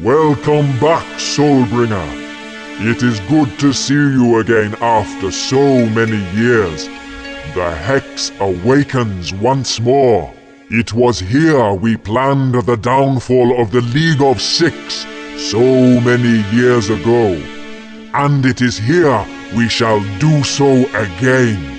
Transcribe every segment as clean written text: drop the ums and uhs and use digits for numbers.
Welcome back, Soulbringer. It is good to see you again after so many years. The Hex awakens once more. It was here we planned the downfall of the League of Six so many years ago. And it is here we shall do so again.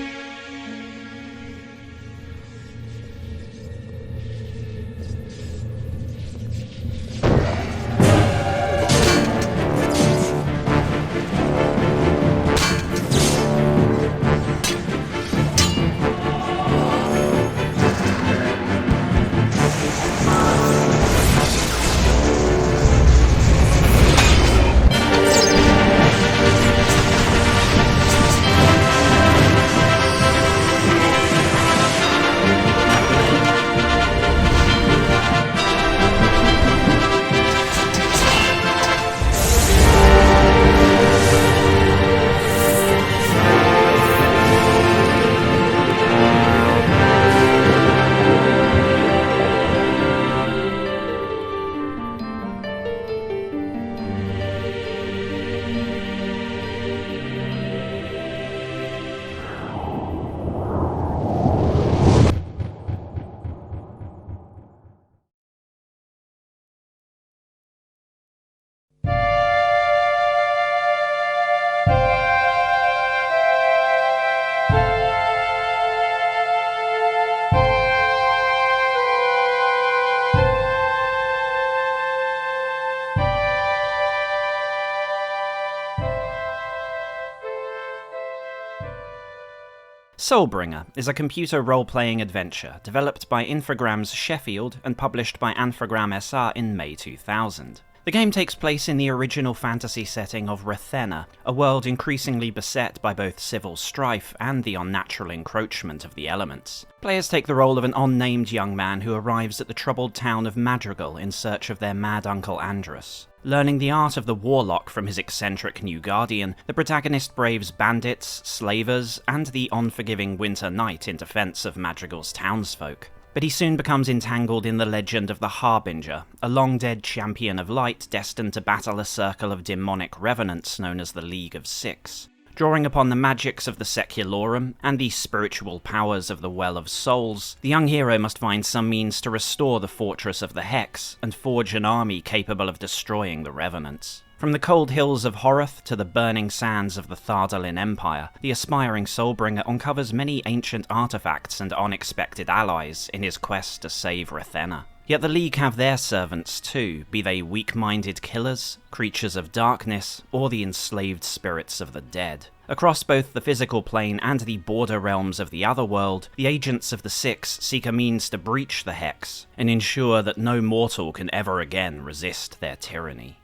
Soulbringer is a computer role-playing adventure developed by Infogrames Sheffield and published by Anfogram SR in May 2000. The game takes place in the original fantasy setting of Rathena, a world increasingly beset by both civil strife and the unnatural encroachment of the elements. Players take the role of an unnamed young man who arrives at the troubled town of Madrigal in search of their mad uncle Andrus. Learning the art of the warlock from his eccentric new guardian, the protagonist braves bandits, slavers, and the unforgiving winter night in defense of Madrigal's townsfolk. But he soon becomes entangled in the legend of the Harbinger, a long-dead champion of light destined to battle a circle of demonic revenants known as the League of Six. Drawing upon the magics of the Secularum and the spiritual powers of the Well of Souls, the young hero must find some means to restore the fortress of the Hex and forge an army capable of destroying the revenants. From the cold hills of Horath to the burning sands of the Thardalin Empire, the aspiring Soulbringer uncovers many ancient artifacts and unexpected allies in his quest to save Rathena. Yet the League have their servants too, be they weak-minded killers, creatures of darkness, or the enslaved spirits of the dead. Across both the physical plane and the border realms of the Otherworld, the agents of the Six seek a means to breach the Hex and ensure that no mortal can ever again resist their tyranny.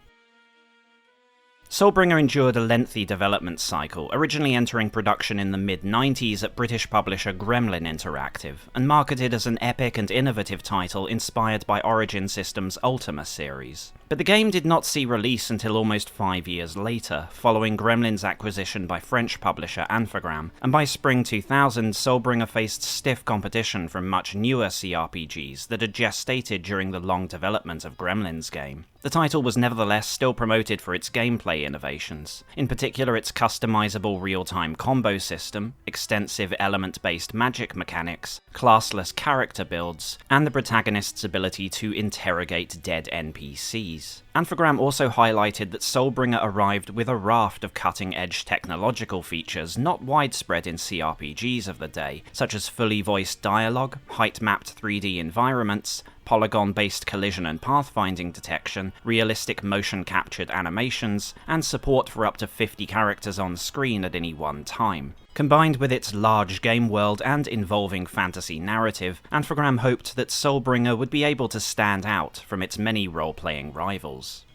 Soulbringer endured a lengthy development cycle, originally entering production in the mid-90s at British publisher Gremlin Interactive, and marketed as an epic and innovative title inspired by Origin Systems' Ultima series. But the game did not see release until almost 5 years later, following Gremlin's acquisition by French publisher Anfogram, and by spring 2000, Soulbringer faced stiff competition from much newer CRPGs that had gestated during the long development of Gremlin's game. The title was nevertheless still promoted for its gameplay innovations, in particular its customizable real-time combo system, extensive element-based magic mechanics, classless character builds, and the protagonist's ability to interrogate dead NPCs. Anfogram also highlighted that Soulbringer arrived with a raft of cutting-edge technological features not widespread in CRPGs of the day, such as fully voiced dialogue, height-mapped 3D environments, polygon-based collision and pathfinding detection, realistic motion-captured animations, and support for up to 50 characters on screen at any one time. Combined with its large game world and involving fantasy narrative, Anfogram hoped that Soulbringer would be able to stand out from its many role-playing rivals.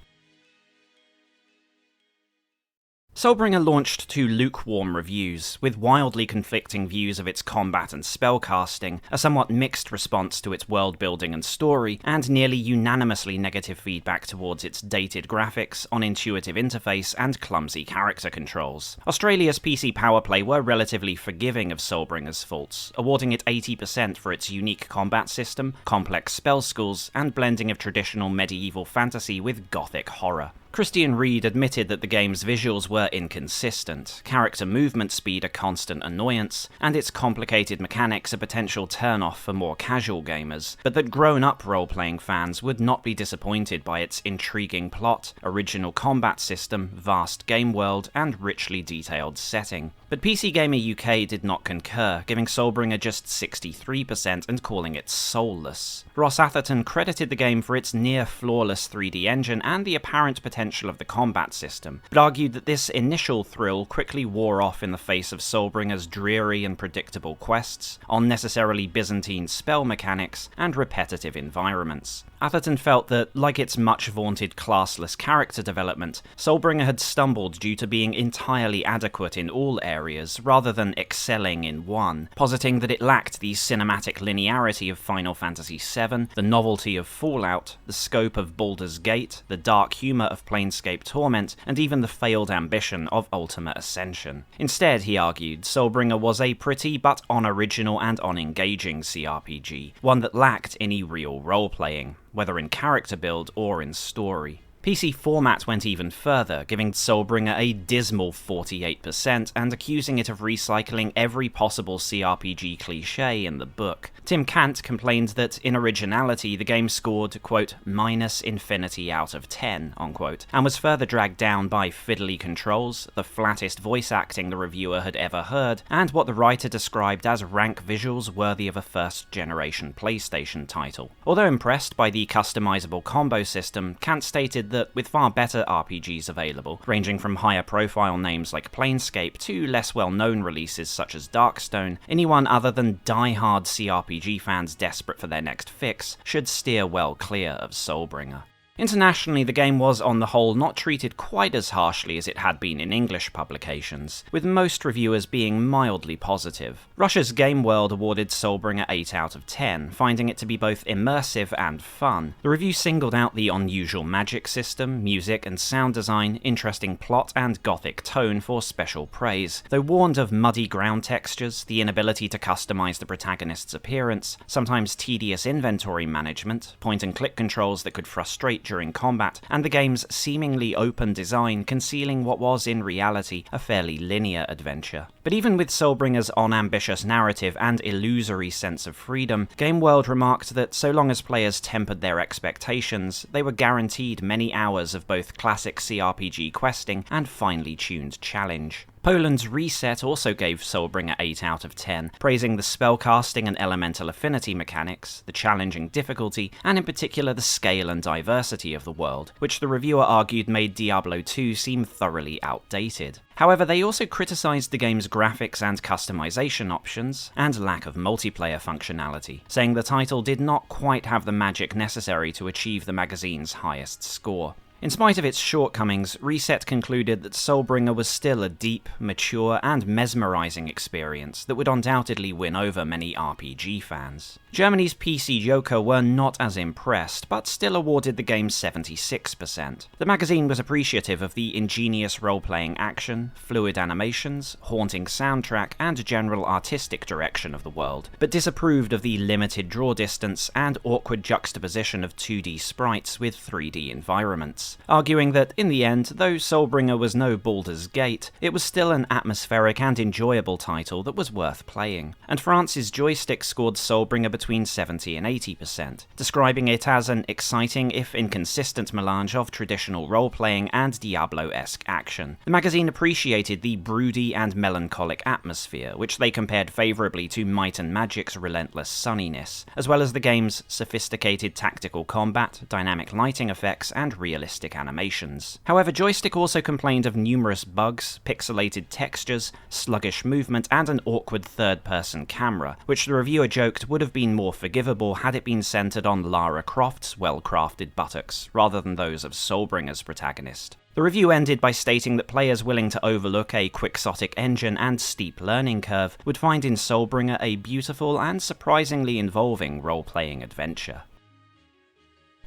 Soulbringer launched to lukewarm reviews, with wildly conflicting views of its combat and spellcasting, a somewhat mixed response to its world-building and story, and nearly unanimously negative feedback towards its dated graphics, unintuitive interface, and clumsy character controls. Australia's PC Powerplay were relatively forgiving of Soulbringer's faults, awarding it 80% for its unique combat system, complex spell schools, and blending of traditional medieval fantasy with gothic horror. Christian Reed admitted that the game's visuals were inconsistent, character movement speed a constant annoyance, and its complicated mechanics a potential turn-off for more casual gamers, but that grown-up role-playing fans would not be disappointed by its intriguing plot, original combat system, vast game world, and richly detailed setting. But PC Gamer UK did not concur, giving Soulbringer just 63% and calling it soulless. Ross Atherton credited the game for its near-flawless 3D engine and the apparent potential of the combat system, but argued that this initial thrill quickly wore off in the face of Soulbringer's dreary and predictable quests, unnecessarily Byzantine spell mechanics, and repetitive environments. Atherton felt that, like its much-vaunted classless character development, Soulbringer had stumbled due to being entirely adequate in all areas, rather than excelling in one, positing that it lacked the cinematic linearity of Final Fantasy VII, the novelty of Fallout, the scope of Baldur's Gate, the dark humour of Planescape Torment, and even the failed ambition of Ultima Ascension. Instead, he argued, Soulbringer was a pretty but unoriginal and unengaging CRPG, one that lacked any real role-playing, whether in character build or in story. PC Format went even further, giving Soulbringer a dismal 48% and accusing it of recycling every possible CRPG cliché in the book. Tim Kant complained that in originality the game scored, quote, minus infinity out of 10, unquote, and was further dragged down by fiddly controls, the flattest voice acting the reviewer had ever heard, and what the writer described as rank visuals worthy of a first-generation PlayStation title. Although impressed by the customizable combo system, Kant stated that with far better RPGs available, ranging from higher profile names like Planescape to less well-known releases such as Darkstone, anyone other than die-hard CRPG fans desperate for their next fix should steer well clear of Soulbringer. Internationally, the game was, on the whole, not treated quite as harshly as it had been in English publications, with most reviewers being mildly positive. Russia's Game World awarded Soulbringer 8 out of 10, finding it to be both immersive and fun. The review singled out the unusual magic system, music and sound design, interesting plot and gothic tone for special praise, though warned of muddy ground textures, the inability to customize the protagonist's appearance, sometimes tedious inventory management, point-and-click controls that could frustrate during combat, and the game's seemingly open design concealing what was in reality a fairly linear adventure. But even with Soulbringer's unambitious narrative and illusory sense of freedom, Game World remarked that so long as players tempered their expectations, they were guaranteed many hours of both classic CRPG questing and finely tuned challenge. Poland's Reset also gave Soulbringer 8 out of 10, praising the spellcasting and elemental affinity mechanics, the challenging difficulty, and in particular the scale and diversity of the world, which the reviewer argued made Diablo 2 seem thoroughly outdated. However, they also criticised the game's graphics and customization options, and lack of multiplayer functionality, saying the title did not quite have the magic necessary to achieve the magazine's highest score. In spite of its shortcomings, Reset concluded that Soulbringer was still a deep, mature, and mesmerizing experience that would undoubtedly win over many RPG fans. Germany's PC Joker were not as impressed, but still awarded the game 76%. The magazine was appreciative of the ingenious role-playing action, fluid animations, haunting soundtrack, and general artistic direction of the world, but disapproved of the limited draw distance and awkward juxtaposition of 2D sprites with 3D environments, arguing that, in the end, though Soulbringer was no Baldur's Gate, it was still an atmospheric and enjoyable title that was worth playing. And France's Joystick scored Soulbringer between 70 and 80%, describing it as an exciting if inconsistent melange of traditional role-playing and Diablo-esque action. The magazine appreciated the broody and melancholic atmosphere, which they compared favourably to Might and Magic's relentless sunniness, as well as the game's sophisticated tactical combat, dynamic lighting effects, and realistic joystick animations. However, Joystick also complained of numerous bugs, pixelated textures, sluggish movement, and an awkward third-person camera, which the reviewer joked would have been more forgivable had it been centered on Lara Croft's well-crafted buttocks, rather than those of Soulbringer's protagonist. The review ended by stating that players willing to overlook a quixotic engine and steep learning curve would find in Soulbringer a beautiful and surprisingly involving role-playing adventure.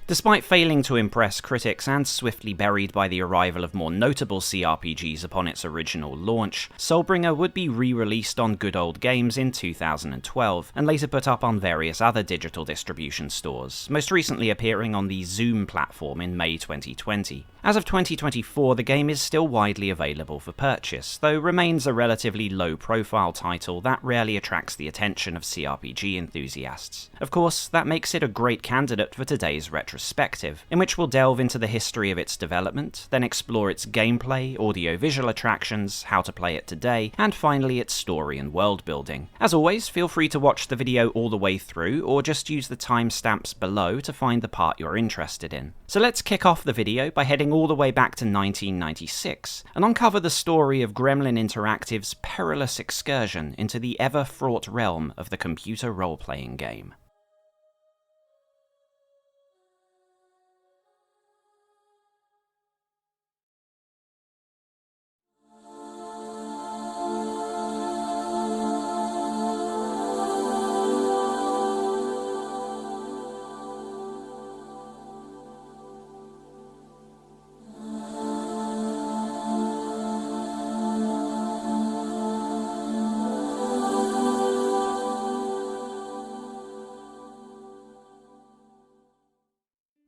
Despite failing to impress critics and swiftly buried by the arrival of more notable CRPGs upon its original launch, Soulbringer would be re-released on Good Old Games in 2012, and later put up on various other digital distribution stores, most recently appearing on the Zoom platform in May 2020. As of 2024, the game is still widely available for purchase, though remains a relatively low-profile title that rarely attracts the attention of CRPG enthusiasts. Of course, that makes it a great candidate for today's retrospective, in which we'll delve into the history of its development, then explore its gameplay, audio-visual attractions, how to play it today, and finally its story and world building. As always, feel free to watch the video all the way through, or just use the timestamps below to find the part you're interested in. So let's kick off the video by heading all the way back to 1996, and uncover the story of Gremlin Interactive's perilous excursion into the ever-fraught realm of the computer role-playing game.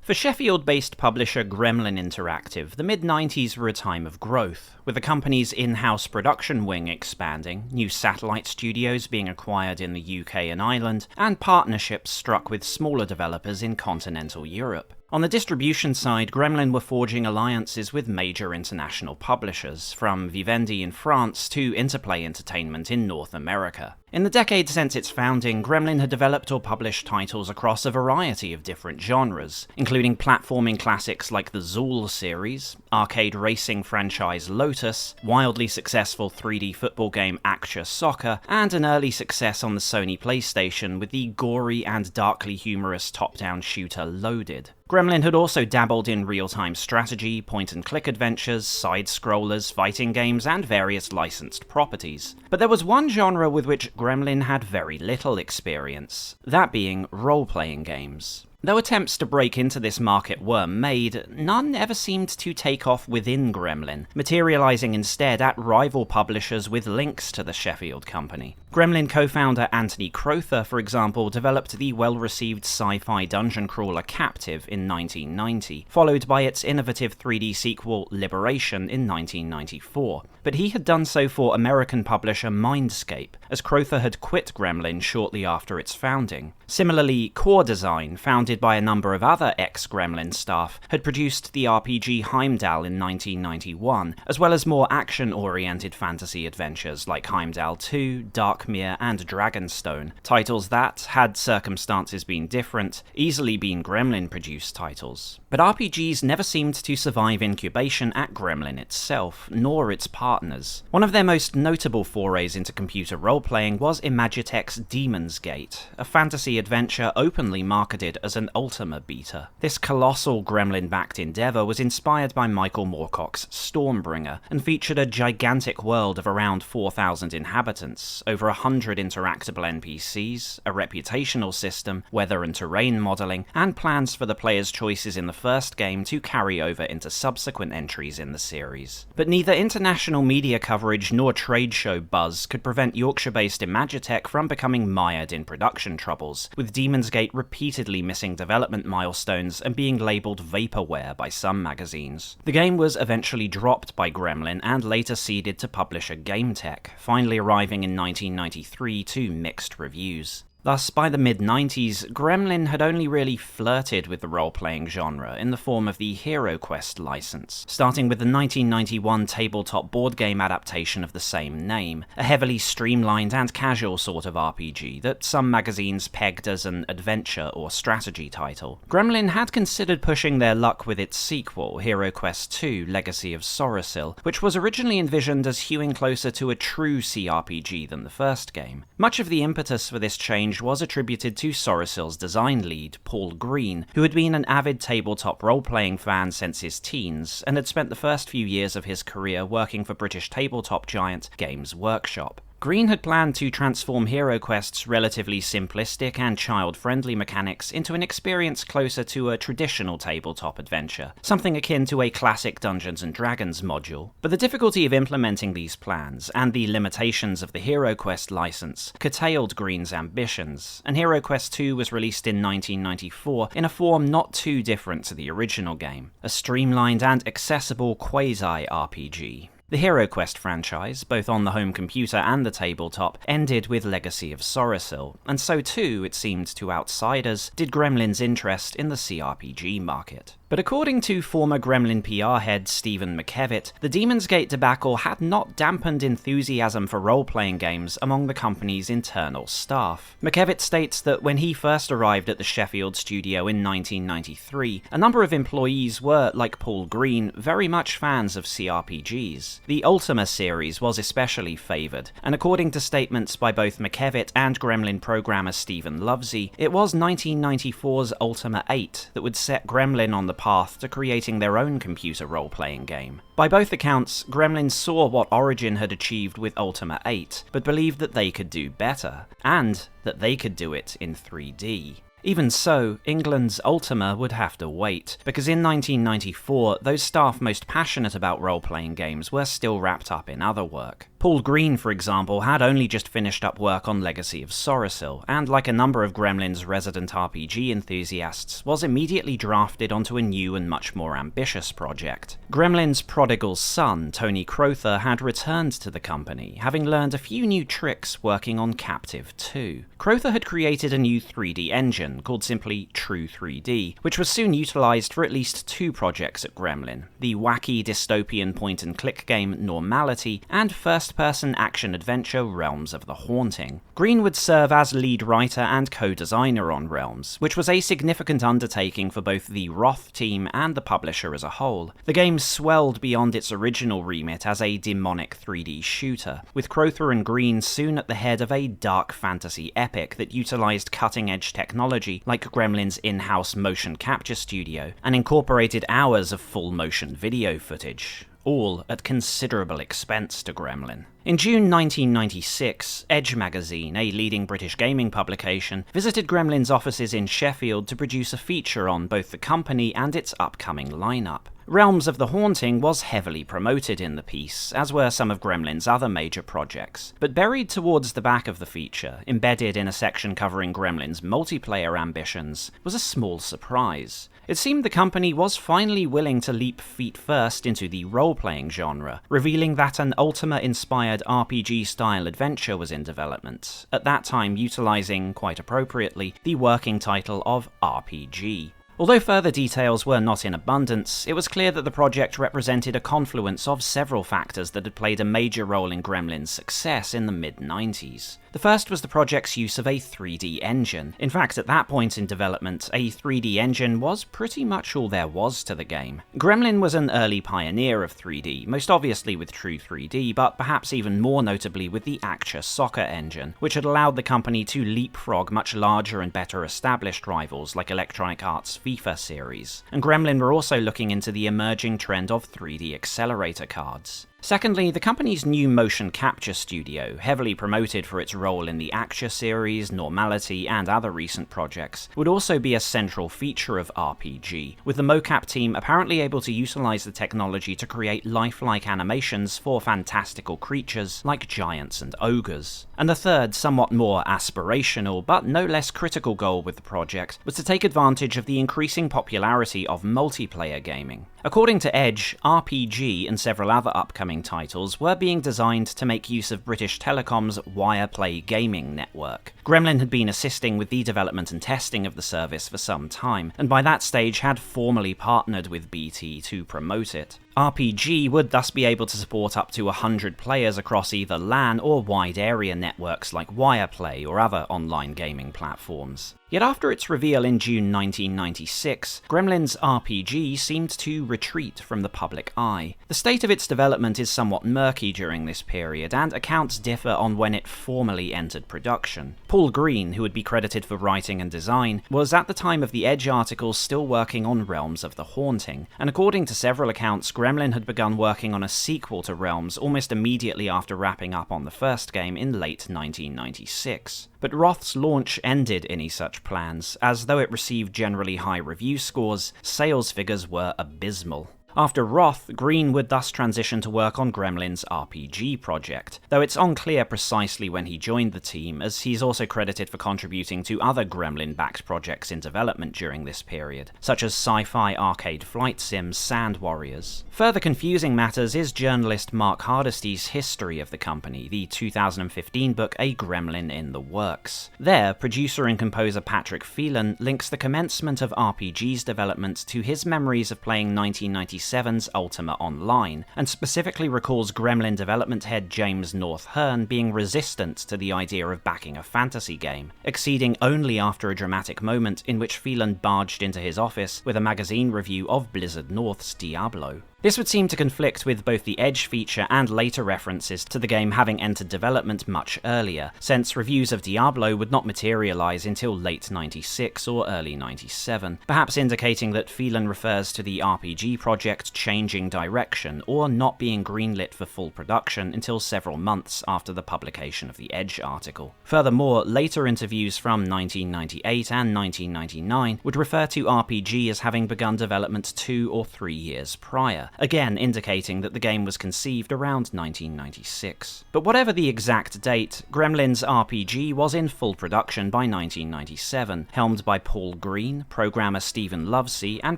For Sheffield-based publisher Gremlin Interactive, the mid-90s were a time of growth, with the company's in-house production wing expanding, new satellite studios being acquired in the UK and Ireland, and partnerships struck with smaller developers in continental Europe. On the distribution side, Gremlin were forging alliances with major international publishers, from Vivendi in France to Interplay Entertainment in North America. In the decade since its founding, Gremlin had developed or published titles across a variety of different genres, including platforming classics like the Zool series, arcade racing franchise Lotus, wildly successful 3D football game Actua Soccer, and an early success on the Sony PlayStation with the gory and darkly humorous top-down shooter Loaded. Gremlin had also dabbled in real-time strategy, point-and-click adventures, side-scrollers, fighting games, and various licensed properties. But there was one genre with which Gremlin had very little experience, that being role-playing games. Though attempts to break into this market were made, none ever seemed to take off within Gremlin, materializing instead at rival publishers with links to the Sheffield company. Gremlin co-founder Anthony Crowther, for example, developed the well-received sci-fi dungeon crawler Captive in 1990, followed by its innovative 3D sequel Liberation in 1994. But he had done so for American publisher Mindscape, as Crowther had quit Gremlin shortly after its founding. Similarly, Core Design, founded by a number of other ex-Gremlin staff, had produced the RPG Heimdall in 1991, as well as more action-oriented fantasy adventures like Heimdall 2, Darkmere, and Dragonstone, titles that, had circumstances been different, easily been Gremlin-produced titles. But RPGs never seemed to survive incubation at Gremlin itself, nor its partners. One of their most notable forays into computer role-playing was Imagitech's Demon's Gate, a fantasy adventure openly marketed as an Ultima beta. This colossal Gremlin-backed endeavour was inspired by Michael Moorcock's Stormbringer, and featured a gigantic world of around 4,000 inhabitants, over 100 interactable NPCs, a reputational system, weather and terrain modelling, and plans for the player's choices in the first game to carry over into subsequent entries in the series. But neither international media coverage nor trade show buzz could prevent Yorkshire-based Imagitech from becoming mired in production troubles, with Demon's Gate repeatedly missing development milestones and being labelled vaporware by some magazines. The game was eventually dropped by Gremlin and later ceded to publisher GameTech, finally arriving in 1993 to mixed reviews. Thus, by the mid-90s, Gremlin had only really flirted with the role-playing genre in the form of the HeroQuest license, starting with the 1991 tabletop board game adaptation of the same name, a heavily streamlined and casual sort of RPG that some magazines pegged as an adventure or strategy title. Gremlin had considered pushing their luck with its sequel, HeroQuest II: Legacy of Sorasil, which was originally envisioned as hewing closer to a true CRPG than the first game. Much of the impetus for this change was attributed to Sorasil's design lead, Paul Green, who had been an avid tabletop role-playing fan since his teens, and had spent the first few years of his career working for British tabletop giant Games Workshop. Green had planned to transform HeroQuest's relatively simplistic and child-friendly mechanics into an experience closer to a traditional tabletop adventure, something akin to a classic Dungeons & Dragons module. But the difficulty of implementing these plans, and the limitations of the HeroQuest license, curtailed Green's ambitions, and HeroQuest II was released in 1994 in a form not too different to the original game, a streamlined and accessible quasi-RPG. The HeroQuest franchise, both on the home computer and the tabletop, ended with Legacy of Sorasil, and so too, it seemed to outsiders, did Gremlin's interest in the CRPG market. But according to former Gremlin PR head Stephen McKevitt, the Demon's Gate debacle had not dampened enthusiasm for role-playing games among the company's internal staff. McKevitt states that when he first arrived at the Sheffield studio in 1993, a number of employees were, like Paul Green, very much fans of CRPGs. The Ultima series was especially favoured, and according to statements by both McKevitt and Gremlin programmer Stephen Lovesey, it was 1994's Ultima 8 that would set Gremlin on the path to creating their own computer role-playing game. By both accounts, Gremlin saw what Origin had achieved with Ultima 8, but believed that they could do better, and that they could do it in 3D. Even so, England's Ultima would have to wait, because in 1994, those staff most passionate about role-playing games were still wrapped up in other work. Paul Green, for example, had only just finished up work on Legacy of Sorasil, and like a number of Gremlin's resident RPG enthusiasts, was immediately drafted onto a new and much more ambitious project. Gremlin's prodigal son, Tony Crowther, had returned to the company, having learned a few new tricks working on Captive 2. Crowther had created a new 3D engine, called simply True 3D, which was soon utilised for at least two projects at Gremlin, the wacky dystopian point-and-click game Normality, and first-person action-adventure Realms of the Haunting. Green would serve as lead writer and co-designer on Realms, which was a significant undertaking for both the Roth team and the publisher as a whole. The game swelled beyond its original remit as a demonic 3D shooter, with Crowther and Green soon at the head of a dark fantasy epic that utilised cutting-edge technology like Gremlin's in-house motion capture studio, and incorporated hours of full-motion video footage, all at considerable expense to Gremlin. In June 1996, Edge magazine, a leading British gaming publication, visited Gremlin's offices in Sheffield to produce a feature on both the company and its upcoming lineup. Realms of the Haunting was heavily promoted in the piece, as were some of Gremlin's other major projects, but buried towards the back of the feature, embedded in a section covering Gremlin's multiplayer ambitions, was a small surprise. It seemed the company was finally willing to leap feet first into the role-playing genre, revealing that an Ultima-inspired RPG-style adventure was in development, at that time utilising, quite appropriately, the working title of RPG. Although further details were not in abundance, it was clear that the project represented a confluence of several factors that had played a major role in Gremlin's success in the mid-90s. The first was the project's use of a 3D engine. In fact, at that point in development, a 3D engine was pretty much all there was to the game. Gremlin was an early pioneer of 3D, most obviously with True 3D, but perhaps even more notably with the Acture Soccer engine, which had allowed the company to leapfrog much larger and better established rivals like Electronic Arts' FIFA series. And Gremlin were also looking into the emerging trend of 3D accelerator cards. Secondly, the company's new motion capture studio, heavily promoted for its role in the Acture series, Normality, and other recent projects, would also be a central feature of RPG, with the mocap team apparently able to utilize the technology to create lifelike animations for fantastical creatures like giants and ogres. And the third, somewhat more aspirational, but no less critical goal with the project, was to take advantage of the increasing popularity of multiplayer gaming. According to Edge, RPG and several other upcoming upcoming titles were being designed to make use of British Telecom's Wireplay gaming network. Gremlin had been assisting with the development and testing of the service for some time, and by that stage had formally partnered with BT to promote it. RPG would thus be able to support up to 100 players across either LAN or wide area networks like Wireplay or other online gaming platforms. Yet after its reveal in June 1996, Gremlin's RPG seemed to retreat from the public eye. The state of its development is somewhat murky during this period, and accounts differ on when it formally entered production. Paul Green, who would be credited for writing and design, was at the time of the Edge article still working on Realms of the Haunting, and according to several accounts, Gremlin had begun working on a sequel to Realms almost immediately after wrapping up on the first game in late 1996. But Roth's launch ended any such plans, as though it received generally high review scores, sales figures were abysmal. After Roth, Green would thus transition to work on Gremlin's RPG project, though it's unclear precisely when he joined the team, as he's also credited for contributing to other Gremlin-backed projects in development during this period, such as sci-fi arcade flight sim Sand Warriors. Further confusing matters is journalist Mark Hardisty's history of the company, the 2015 book A Gremlin in the Works. There, producer and composer Patrick Phelan links the commencement of RPG's development to his memories of playing 1997's Ultima Online, and specifically recalls Gremlin development head James North Hearn being resistant to the idea of backing a fantasy game, acceding only after a dramatic moment in which Phelan barged into his office with a magazine review of Blizzard North's Diablo. This would seem to conflict with both the Edge feature and later references to the game having entered development much earlier, since reviews of Diablo would not materialise until late 96 or early 97, perhaps indicating that Phelan refers to the RPG project changing direction or not being greenlit for full production until several months after the publication of the Edge article. Furthermore, later interviews from 1998 and 1999 would refer to RPG as having begun development 2 or 3 years prior, again indicating that the game was conceived around 1996. But whatever the exact date, Gremlin's RPG was in full production by 1997, helmed by Paul Green, programmer Stephen Lovesey, and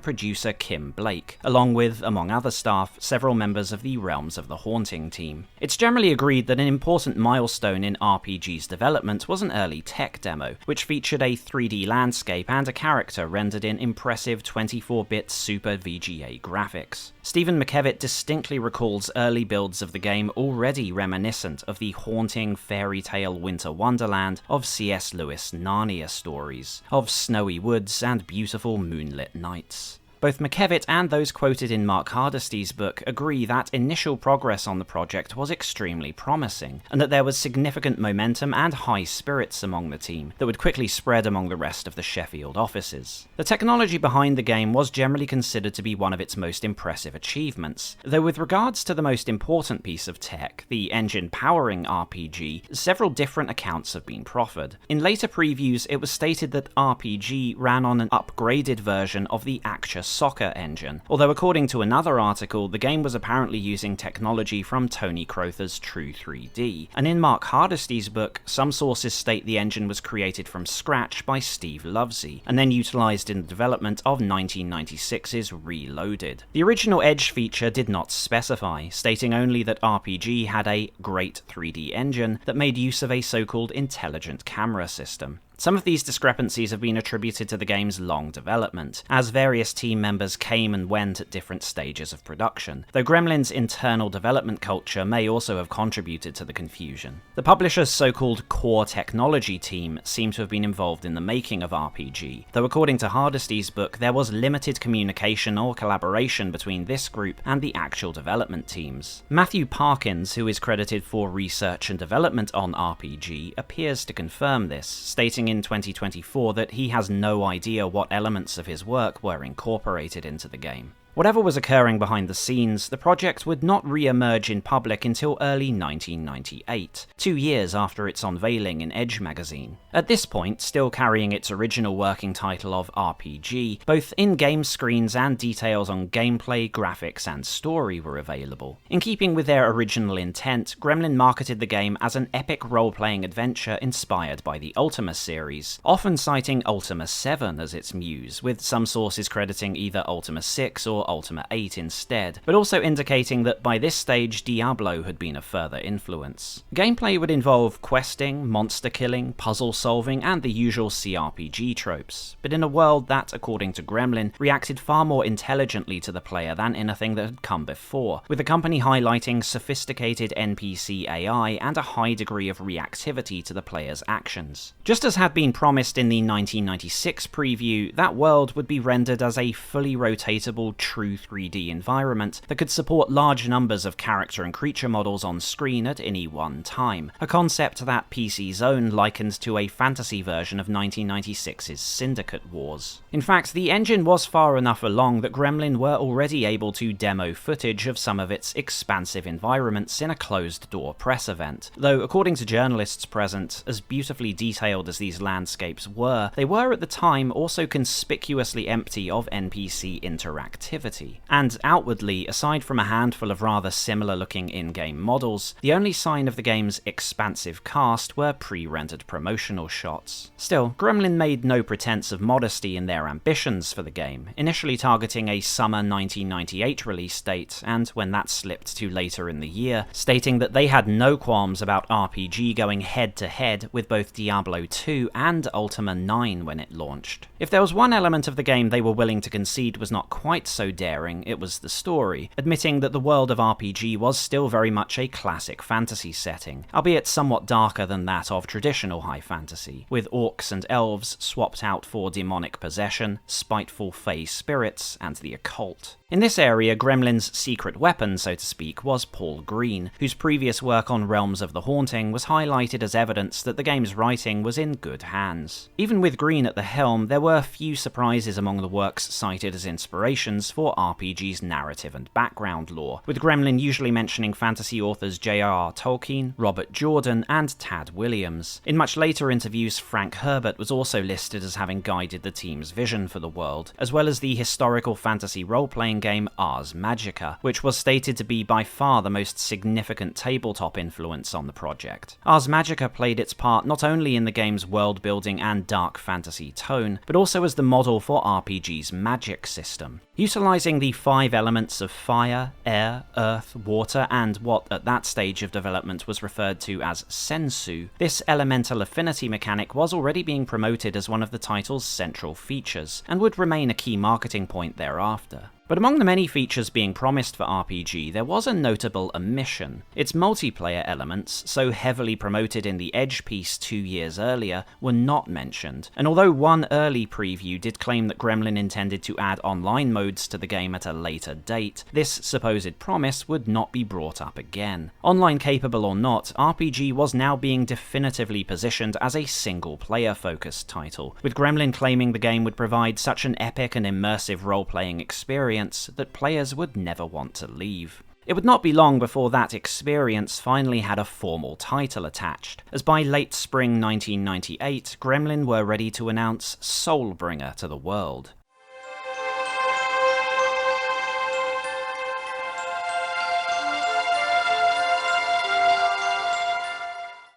producer Kim Blake, along with, among other staff, several members of the Realms of the Haunting team. It's generally agreed that an important milestone in RPG's development was an early tech demo, which featured a 3D landscape and a character rendered in impressive 24-bit Super VGA graphics. Stephen McKevitt distinctly recalls early builds of the game already reminiscent of the haunting fairy tale winter wonderland of C.S. Lewis' Narnia stories, of snowy woods and beautiful moonlit nights. Both McKevitt and those quoted in Mark Hardisty's book agree that initial progress on the project was extremely promising, and that there was significant momentum and high spirits among the team that would quickly spread among the rest of the Sheffield offices. The technology behind the game was generally considered to be one of its most impressive achievements, though with regards to the most important piece of tech, the engine powering RPG, several different accounts have been proffered. In later previews, it was stated that RPG ran on an upgraded version of the Acture Soccer engine, although according to another article, the game was apparently using technology from Tony Crowther's True 3D, and in Mark Hardisty's book, some sources state the engine was created from scratch by Steve Lovesey, and then utilised in the development of 1996's Reloaded. The original Edge feature did not specify, stating only that RPG had a great 3D engine that made use of a so-called intelligent camera system. Some of these discrepancies have been attributed to the game's long development, as various team members came and went at different stages of production, though Gremlin's internal development culture may also have contributed to the confusion. The publisher's so-called core technology team seemed to have been involved in the making of RPG, though according to Hardisty's book, there was limited communication or collaboration between this group and the actual development teams. Matthew Parkins, who is credited for research and development on RPG, appears to confirm this, stating in 2024 that he has no idea what elements of his work were incorporated into the game. Whatever was occurring behind the scenes, the project would not re-emerge in public until early 1998, 2 years after its unveiling in Edge magazine. At this point, still carrying its original working title of RPG, both in-game screens and details on gameplay, graphics, and story were available. In keeping with their original intent, Gremlin marketed the game as an epic role-playing adventure inspired by the Ultima series, often citing Ultima 7 as its muse, with some sources crediting either Ultima 6 or Ultima 8 instead, but also indicating that by this stage Diablo had been a further influence. Gameplay would involve questing, monster killing, puzzle solving, and the usual CRPG tropes, but in a world that, according to Gremlin, reacted far more intelligently to the player than anything that had come before, with the company highlighting sophisticated NPC AI and a high degree of reactivity to the player's actions. Just as had been promised in the 1996 preview, that world would be rendered as a fully rotatable, true 3D environment that could support large numbers of character and creature models on screen at any one time, a concept that PC Zone likened to a fantasy version of 1996's Syndicate Wars. In fact, the engine was far enough along that Gremlin were already able to demo footage of some of its expansive environments in a closed-door press event, though according to journalists present, as beautifully detailed as these landscapes were, they were at the time also conspicuously empty of NPC interactivity. And outwardly, aside from a handful of rather similar-looking in-game models, the only sign of the game's expansive cast were pre-rendered promotional shots. Still, Gremlin made no pretense of modesty in their ambitions for the game, initially targeting a summer 1998 release date, and when that slipped to later in the year, stating that they had no qualms about RPG going head-to-head with both Diablo 2 and Ultima 9 when it launched. If there was one element of the game they were willing to concede was not quite so daring, it was the story, admitting that the world of RPG was still very much a classic fantasy setting, albeit somewhat darker than that of traditional high fantasy, with orcs and elves swapped out for demonic possession, spiteful fey spirits, and the occult. In this area, Gremlin's secret weapon, so to speak, was Paul Green, whose previous work on Realms of the Haunting was highlighted as evidence that the game's writing was in good hands. Even with Green at the helm, there were few surprises among the works cited as inspirations for RPG's narrative and background lore, with Gremlin usually mentioning fantasy authors J.R.R. Tolkien, Robert Jordan, and Tad Williams. In much later interviews, Frank Herbert was also listed as having guided the team's vision for the world, as well as the historical fantasy role-playing game Ars Magica, which was stated to be by far the most significant tabletop influence on the project. Ars Magica played its part not only in the game's world-building and dark fantasy tone, but also as the model for RPG's magic system. Utilizing the 5 elements of fire, air, earth, water, and what at that stage of development was referred to as sensu, this elemental affinity mechanic was already being promoted as one of the title's central features, and would remain a key marketing point thereafter. But among the many features being promised for RPG, there was a notable omission. Its multiplayer elements, so heavily promoted in the Edge piece 2 years earlier, were not mentioned, and although one early preview did claim that Gremlin intended to add online modes to the game at a later date, this supposed promise would not be brought up again. Online capable or not, RPG was now being definitively positioned as a single-player focused title, with Gremlin claiming the game would provide such an epic and immersive role-playing experience that players would never want to leave. It would not be long before that experience finally had a formal title attached, as by late spring 1998, Gremlin were ready to announce Soulbringer to the world.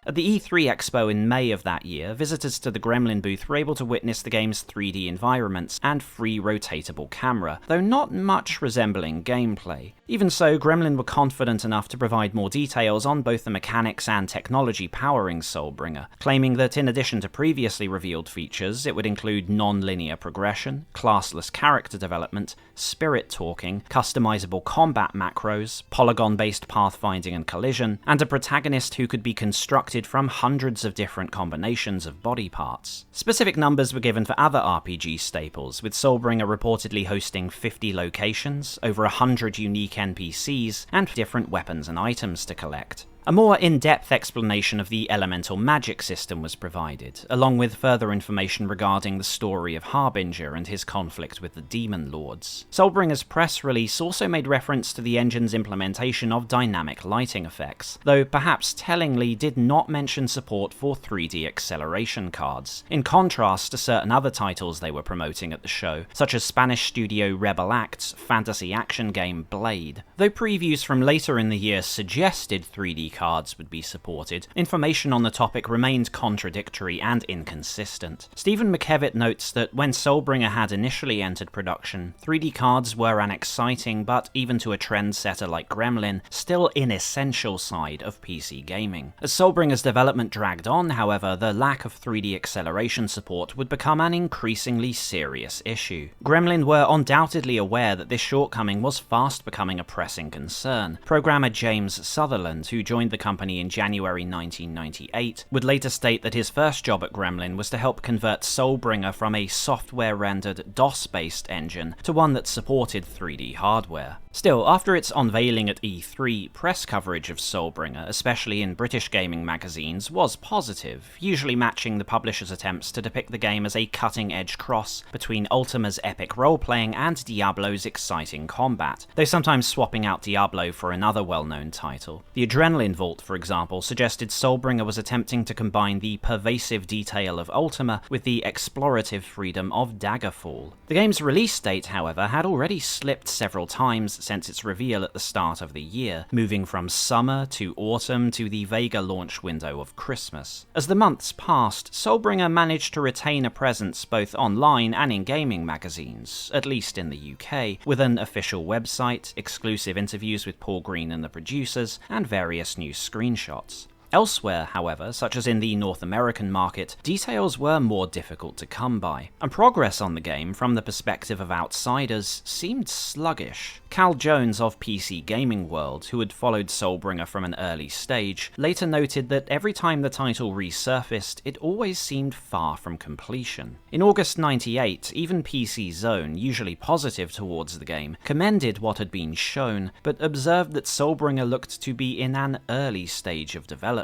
At the E3 Expo in May of that year, visitors to the Gremlin booth were able to witness the game's 3D environments and free rotatable camera, though not much resembling gameplay. Even so, Gremlin were confident enough to provide more details on both the mechanics and technology powering Soulbringer, claiming that in addition to previously revealed features, it would include non-linear progression, classless character development, spirit talking, customizable combat macros, polygon-based pathfinding and collision, and a protagonist who could be constructed from hundreds of different combinations of body parts. Specific numbers were given for other RPG staples, with Soulbringer reportedly hosting 50 locations, over 100 unique NPCs, and different weapons and items to collect. A more in-depth explanation of the elemental magic system was provided, along with further information regarding the story of Harbinger and his conflict with the Demon Lords. Soulbringer's press release also made reference to the engine's implementation of dynamic lighting effects, though perhaps tellingly did not mention support for 3D acceleration cards, in contrast to certain other titles they were promoting at the show, such as Spanish studio Rebel Act's fantasy action game Blade. Though previews from later in the year suggested 3D cards would be supported, information on the topic remained contradictory and inconsistent. Stephen McKevitt notes that when Soulbringer had initially entered production, 3D cards were an exciting, but even to a trendsetter like Gremlin, still inessential side of PC gaming. As Soulbringer's development dragged on, however, the lack of 3D acceleration support would become an increasingly serious issue. Gremlin were undoubtedly aware that this shortcoming was fast becoming a pressing concern. Programmer James Sutherland, who joined the company in January 1998, would later state that his first job at Gremlin was to help convert Soulbringer from a software-rendered DOS-based engine to one that supported 3D hardware. Still, after its unveiling at E3, press coverage of Soulbringer, especially in British gaming magazines, was positive, usually matching the publisher's attempts to depict the game as a cutting-edge cross between Ultima's epic role-playing and Diablo's exciting combat, though sometimes swapping out Diablo for another well-known title. The Adrenaline Vault, for example, suggested Soulbringer was attempting to combine the pervasive detail of Ultima with the explorative freedom of Daggerfall. The game's release date, however, had already slipped several times since its reveal at the start of the year, moving from summer to autumn to the Vega launch window of Christmas. As the months passed, Soulbringer managed to retain a presence both online and in gaming magazines, at least in the UK, with an official website, exclusive interviews with Paul Green and the producers, and various new screenshots. Elsewhere, however, such as in the North American market, details were more difficult to come by, and progress on the game, from the perspective of outsiders, seemed sluggish. Cal Jones of PC Gaming World, who had followed Soulbringer from an early stage, later noted that every time the title resurfaced, it always seemed far from completion. In August 98, even PC Zone, usually positive towards the game, commended what had been shown, but observed that Soulbringer looked to be in an early stage of development.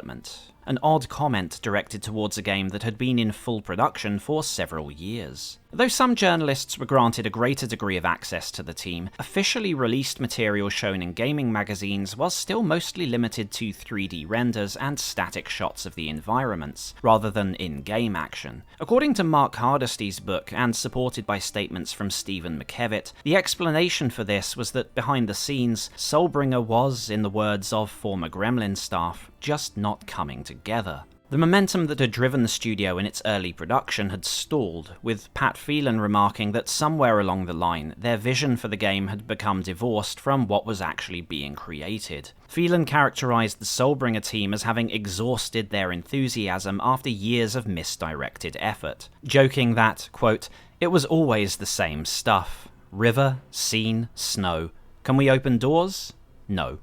An odd comment directed towards a game that had been in full production for several years. Though some journalists were granted a greater degree of access to the team, officially released material shown in gaming magazines was still mostly limited to 3D renders and static shots of the environments, rather than in-game action. According to Mark Hardesty's book, and supported by statements from Stephen McKevitt, the explanation for this was that behind the scenes, Soulbringer was, in the words of former Gremlin staff, just not coming together. The momentum that had driven the studio in its early production had stalled, with Pat Phelan remarking that somewhere along the line, their vision for the game had become divorced from what was actually being created. Phelan characterized the Soulbringer team as having exhausted their enthusiasm after years of misdirected effort, joking that, quote, "It was always the same stuff. River, scene, snow. Can we open doors? No."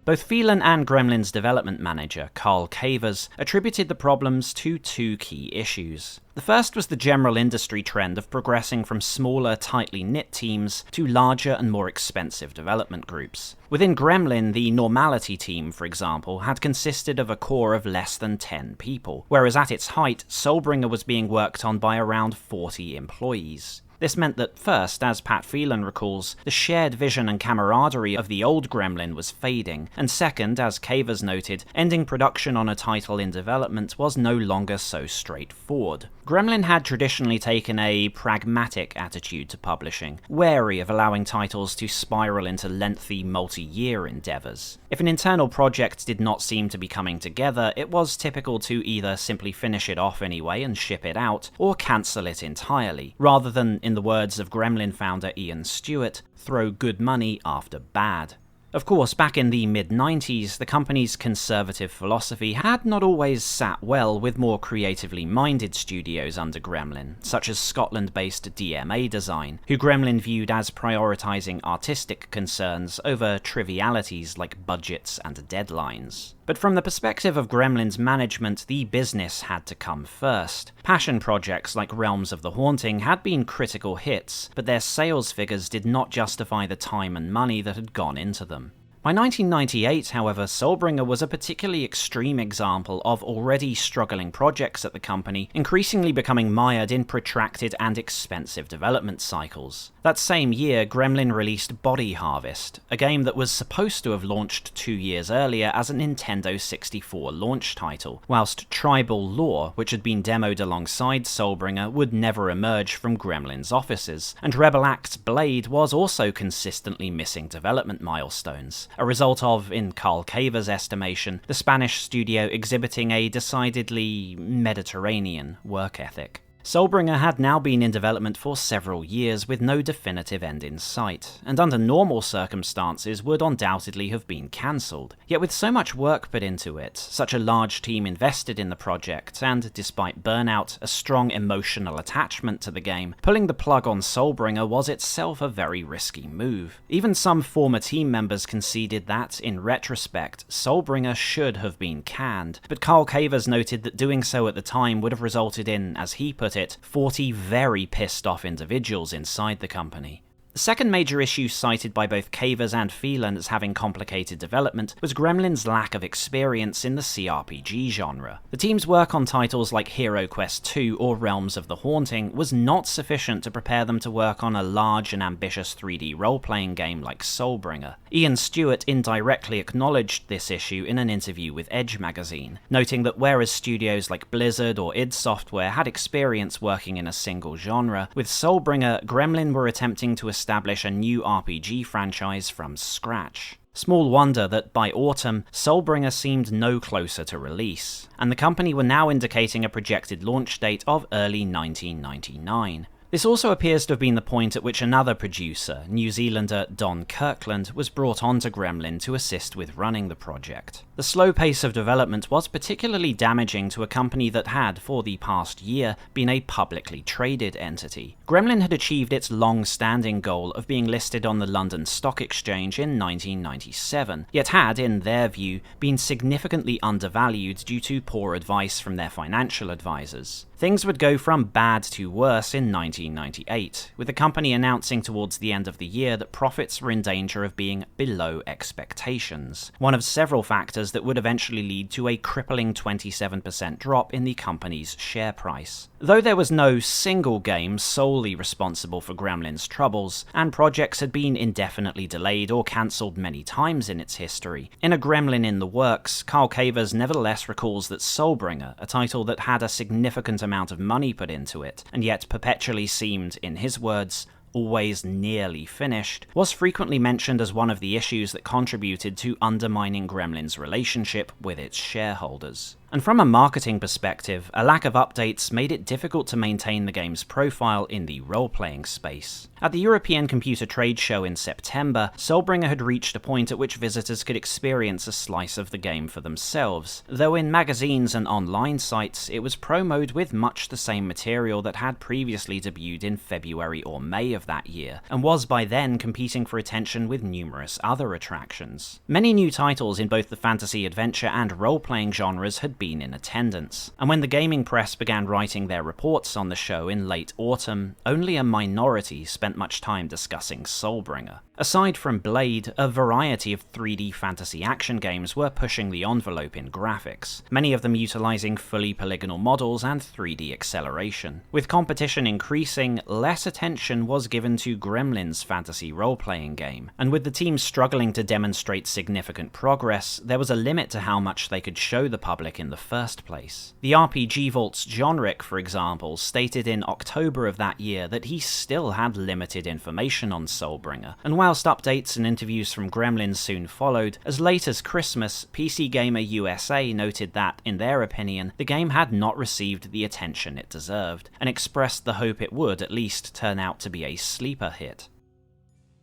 Both Phelan and Gremlin's development manager, Carl Cavers, attributed the problems to two key issues. The first was the general industry trend of progressing from smaller, tightly knit teams to larger and more expensive development groups. Within Gremlin, the Normality team, for example, had consisted of a core of less than 10 people, whereas at its height, Soulbringer was being worked on by around 40 employees. This meant that first, as Pat Phelan recalls, the shared vision and camaraderie of the old Gremlin was fading, and second, as Cavers noted, ending production on a title in development was no longer so straightforward. Gremlin had traditionally taken a pragmatic attitude to publishing, wary of allowing titles to spiral into lengthy, multi-year endeavours. If an internal project did not seem to be coming together, it was typical to either simply finish it off anyway and ship it out, or cancel it entirely, rather than, in the words of Gremlin founder Ian Stewart, throw good money after bad. Of course, back in the mid-90s, the company's conservative philosophy had not always sat well with more creatively minded studios under Gremlin, such as Scotland-based DMA Design, who Gremlin viewed as prioritising artistic concerns over trivialities like budgets and deadlines. But from the perspective of Gremlin's management, the business had to come first. Passion projects like Realms of the Haunting had been critical hits, but their sales figures did not justify the time and money that had gone into them. By 1998, however, Soulbringer was a particularly extreme example of already struggling projects at the company increasingly becoming mired in protracted and expensive development cycles. That same year, Gremlin released Body Harvest, a game that was supposed to have launched 2 years earlier as a Nintendo 64 launch title, whilst Tribal Lore, which had been demoed alongside Soulbringer, would never emerge from Gremlin's offices, and Rebel Act's Blade was also consistently missing development milestones, a result of, in Carl Caver's estimation, the Spanish studio exhibiting a decidedly Mediterranean work ethic. Soulbringer had now been in development for several years with no definitive end in sight, and under normal circumstances would undoubtedly have been cancelled. Yet with so much work put into it, such a large team invested in the project, and despite burnout, a strong emotional attachment to the game, pulling the plug on Soulbringer was itself a very risky move. Even some former team members conceded that, in retrospect, Soulbringer should have been canned, but Carl Cavers noted that doing so at the time would have resulted in, as he put it, 40 very pissed off individuals inside the company. The second major issue cited by both Cavers and Phelan as having complicated development was Gremlin's lack of experience in the CRPG genre. The team's work on titles like Hero Quest II or Realms of the Haunting was not sufficient to prepare them to work on a large and ambitious 3D role-playing game like Soulbringer. Ian Stewart indirectly acknowledged this issue in an interview with Edge magazine, noting that whereas studios like Blizzard or id Software had experience working in a single genre, with Soulbringer, Gremlin were attempting to establish a new RPG franchise from scratch. Small wonder that by autumn, Soulbringer seemed no closer to release, and the company were now indicating a projected launch date of early 1999. This also appears to have been the point at which another producer, New Zealander Don Kirkland, was brought onto Gremlin to assist with running the project. The slow pace of development was particularly damaging to a company that had, for the past year, been a publicly traded entity. Gremlin had achieved its long-standing goal of being listed on the London Stock Exchange in 1997, yet had, in their view, been significantly undervalued due to poor advice from their financial advisors. Things would go from bad to worse in 1998, with the company announcing towards the end of the year that profits were in danger of being below expectations, one of several factors that would eventually lead to a crippling 27% drop in the company's share price. Though there was no single game solely responsible for Gremlin's troubles, and projects had been indefinitely delayed or cancelled many times in its history, in A Gremlin in the Works, Carl Cavers nevertheless recalls that Soulbringer, a title that had a significant amount of money put into it, and yet perpetually seemed, in his words, always nearly finished, was frequently mentioned as one of the issues that contributed to undermining Gremlin's relationship with its shareholders. And from a marketing perspective, a lack of updates made it difficult to maintain the game's profile in the role-playing space. At the European Computer Trade Show in September, Soulbringer had reached a point at which visitors could experience a slice of the game for themselves, though in magazines and online sites it was promoted with much the same material that had previously debuted in February or May of that year, and was by then competing for attention with numerous other attractions. Many new titles in both the fantasy adventure and role-playing genres had been in attendance, and when the gaming press began writing their reports on the show in late autumn, only a minority spent much time discussing Soulbringer. Aside from Blade, a variety of 3D fantasy action games were pushing the envelope in graphics, many of them utilizing fully polygonal models and 3D acceleration. With competition increasing, less attention was given to Gremlin's fantasy role-playing game, and with the team struggling to demonstrate significant progress, there was a limit to how much they could show the public in the first place. The RPG Vault's John Rick, for example, stated in October of that year that he still had limited information on Soulbringer, and whilst updates and interviews from Gremlin soon followed, as late as Christmas, PC Gamer USA noted that, in their opinion, the game had not received the attention it deserved, and expressed the hope it would at least turn out to be a sleeper hit.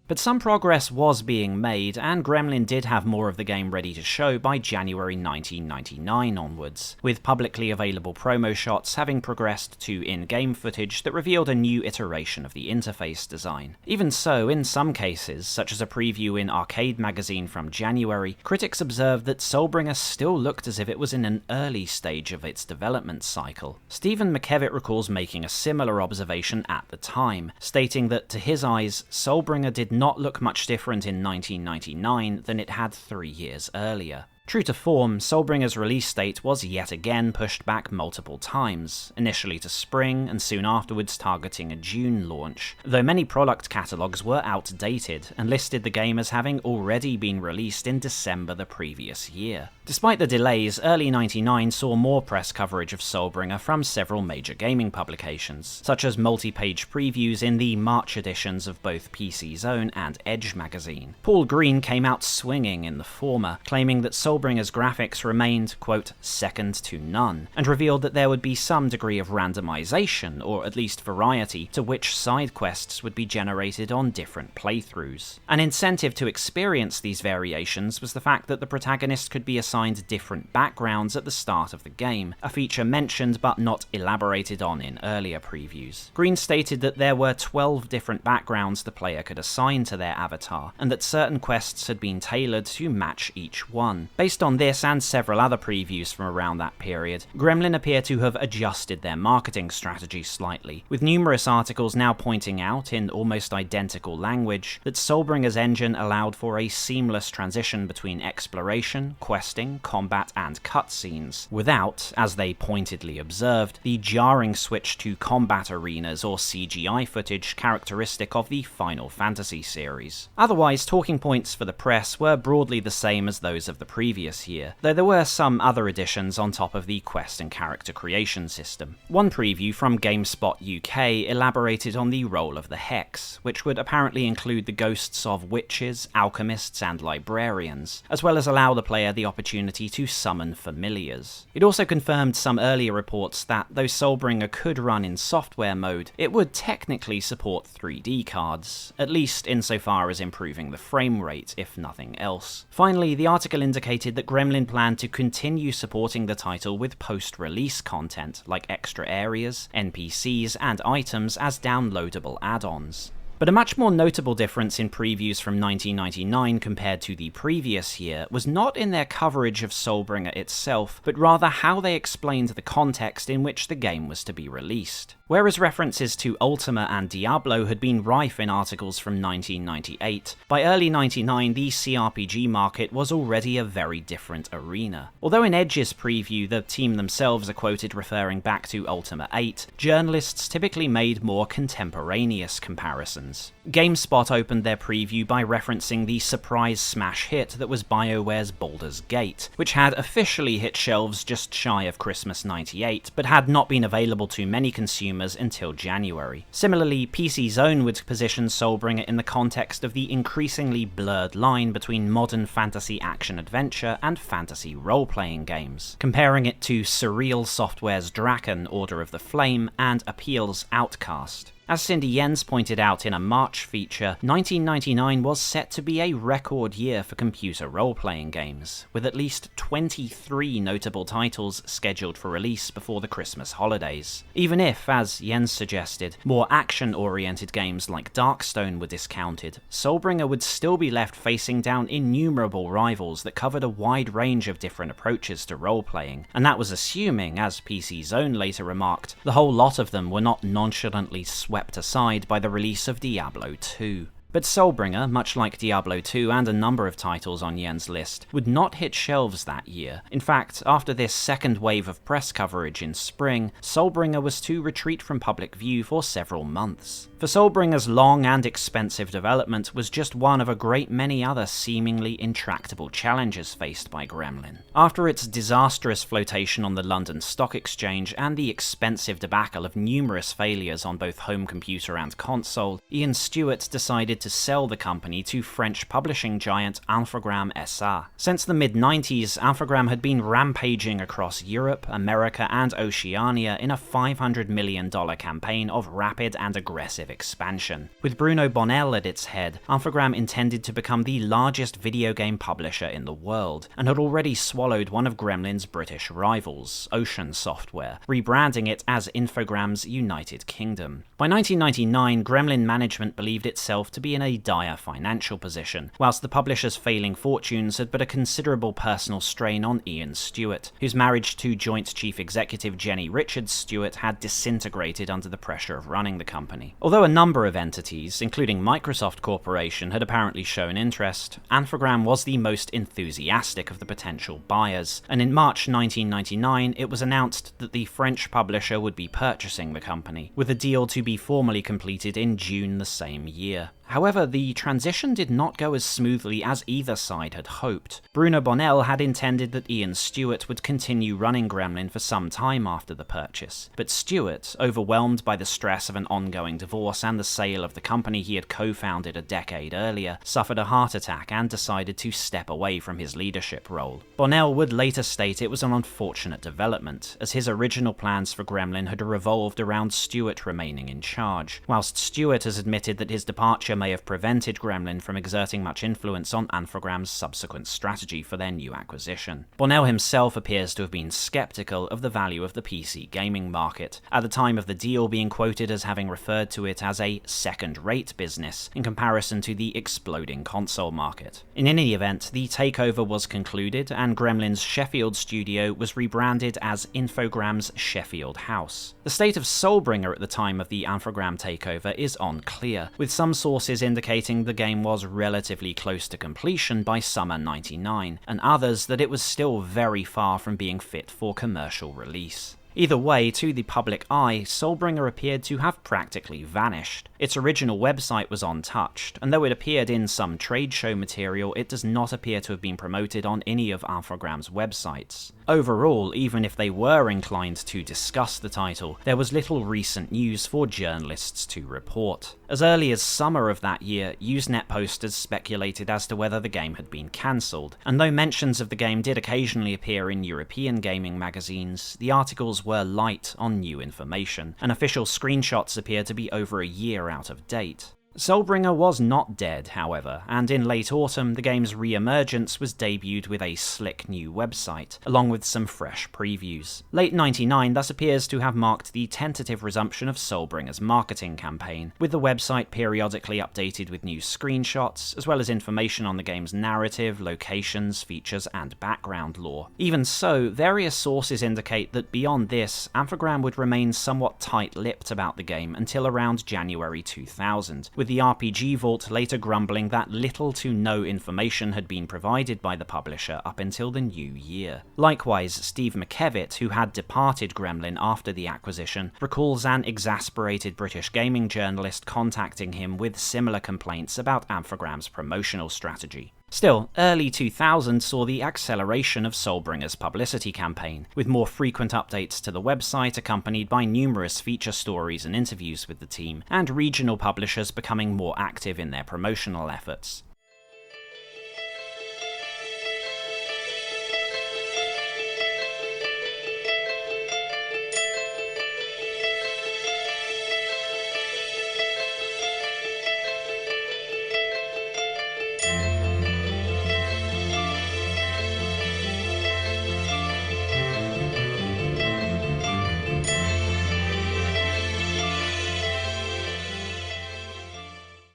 But some progress was being made, and Gremlin did have more of the game ready to show by January 1999 onwards, with publicly available promo shots having progressed to in-game footage that revealed a new iteration of the interface design. Even so, in some cases, such as a preview in Arcade magazine from January, critics observed that Soulbringer still looked as if it was in an early stage of its development cycle. Stephen McKevitt recalls making a similar observation at the time, stating that to his eyes, Soulbringer did not look much different in 1999 than it had 3 years earlier. True to form, Soulbringer's release date was yet again pushed back multiple times, initially to spring and soon afterwards targeting a June launch, though many product catalogues were outdated and listed the game as having already been released in December the previous year. Despite the delays, early '99 saw more press coverage of Soulbringer from several major gaming publications, such as multi-page previews in the March editions of both PC Zone and Edge magazine. Paul Green came out swinging in the former, claiming that Soulbringer's graphics remained, quote, second to none, and revealed that there would be some degree of randomization, or at least variety, to which side quests would be generated on different playthroughs. An incentive to experience these variations was the fact that the protagonist could be assigned different backgrounds at the start of the game, a feature mentioned but not elaborated on in earlier previews. Green stated that there were 12 different backgrounds the player could assign to their avatar, and that certain quests had been tailored to match each one. Based on this and several other previews from around that period, Gremlin appear to have adjusted their marketing strategy slightly, with numerous articles now pointing out, in almost identical language, that Soulbringer's engine allowed for a seamless transition between exploration, questing, combat, and cutscenes, without, as they pointedly observed, the jarring switch to combat arenas or CGI footage characteristic of the Final Fantasy series. Otherwise, talking points for the press were broadly the same as those of the previous year, though there were some other additions on top of the quest and character creation system. One preview from GameSpot UK elaborated on the role of the Hex, which would apparently include the ghosts of witches, alchemists, and librarians, as well as allow the player the opportunity to summon familiars. It also confirmed some earlier reports that, though Soulbringer could run in software mode, it would technically support 3D cards, at least insofar as improving the frame rate, if nothing else. Finally, the article indicated that Gremlin planned to continue supporting the title with post-release content, like extra areas, NPCs, and items as downloadable add-ons. But a much more notable difference in previews from 1999 compared to the previous year was not in their coverage of Soulbringer itself, but rather how they explained the context in which the game was to be released. Whereas references to Ultima and Diablo had been rife in articles from 1998, by early '99 the CRPG market was already a very different arena. Although in Edge's preview the team themselves are quoted referring back to Ultima 8, journalists typically made more contemporaneous comparisons. GameSpot opened their preview by referencing the surprise smash hit that was BioWare's Baldur's Gate, which had officially hit shelves just shy of Christmas '98, but had not been available to many consumers until January. Similarly, PC Zone would position Soulbringer in the context of the increasingly blurred line between modern fantasy action-adventure and fantasy role-playing games, comparing it to Surreal Software's Draken Order of the Flame and Appeal's Outcast. As Cindy Jens pointed out in a March feature, 1999 was set to be a record year for computer role-playing games, with at least 23 notable titles scheduled for release before the Christmas holidays. Even if, as Jens suggested, more action-oriented games like Darkstone were discounted, Soulbringer would still be left facing down innumerable rivals that covered a wide range of different approaches to role-playing, and that was assuming, as PC Zone later remarked, the whole lot of them were not nonchalantly swept aside by the release of Diablo 2. But Soulbringer, much like Diablo 2 and a number of titles on Yen's list, would not hit shelves that year. In fact, after this second wave of press coverage in spring, Soulbringer was to retreat from public view for several months. For Soulbringer's long and expensive development was just one of a great many other seemingly intractable challenges faced by Gremlin. After its disastrous flotation on the London Stock Exchange and the expensive debacle of numerous failures on both home computer and console, Ian Stewart decided to sell the company to French publishing giant Infogrames SA. Since the mid-90s, Infogrames had been rampaging across Europe, America, and Oceania in a $500 million campaign of rapid and aggressive expansion. With Bruno Bonnell at its head, Infogrames intended to become the largest video game publisher in the world, and had already swallowed one of Gremlin's British rivals, Ocean Software, rebranding it as Infogrames United Kingdom. By 1999, Gremlin management believed itself to be in a dire financial position, whilst the publisher's failing fortunes had put a considerable personal strain on Ian Stewart, whose marriage to joint chief executive Jenny Richards Stewart had disintegrated under the pressure of running the company. Although a number of entities, including Microsoft Corporation, had apparently shown interest, Anthrogram was the most enthusiastic of the potential buyers, and in March 1999 it was announced that the French publisher would be purchasing the company, with a deal to be formally completed in June the same year. However, the transition did not go as smoothly as either side had hoped. Bruno Bonnell had intended that Ian Stewart would continue running Gremlin for some time after the purchase, but Stewart, overwhelmed by the stress of an ongoing divorce and the sale of the company he had co-founded a decade earlier, suffered a heart attack and decided to step away from his leadership role. Bonnell would later state it was an unfortunate development, as his original plans for Gremlin had revolved around Stewart remaining in charge, whilst Stewart has admitted that his departure may have prevented Gremlin from exerting much influence on Anthogram's subsequent strategy for their new acquisition. Bonnell himself appears to have been skeptical of the value of the PC gaming market, at the time of the deal being quoted as having referred to it as a second-rate business in comparison to the exploding console market. In any event, the takeover was concluded and Gremlin's Sheffield studio was rebranded as Infogram's Sheffield House. The state of Soulbringer at the time of the Anthrogram takeover is unclear, with some sources indicating the game was relatively close to completion by summer 99, and others that it was still very far from being fit for commercial release. Either way, to the public eye, Soulbringer appeared to have practically vanished. Its original website was untouched, and though it appeared in some trade show material, it does not appear to have been promoted on any of Anthogram's websites. Overall, even if they were inclined to discuss the title, there was little recent news for journalists to report. As early as summer of that year, Usenet posters speculated as to whether the game had been cancelled, and though mentions of the game did occasionally appear in European gaming magazines, the articles were light on new information, and official screenshots appear to be over a year out of date. Soulbringer was not dead, however, and in late autumn the game's re-emergence was debuted with a slick new website, along with some fresh previews. Late 99 thus appears to have marked the tentative resumption of Soulbringer's marketing campaign, with the website periodically updated with new screenshots, as well as information on the game's narrative, locations, features, and background lore. Even so, various sources indicate that beyond this, Anthrogram would remain somewhat tight-lipped about the game until around January 2000, with the RPG Vault later grumbling that little to no information had been provided by the publisher up until the new year. Likewise, Steve McKevitt, who had departed Gremlin after the acquisition, recalls an exasperated British gaming journalist contacting him with similar complaints about Anthogram's promotional strategy. Still, early 2000 saw the acceleration of Soulbringer's publicity campaign, with more frequent updates to the website accompanied by numerous feature stories and interviews with the team, and regional publishers becoming more active in their promotional efforts.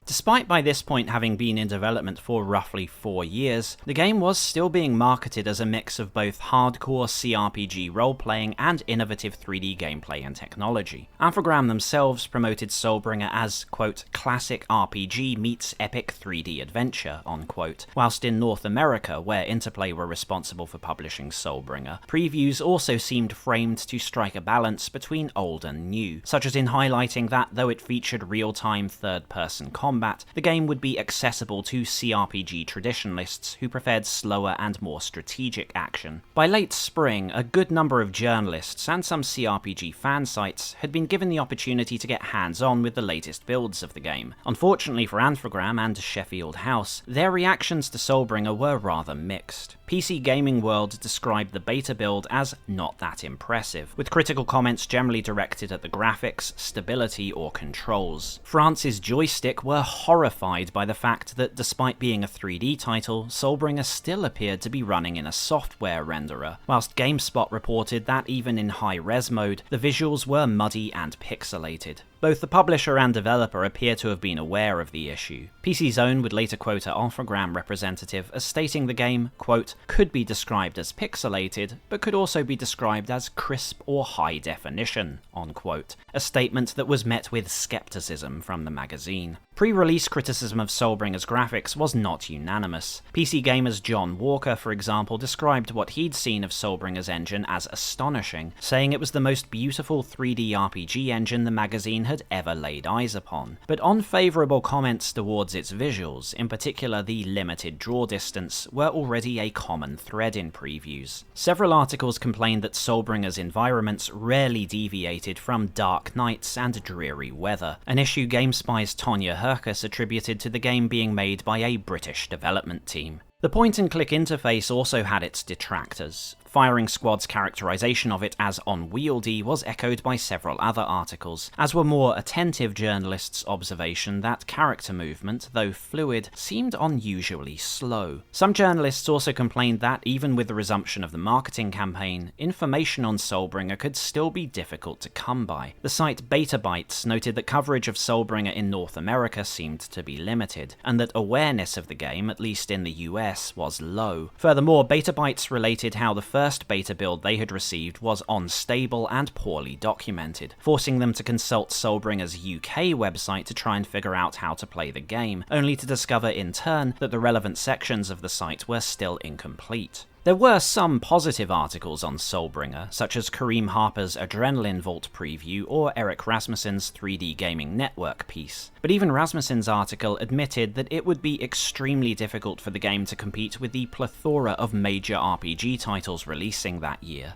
Despite by this point having been in development for roughly 4 years, the game was still being marketed as a mix of both hardcore CRPG role-playing and innovative 3D gameplay and technology. Anthrogram themselves promoted Soulbringer as, quote, classic RPG meets epic 3D adventure, unquote, whilst in North America, where Interplay were responsible for publishing Soulbringer, previews also seemed framed to strike a balance between old and new, such as in highlighting that though it featured real-time third-person combat, the game would be accessible to CRPG traditionalists who preferred slower and more strategic action. By late spring, a good number of journalists and some CRPG fan sites had been given the opportunity to get hands-on with the latest builds of the game. Unfortunately for Anthrogram and Sheffield House, their reactions to Soulbringer were rather mixed. PC Gaming World described the beta build as not that impressive, with critical comments generally directed at the graphics, stability, or controls. France's Joystick were horrified by the fact that despite being a 3D title, Soulbringer still appeared to be running in a software renderer, whilst GameSpot reported that even in high-res mode, the visuals were muddy and pixelated. Both the publisher and developer appear to have been aware of the issue. PC Zone would later quote an Infogram representative as stating the game, quote, could be described as pixelated, but could also be described as crisp or high definition, unquote, a statement that was met with skepticism from the magazine. Pre-release criticism of Soulbringer's graphics was not unanimous. PC Gamer's John Walker, for example, described what he'd seen of Soulbringer's engine as astonishing, saying it was the most beautiful 3D RPG engine the magazine had ever laid eyes upon. But unfavourable comments towards its visuals, in particular the limited draw distance, were already a common thread in previews. Several articles complained that Soulbringer's environments rarely deviated from dark nights and dreary weather, an issue GameSpy's Tonya Herkus attributed to the game being made by a British development team. The point-and-click interface also had its detractors. Firing Squad's characterization of it as unwieldy was echoed by several other articles, as were more attentive journalists' observation that character movement, though fluid, seemed unusually slow. Some journalists also complained that, even with the resumption of the marketing campaign, information on Soulbringer could still be difficult to come by. The site BetaBytes noted that coverage of Soulbringer in North America seemed to be limited, and that awareness of the game, at least in the US, was low. Furthermore, BetaBytes related how the first beta build they had received was unstable and poorly documented, forcing them to consult Soulbringer's UK website to try and figure out how to play the game, only to discover in turn that the relevant sections of the site were still incomplete. There were some positive articles on Soulbringer, such as Kareem Harper's Adrenaline Vault preview or Eric Rasmussen's 3D Gaming Network piece. But even Rasmussen's article admitted that it would be extremely difficult for the game to compete with the plethora of major RPG titles releasing that year.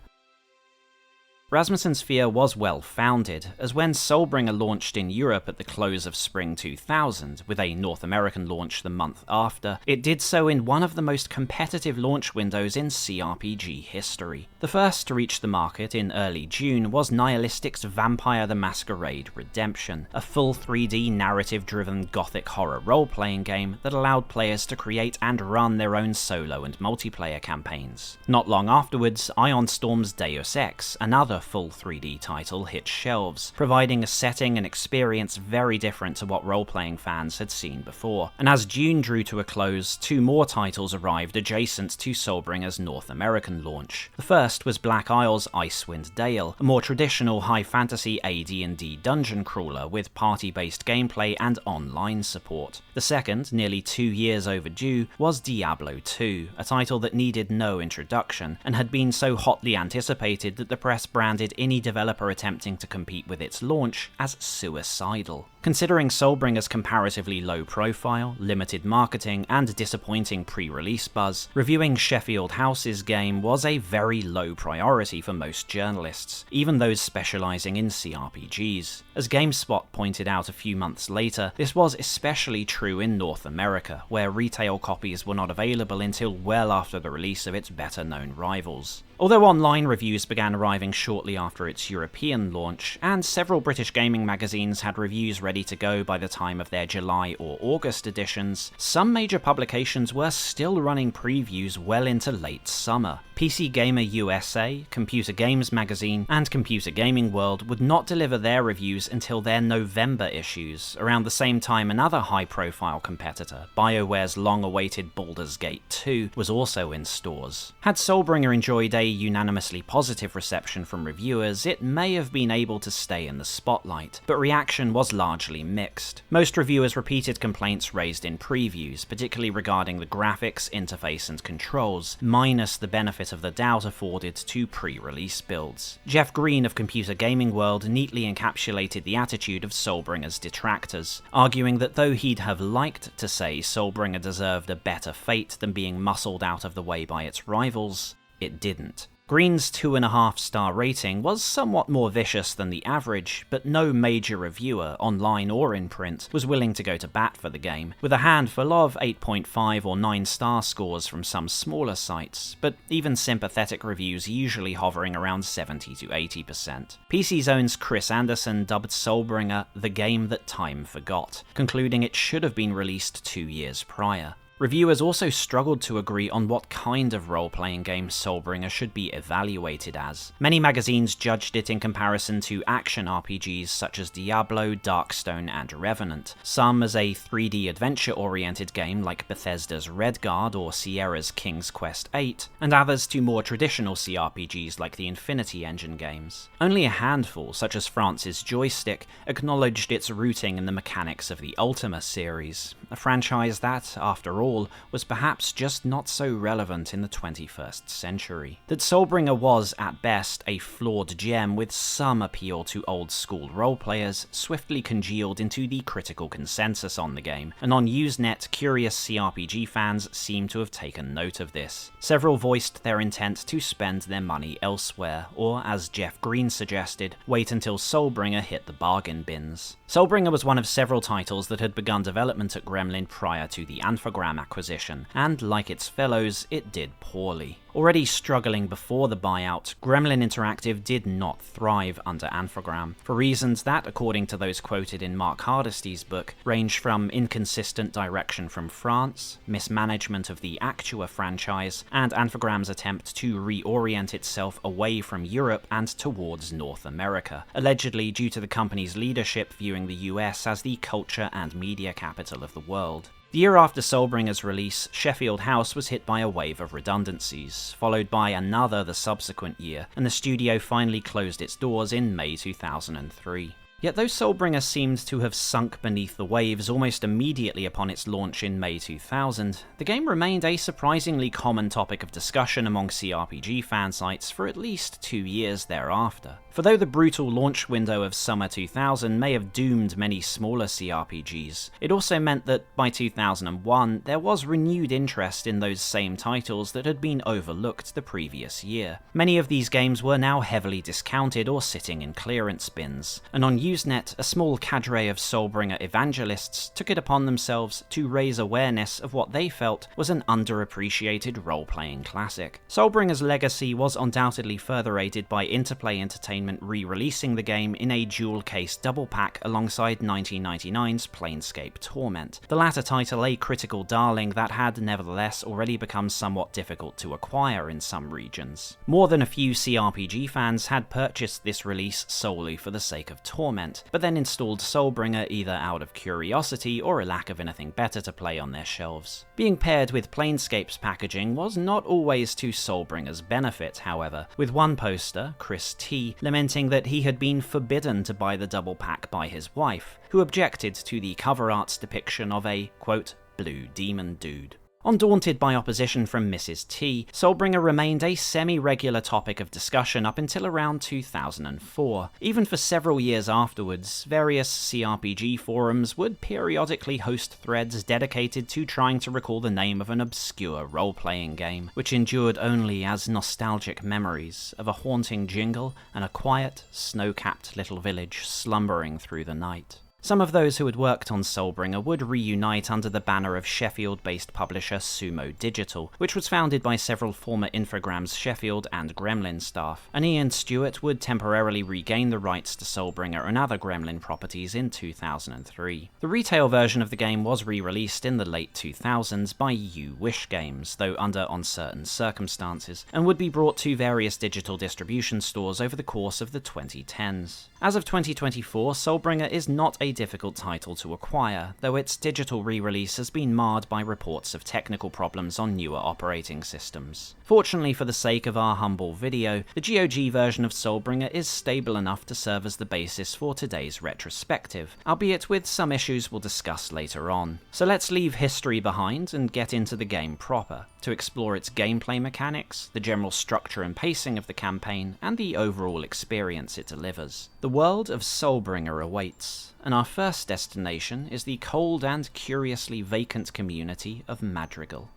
Rasmussen's fear was well-founded, as when Soulbringer launched in Europe at the close of spring 2000, with a North American launch the month after, it did so in one of the most competitive launch windows in CRPG history. The first to reach the market in early June was Nihilistic's Vampire the Masquerade Redemption, a full 3D narrative-driven gothic horror role-playing game that allowed players to create and run their own solo and multiplayer campaigns. Not long afterwards, Ion Storm's Deus Ex, another full 3D title, hit shelves, providing a setting and experience very different to what role-playing fans had seen before. And as June drew to a close, two more titles arrived adjacent to Soulbringer's North American launch. The first was Black Isle's Icewind Dale, a more traditional high fantasy AD&D dungeon crawler with party-based gameplay and online support. The second, nearly 2 years overdue, was Diablo 2, a title that needed no introduction, and had been so hotly anticipated that the press branded any developer attempting to compete with its launch as suicidal. Considering Soulbringer's comparatively low profile, limited marketing, and disappointing pre-release buzz, reviewing Sheffield House's game was a very low priority for most journalists, even those specialising in CRPGs. As GameSpot pointed out a few months later, this was especially true in North America, where retail copies were not available until well after the release of its better-known rivals. Although online reviews began arriving shortly after its European launch, and several British gaming magazines had reviews ready to go by the time of their July or August editions, some major publications were still running previews well into late summer. PC Gamer USA, Computer Games Magazine, and Computer Gaming World would not deliver their reviews until their November issues, around the same time another high-profile competitor, BioWare's long-awaited Baldur's Gate 2, was also in stores. Had Soulbringer enjoyed a unanimously positive reception from reviewers, it may have been able to stay in the spotlight, but reaction was largely mixed. Most reviewers repeated complaints raised in previews, particularly regarding the graphics, interface, and controls, minus the benefit of the doubt afforded to pre-release builds. Jeff Green of Computer Gaming World neatly encapsulated the attitude of Soulbringer's detractors, arguing that though he'd have liked to say Soulbringer deserved a better fate than being muscled out of the way by its rivals, it didn't. Green's 2.5-star rating was somewhat more vicious than the average, but no major reviewer, online or in print, was willing to go to bat for the game, with a handful of 8.5 or 9-star scores from some smaller sites, but even sympathetic reviews usually hovering around 70 to 80%. PC Zone's Chris Anderson dubbed Soulbringer the game that time forgot, concluding it should have been released 2 years prior. Reviewers also struggled to agree on what kind of role-playing game Soulbringer should be evaluated as. Many magazines judged it in comparison to action RPGs such as Diablo, Darkstone, and Revenant, some as a 3D adventure-oriented game like Bethesda's Redguard or Sierra's King's Quest VIII, and others to more traditional CRPGs like the Infinity Engine games. Only a handful, such as France's Joystick, acknowledged its rooting in the mechanics of the Ultima series, a franchise that, after all, was perhaps just not so relevant in the 21st century. That Soulbringer was, at best, a flawed gem with some appeal to old-school roleplayers swiftly congealed into the critical consensus on the game, and on Usenet, curious CRPG fans seem to have taken note of this. Several voiced their intent to spend their money elsewhere, or, as Jeff Green suggested, wait until Soulbringer hit the bargain bins. Soulbringer was one of several titles that had begun development at Gremlin prior to the Anfagram acquisition, and like its fellows, it did poorly. Already struggling before the buyout, Gremlin Interactive did not thrive under Anfagram, for reasons that, according to those quoted in Mark Hardisty's book, range from inconsistent direction from France, mismanagement of the Actua franchise, and Anfagram's attempt to reorient itself away from Europe and towards North America, allegedly due to the company's leadership viewing the US as the culture and media capital of the world. The year after Soulbringer's release, Sheffield House was hit by a wave of redundancies, followed by another the subsequent year, and the studio finally closed its doors in May 2003. Yet though Soulbringer seemed to have sunk beneath the waves almost immediately upon its launch in May 2000, the game remained a surprisingly common topic of discussion among CRPG fan sites for at least 2 years thereafter. For though the brutal launch window of summer 2000 may have doomed many smaller CRPGs, it also meant that by 2001 there was renewed interest in those same titles that had been overlooked the previous year. Many of these games were now heavily discounted or sitting in clearance bins, and on Usenet, a small cadre of Soulbringer evangelists took it upon themselves to raise awareness of what they felt was an underappreciated role-playing classic. Soulbringer's legacy was undoubtedly further aided by Interplay Entertainment re-releasing the game in a dual-case double pack alongside 1999's Planescape Torment, the latter title a critical darling that had nevertheless already become somewhat difficult to acquire in some regions. More than a few CRPG fans had purchased this release solely for the sake of Torment, but then installed Soulbringer either out of curiosity or a lack of anything better to play on their shelves. Being paired with Planescape's packaging was not always to Soulbringer's benefit, however, with one poster, Chris T, lamenting that he had been forbidden to buy the double pack by his wife, who objected to the cover art's depiction of a, quote, blue demon dude. Undaunted by opposition from Mrs. T, Soulbringer remained a semi-regular topic of discussion up until around 2004. Even for several years afterwards, various CRPG forums would periodically host threads dedicated to trying to recall the name of an obscure role-playing game, which endured only as nostalgic memories of a haunting jingle and a quiet, snow-capped little village slumbering through the night. Some of those who had worked on Soulbringer would reunite under the banner of Sheffield-based publisher Sumo Digital, which was founded by several former Infogrames Sheffield and Gremlin staff, and Ian Stewart would temporarily regain the rights to Soulbringer and other Gremlin properties in 2003. The retail version of the game was re-released in the late 2000s by You-Wish Games, though under uncertain circumstances, and would be brought to various digital distribution stores over the course of the 2010s. As of 2024, Soulbringer is not a difficult title to acquire, though its digital re-release has been marred by reports of technical problems on newer operating systems. Fortunately for the sake of our humble video, the GOG version of Soulbringer is stable enough to serve as the basis for today's retrospective, albeit with some issues we'll discuss later on. So let's leave history behind and get into the game proper, to explore its gameplay mechanics, the general structure and pacing of the campaign, and the overall experience it delivers. The world of Soulbringer awaits, and our first destination is the cold and curiously vacant community of Madrigal.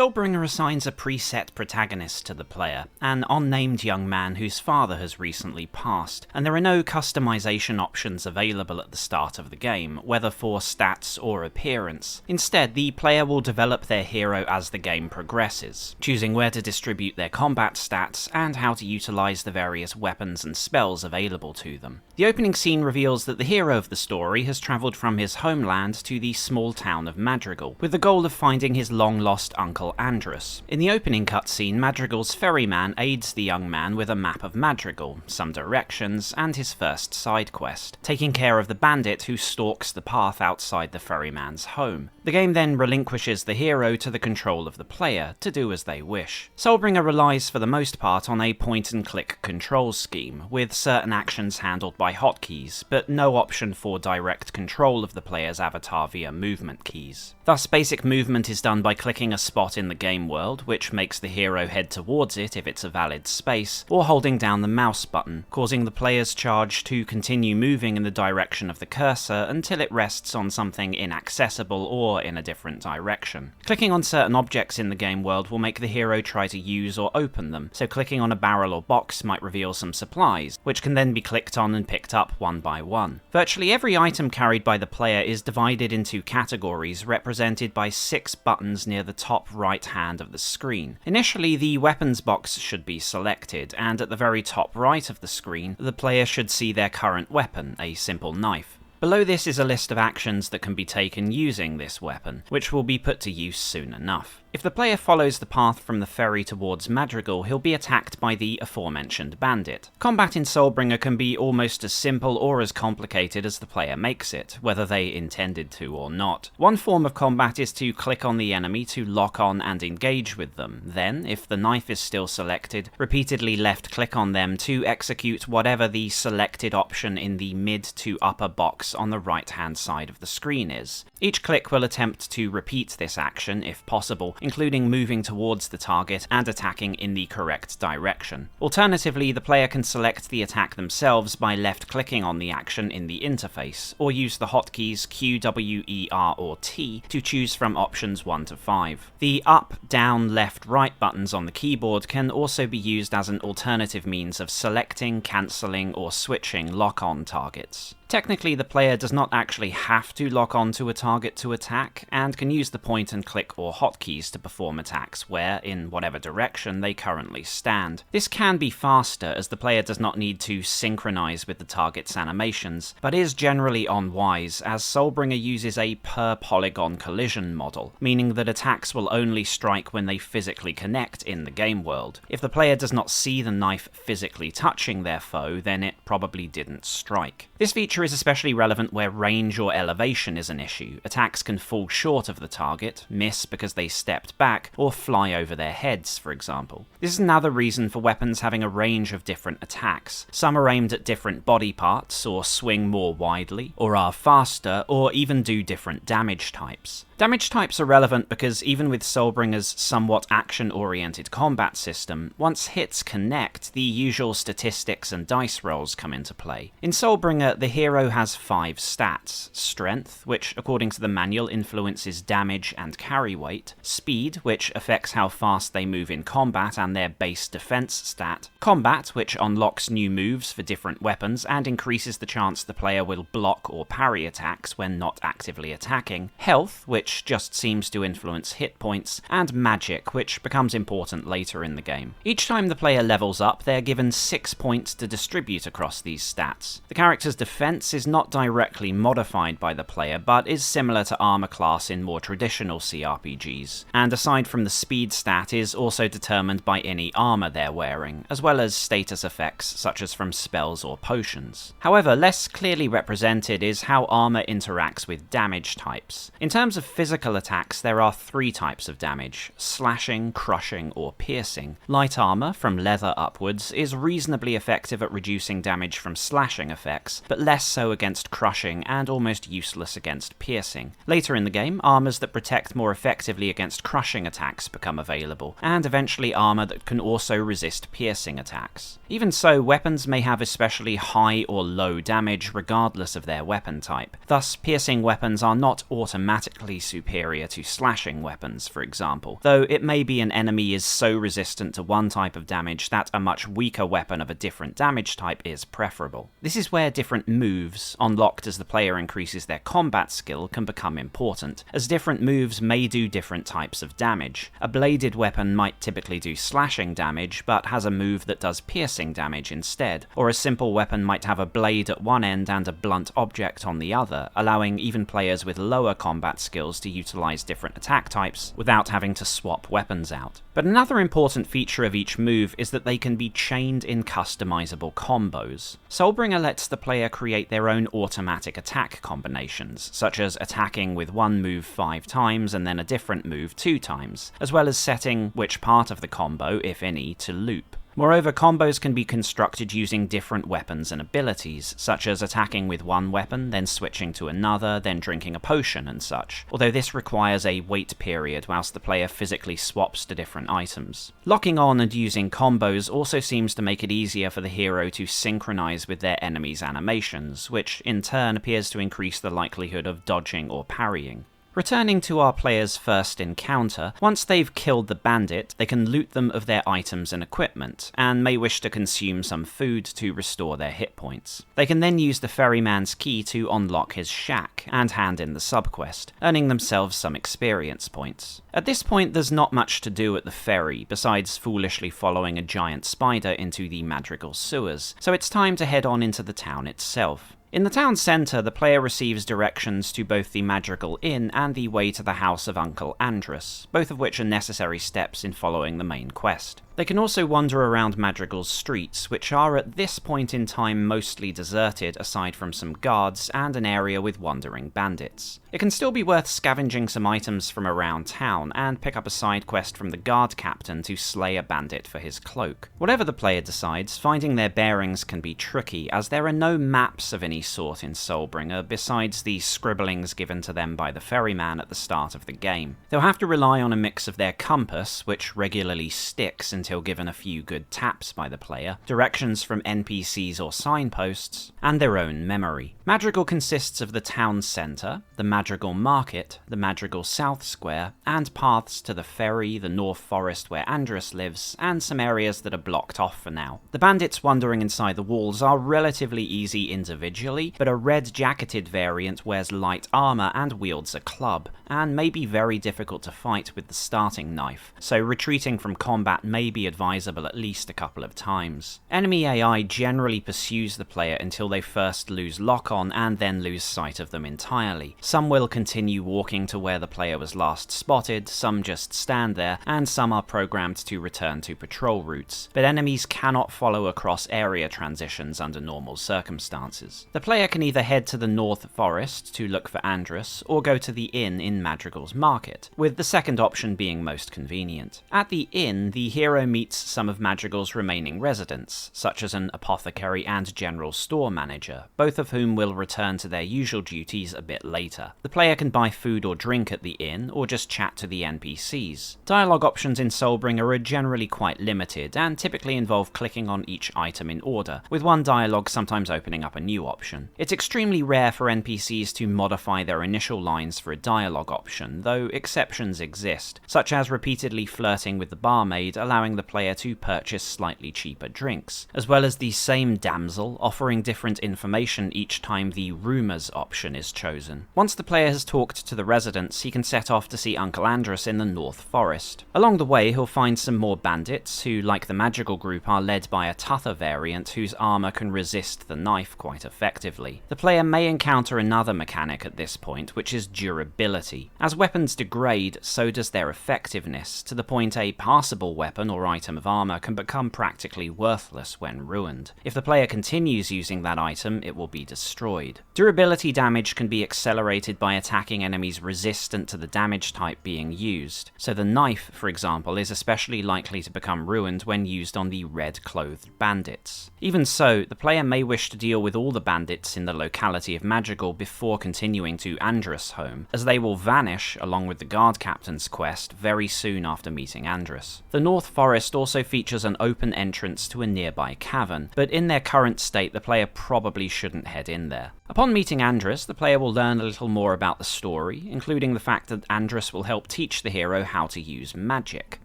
Soulbringer assigns a preset protagonist to the player, an unnamed young man whose father has recently passed, and there are no customization options available at the start of the game, whether for stats or appearance. Instead, the player will develop their hero as the game progresses, choosing where to distribute their combat stats and how to utilize the various weapons and spells available to them. The opening scene reveals that the hero of the story has travelled from his homeland to the small town of Madrigal, with the goal of finding his long-lost uncle Andrus. In the opening cutscene, Madrigal's ferryman aids the young man with a map of Madrigal, some directions, and his first side quest, taking care of the bandit who stalks the path outside the ferryman's home. The game then relinquishes the hero to the control of the player, to do as they wish. Soulbringer relies for the most part on a point-and-click control scheme, with certain actions handled by hotkeys, but no option for direct control of the player's avatar via movement keys. Thus, basic movement is done by clicking a spot in the game world, which makes the hero head towards it if it's a valid space, or holding down the mouse button, causing the player's charge to continue moving in the direction of the cursor until it rests on something inaccessible or in a different direction. Clicking on certain objects in the game world will make the hero try to use or open them, so clicking on a barrel or box might reveal some supplies, which can then be clicked on and picked up one by one. Virtually every item carried by the player is divided into categories represented by 6 buttons near the top right hand of the screen. Initially, the weapons box should be selected, and at the very top right of the screen, the player should see their current weapon, a simple knife. Below this is a list of actions that can be taken using this weapon, which will be put to use soon enough. If the player follows the path from the ferry towards Madrigal, he'll be attacked by the aforementioned bandit. Combat in Soulbringer can be almost as simple or as complicated as the player makes it, whether they intended to or not. One form of combat is to click on the enemy to lock on and engage with them. Then, if the knife is still selected, repeatedly left-click on them to execute whatever the selected option in the mid to upper box on the right-hand side of the screen is. Each click will attempt to repeat this action, if possible, including moving towards the target and attacking in the correct direction. Alternatively, the player can select the attack themselves by left-clicking on the action in the interface, or use the hotkeys Q, W, E, R, or T to choose from options 1 to 5. The up, down, left, right buttons on the keyboard can also be used as an alternative means of selecting, cancelling, or switching lock-on targets. Technically, the player does not actually have to lock onto a target to attack, and can use the point and click or hotkeys to perform attacks where, in whatever direction, they currently stand. This can be faster, as the player does not need to synchronize with the target's animations, but is generally unwise, as Soulbringer uses a per-polygon collision model, meaning that attacks will only strike when they physically connect in the game world. If the player does not see the knife physically touching their foe, then it probably didn't strike. This feature is especially relevant where range or elevation is an issue. Attacks can fall short of the target, miss because they stepped back, or fly over their heads, for example. This is another reason for weapons having a range of different attacks. Some are aimed at different body parts, or swing more widely, or are faster, or even do different damage types. Damage types are relevant because even with Soulbringer's somewhat action-oriented combat system, once hits connect, the usual statistics and dice rolls come into play. In Soulbringer, the hero has 5 stats: Strength, which according to the manual influences damage and carry weight; Speed, which affects how fast they move in combat and their base defense stat; Combat, which unlocks new moves for different weapons and increases the chance the player will block or parry attacks when not actively attacking; Health, which just seems to influence hit points; and Magic, which becomes important later in the game. Each time the player levels up, they're given 6 points to distribute across these stats. The character's defense is not directly modified by the player, but is similar to armor class in more traditional CRPGs, and aside from the speed stat, is also determined by any armor they're wearing, as well as status effects such as from spells or potions. However, less clearly represented is how armor interacts with damage types. In terms of physical attacks, there are 3 types of damage: slashing, crushing, or piercing. Light armor, from leather upwards, is reasonably effective at reducing damage from slashing effects, but less less so against crushing and almost useless against piercing. Later in the game, armors that protect more effectively against crushing attacks become available, and eventually armor that can also resist piercing attacks. Even so, weapons may have especially high or low damage regardless of their weapon type. Thus, piercing weapons are not automatically superior to slashing weapons, for example, though it may be an enemy is so resistant to one type of damage that a much weaker weapon of a different damage type is preferable. This is where different moves, unlocked as the player increases their combat skill, can become important, as different moves may do different types of damage. A bladed weapon might typically do slashing damage, but has a move that does piercing damage instead, or a simple weapon might have a blade at one end and a blunt object on the other, allowing even players with lower combat skills to utilize different attack types without having to swap weapons out. But another important feature of each move is that they can be chained in customizable combos. Soulbringer lets the player create their own automatic attack combinations, such as attacking with one move 5 times and then a different move 2 times, as well as setting which part of the combo, if any, to loop. Moreover, combos can be constructed using different weapons and abilities, such as attacking with one weapon, then switching to another, then drinking a potion and such, although this requires a wait period whilst the player physically swaps to different items. Locking on and using combos also seems to make it easier for the hero to synchronize with their enemies' animations, which in turn appears to increase the likelihood of dodging or parrying. Returning to our player's first encounter, once they've killed the bandit, they can loot them of their items and equipment, and may wish to consume some food to restore their hit points. They can then use the ferryman's key to unlock his shack, and hand in the subquest, earning themselves some experience points. At this point, there's not much to do at the ferry, besides foolishly following a giant spider into the madrigal sewers, so it's time to head on into the town itself. In the town centre, the player receives directions to both the Madrigal Inn and the way to the house of Uncle Andrus, both of which are necessary steps in following the main quest. They can also wander around Madrigal's streets, which are at this point in time mostly deserted aside from some guards and an area with wandering bandits. It can still be worth scavenging some items from around town and pick up a side quest from the guard captain to slay a bandit for his cloak. Whatever the player decides, finding their bearings can be tricky, as there are no maps of any sort in Soulbringer besides the scribblings given to them by the ferryman at the start of the game. They'll have to rely on a mix of their compass, which regularly sticks until given a few good taps by the player, directions from NPCs or signposts, and their own memory. Madrigal consists of the town centre, the Madrigal Market, the Madrigal South Square, and paths to the ferry, the North Forest where Andrus lives, and some areas that are blocked off for now. The bandits wandering inside the walls are relatively easy individually, but a red-jacketed variant wears light armour and wields a club, and may be very difficult to fight with the starting knife, so retreating from combat may be advisable at least a couple of times. Enemy AI generally pursues the player until they first lose lock-on and then lose sight of them entirely. Some will continue walking to where the player was last spotted, some just stand there, and some are programmed to return to patrol routes, but enemies cannot follow across area transitions under normal circumstances. The player can either head to the North Forest to look for Andrus, or go to the inn in Madrigal's Market, with the second option being most convenient. At the inn, the hero meets some of Madrigal's remaining residents, such as an apothecary and general store manager, both of whom will return to their usual duties a bit later. The player can buy food or drink at the inn, or just chat to the NPCs. Dialogue options in Soulbringer are generally quite limited, and typically involve clicking on each item in order, with one dialogue sometimes opening up a new option. It's extremely rare for NPCs to modify their initial lines for a dialogue option, though exceptions exist, such as repeatedly flirting with the barmaid, allowing the player to purchase slightly cheaper drinks, as well as the same damsel offering different information each time the rumours option is chosen. Once the player has talked to the residents, he can set off to see Uncle Andrus in the North Forest. Along the way, he'll find some more bandits, who, like the Madrigal group, are led by a tougher variant whose armour can resist the knife quite effectively. The player may encounter another mechanic at this point, which is durability. As weapons degrade, so does their effectiveness, to the point a passable weapon or or item of armor can become practically worthless when ruined. If the player continues using that item, it will be destroyed. Durability damage can be accelerated by attacking enemies resistant to the damage type being used, so the knife, for example, is especially likely to become ruined when used on the red-clothed bandits. Even so, the player may wish to deal with all the bandits in the locality of Madrigal before continuing to Andrus' home, as they will vanish along with the guard captain's quest very soon after meeting Andrus. The North Forest also features an open entrance to a nearby cavern, but in their current state the player probably shouldn't head in there. Upon meeting Andrus, the player will learn a little more about the story, including the fact that Andrus will help teach the hero how to use magic.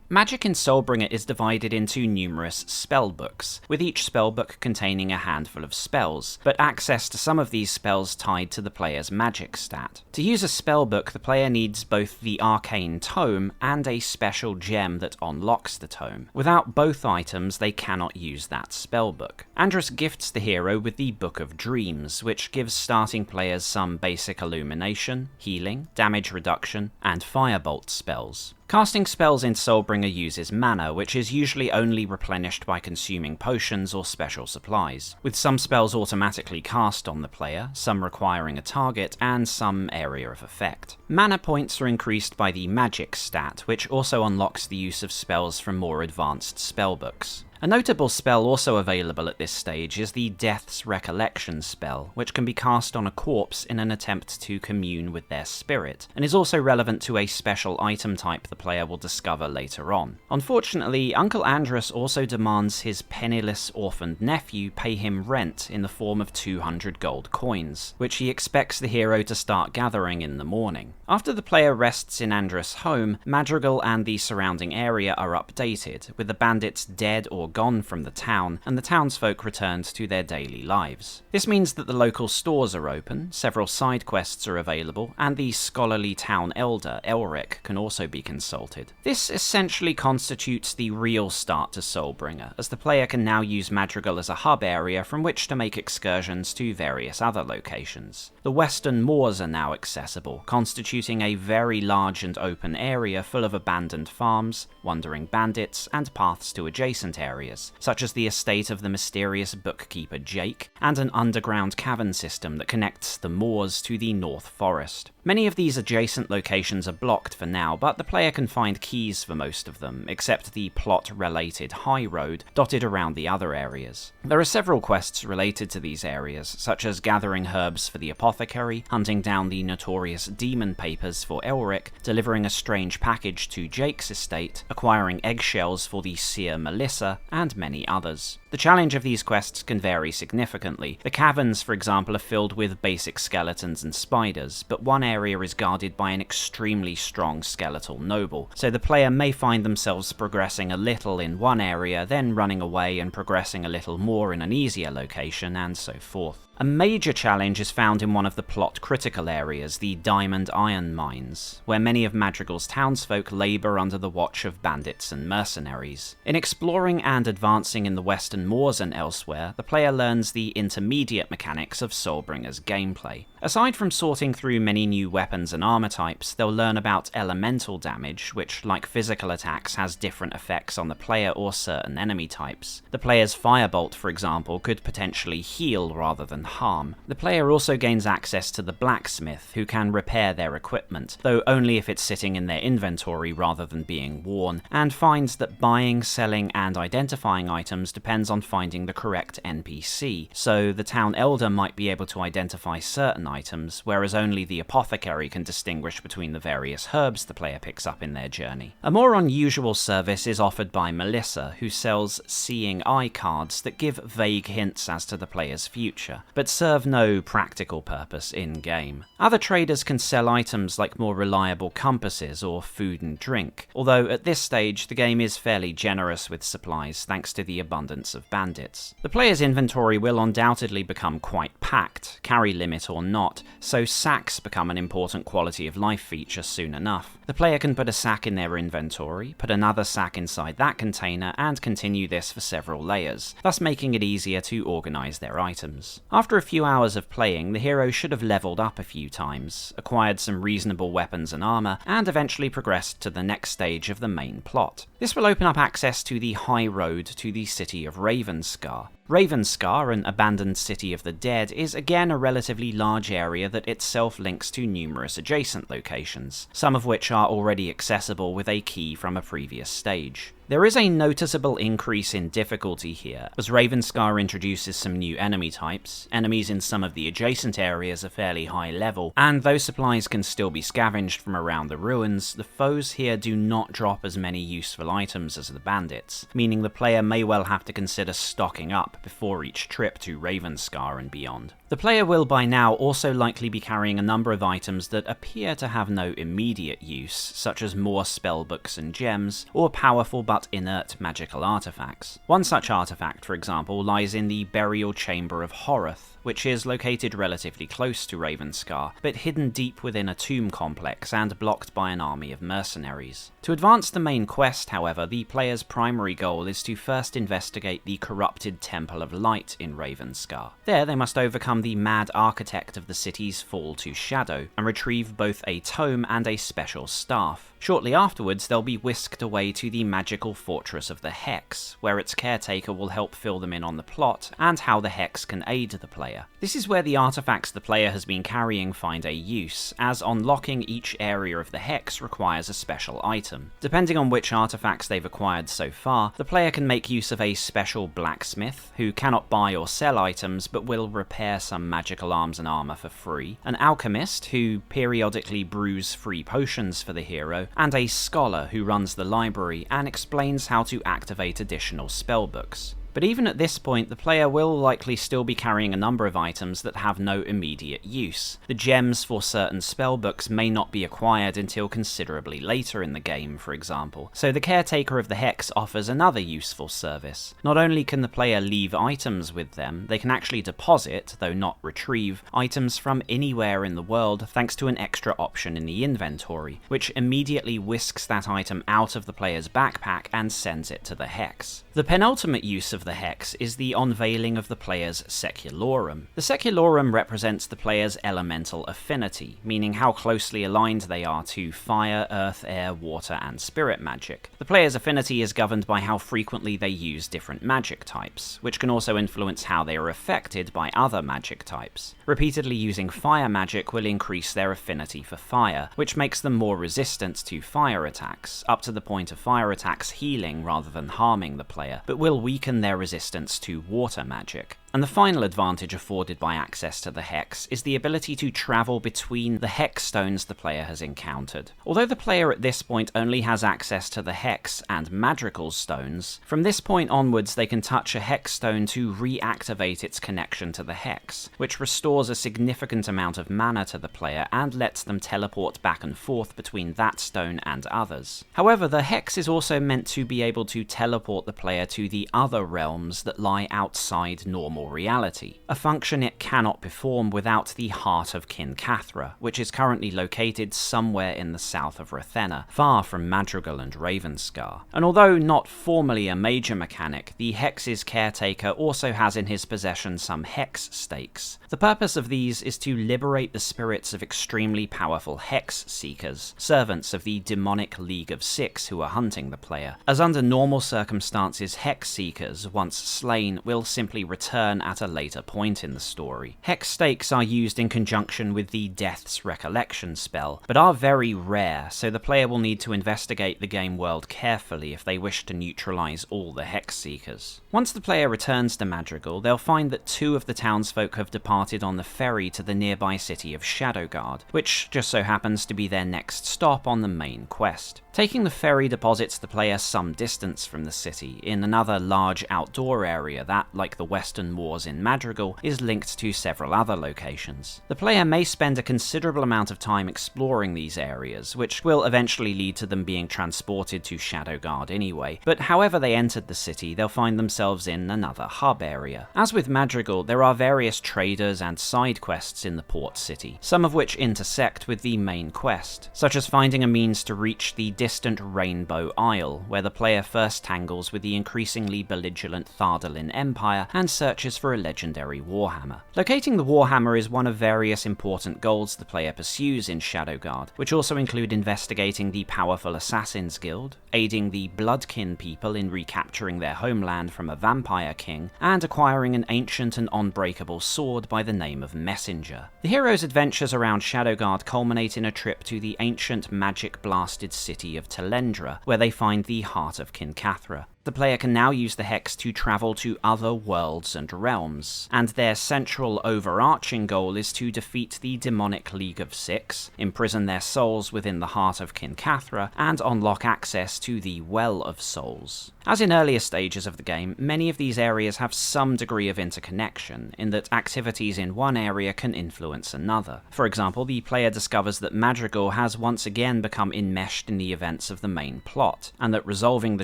Magic in Soulbringer is divided into numerous spellbooks, with each spellbook containing a handful of spells, but access to some of these spells tied to the player's magic stat. To use a spellbook, the player needs both the arcane tome and a special gem that unlocks the tome. Without both items, they cannot use that spellbook. Andrus gifts the hero with the Book of Dreams, which gives starting players some basic illumination, healing, damage reduction, and firebolt spells. Casting spells in Soulbringer uses mana, which is usually only replenished by consuming potions or special supplies, with some spells automatically cast on the player, some requiring a target, and some area of effect. Mana points are increased by the magic stat, which also unlocks the use of spells from more advanced spellbooks. A notable spell also available at this stage is the Death's Recollection spell, which can be cast on a corpse in an attempt to commune with their spirit, and is also relevant to a special item type the player will discover later on. Unfortunately, Uncle Andrus also demands his penniless orphaned nephew pay him rent in the form of 200 gold coins, which he expects the hero to start gathering in the morning. After the player rests in Andrus' home, Madrigal and the surrounding area are updated, with the bandits dead or gone from the town, and the townsfolk returned to their daily lives. This means that the local stores are open, several side quests are available, and the scholarly town elder, Elric, can also be consulted. This essentially constitutes the real start to Soulbringer, as the player can now use Madrigal as a hub area from which to make excursions to various other locations. The western moors are now accessible, constituting a very large and open area full of abandoned farms, wandering bandits, and paths to adjacent areas, such as the estate of the mysterious bookkeeper Jake, and an underground cavern system that connects the moors to the North Forest. Many of these adjacent locations are blocked for now, but the player can find keys for most of them, except the plot-related high road dotted around the other areas. There are several quests related to these areas, such as gathering herbs for the apothecary, hunting down the notorious demon papers for Elric, delivering a strange package to Jake's estate, acquiring eggshells for the seer Melissa, and many others. The challenge of these quests can vary significantly. The caverns, for example, are filled with basic skeletons and spiders, but one area is guarded by an extremely strong skeletal noble, so the player may find themselves progressing a little in one area, then running away and progressing a little more in an easier location, and so forth. A major challenge is found in one of the plot-critical areas, the Diamond Iron Mines, where many of Madrigal's townsfolk labour under the watch of bandits and mercenaries. In exploring and advancing in the western moors and elsewhere, the player learns the intermediate mechanics of Soulbringer's gameplay. Aside from sorting through many new weapons and armor types, they'll learn about elemental damage, which, like physical attacks, has different effects on the player or certain enemy types. The player's firebolt, for example, could potentially heal rather than harm. The player also gains access to the blacksmith, who can repair their equipment, though only if it's sitting in their inventory rather than being worn, and finds that buying, selling, and identifying items depends on finding the correct NPC, so the town elder might be able to identify certain items, whereas only the apothecary can distinguish between the various herbs the player picks up in their journey. A more unusual service is offered by Melissa, who sells seeing eye cards that give vague hints as to the player's future, but serve no practical purpose in-game. Other traders can sell items like more reliable compasses or food and drink, although at this stage the game is fairly generous with supplies thanks to the abundance of bandits. The player's inventory will undoubtedly become quite packed, carry limit or not, so sacks become an important quality of life feature soon enough. The player can put a sack in their inventory, put another sack inside that container, and continue this for several layers, thus making it easier to organise their items. After a few hours of playing, the hero should have leveled up a few times, acquired some reasonable weapons and armour, and eventually progressed to the next stage of the main plot. This will open up access to the high road to the city of Ravenscar. Ravenscar, an abandoned city of the dead, is again a relatively large area that itself links to numerous adjacent locations, some of which are already accessible with a key from a previous stage. There is a noticeable increase in difficulty here, as Ravenscar introduces some new enemy types, enemies in some of the adjacent areas are fairly high level, and though supplies can still be scavenged from around the ruins, the foes here do not drop as many useful items as the bandits, meaning the player may well have to consider stocking up before each trip to Ravenscar and beyond. The player will by now also likely be carrying a number of items that appear to have no immediate use, such as more spellbooks and gems, or powerful but inert magical artifacts. One such artifact, for example, lies in the burial chamber of Horath, which is located relatively close to Ravenscar, but hidden deep within a tomb complex and blocked by an army of mercenaries. To advance the main quest, however, the player's primary goal is to first investigate the corrupted Temple of Light in Ravenscar. There they must overcome the mad architect of the city's fall to shadow, and retrieve both a tome and a special staff. Shortly afterwards, they'll be whisked away to the magical fortress of the Hex, where its caretaker will help fill them in on the plot and how the Hex can aid the player. This is where the artifacts the player has been carrying find a use, as unlocking each area of the Hex requires a special item. Depending on which artifacts they've acquired so far, the player can make use of a special blacksmith, who cannot buy or sell items but will repair some magical arms and armor for free, an alchemist, who periodically brews free potions for the hero, and a scholar who runs the library and explains how to activate additional spellbooks. But even at this point, the player will likely still be carrying a number of items that have no immediate use. The gems for certain spellbooks may not be acquired until considerably later in the game, for example, so the caretaker of the Hex offers another useful service. Not only can the player leave items with them, they can actually deposit, though not retrieve, items from anywhere in the world thanks to an extra option in the inventory, which immediately whisks that item out of the player's backpack and sends it to the Hex. The penultimate use of the Hex is the unveiling of the player's Secularum. The Secularum represents the player's elemental affinity, meaning how closely aligned they are to fire, earth, air, water, and spirit magic. The player's affinity is governed by how frequently they use different magic types, which can also influence how they are affected by other magic types. Repeatedly using fire magic will increase their affinity for fire, which makes them more resistant to fire attacks, up to the point of fire attacks healing rather than harming the player, but will weaken their resistance to water magic. And the final advantage afforded by access to the Hex is the ability to travel between the Hex stones the player has encountered. Although the player at this point only has access to the Hex and Madrigal stones, from this point onwards they can touch a Hex stone to reactivate its connection to the Hex, which restores a significant amount of mana to the player and lets them teleport back and forth between that stone and others. However, the Hex is also meant to be able to teleport the player to the other realms that lie outside normal reality, a function it cannot perform without the Heart of Kincathra, which is currently located somewhere in the south of Rathena, far from Madrigal and Ravenscar. And although not formally a major mechanic, the Hex's caretaker also has in his possession some Hex stakes. The purpose of these is to liberate the spirits of extremely powerful Hex Seekers, servants of the demonic League of Six who are hunting the player, as under normal circumstances Hex Seekers, once slain, will simply return at a later point in the story. Hex stakes are used in conjunction with the Death's Recollection spell, but are very rare, so the player will need to investigate the game world carefully if they wish to neutralize all the Hex Seekers. Once the player returns to Madrigal, they'll find that 2 of the townsfolk have departed on the ferry to the nearby city of Shadowguard, which just so happens to be their next stop on the main quest. Taking the ferry deposits the player some distance from the city, in another large outdoor area that, like the western wars in Madrigal is linked to several other locations. The player may spend a considerable amount of time exploring these areas, which will eventually lead to them being transported to Shadowguard anyway, but however they entered the city, they'll find themselves in another hub area. As with Madrigal, there are various traders and side quests in the port city, some of which intersect with the main quest, such as finding a means to reach the distant Rainbow Isle, where the player first tangles with the increasingly belligerent Thardalin Empire and searches for a legendary Warhammer. Locating the Warhammer is one of various important goals the player pursues in Shadowguard, which also include investigating the powerful Assassins Guild, aiding the Bloodkin people in recapturing their homeland from a vampire king, and acquiring an ancient and unbreakable sword by the name of Messenger. The hero's adventures around Shadowguard culminate in a trip to the ancient magic-blasted city of Telendra, where they find the heart of Kincathra. The player can now use the Hex to travel to other worlds and realms, and their central overarching goal is to defeat the demonic League of Six, imprison their souls within the heart of Kincathra, and unlock access to the Well of Souls. As in earlier stages of the game, many of these areas have some degree of interconnection, in that activities in one area can influence another. For example, the player discovers that Madrigal has once again become enmeshed in the events of the main plot, and that resolving the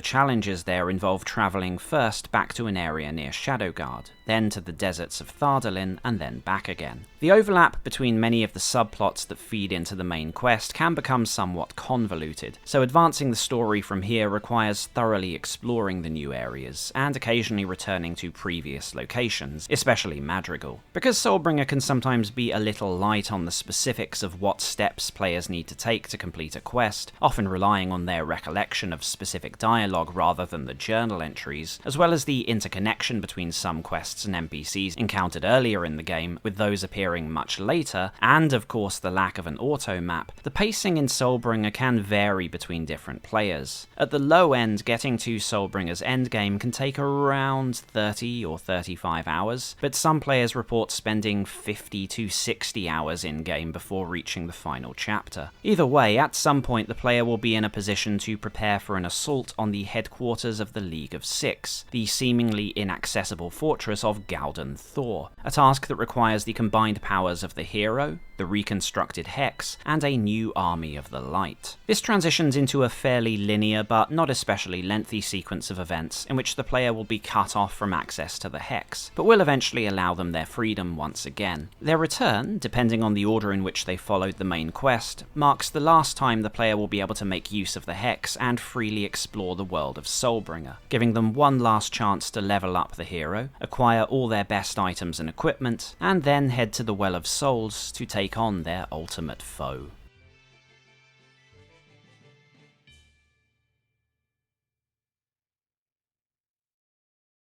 challenges there involve travelling first back to an area near Shadowguard, then to the deserts of Thardalin, and then back again. The overlap between many of the subplots that feed into the main quest can become somewhat convoluted, so advancing the story from here requires thoroughly exploring the new areas, and occasionally returning to previous locations, especially Madrigal. Because Soulbringer can sometimes be a little light on the specifics of what steps players need to take to complete a quest, often relying on their recollection of specific dialogue rather than the journal entries, as well as the interconnection between some quests and NPCs encountered earlier in the game with those appearing much later, and of course the lack of an auto map, the pacing in Soulbringer can vary between different players. At the low end, getting to Soulbringer's endgame can take around 30 or 35 hours, but some players report spending 50 to 60 hours in-game before reaching the final chapter. Either way, at some point the player will be in a position to prepare for an assault on the headquarters of the League of Six, the seemingly inaccessible fortress of Galden Thor, a task that requires the combined powers of the hero, the reconstructed Hex, and a new army of the light. This transitions into a fairly linear but not especially lengthy sequence of events in which the player will be cut off from access to the Hex, but will eventually allow them their freedom once again. Their return, depending on the order in which they followed the main quest, marks the last time the player will be able to make use of the Hex and freely explore the world of Soulbringer, giving them one last chance to level up the hero, acquire all their best items and equipment, and then head to the Well of Souls to take on their ultimate foe.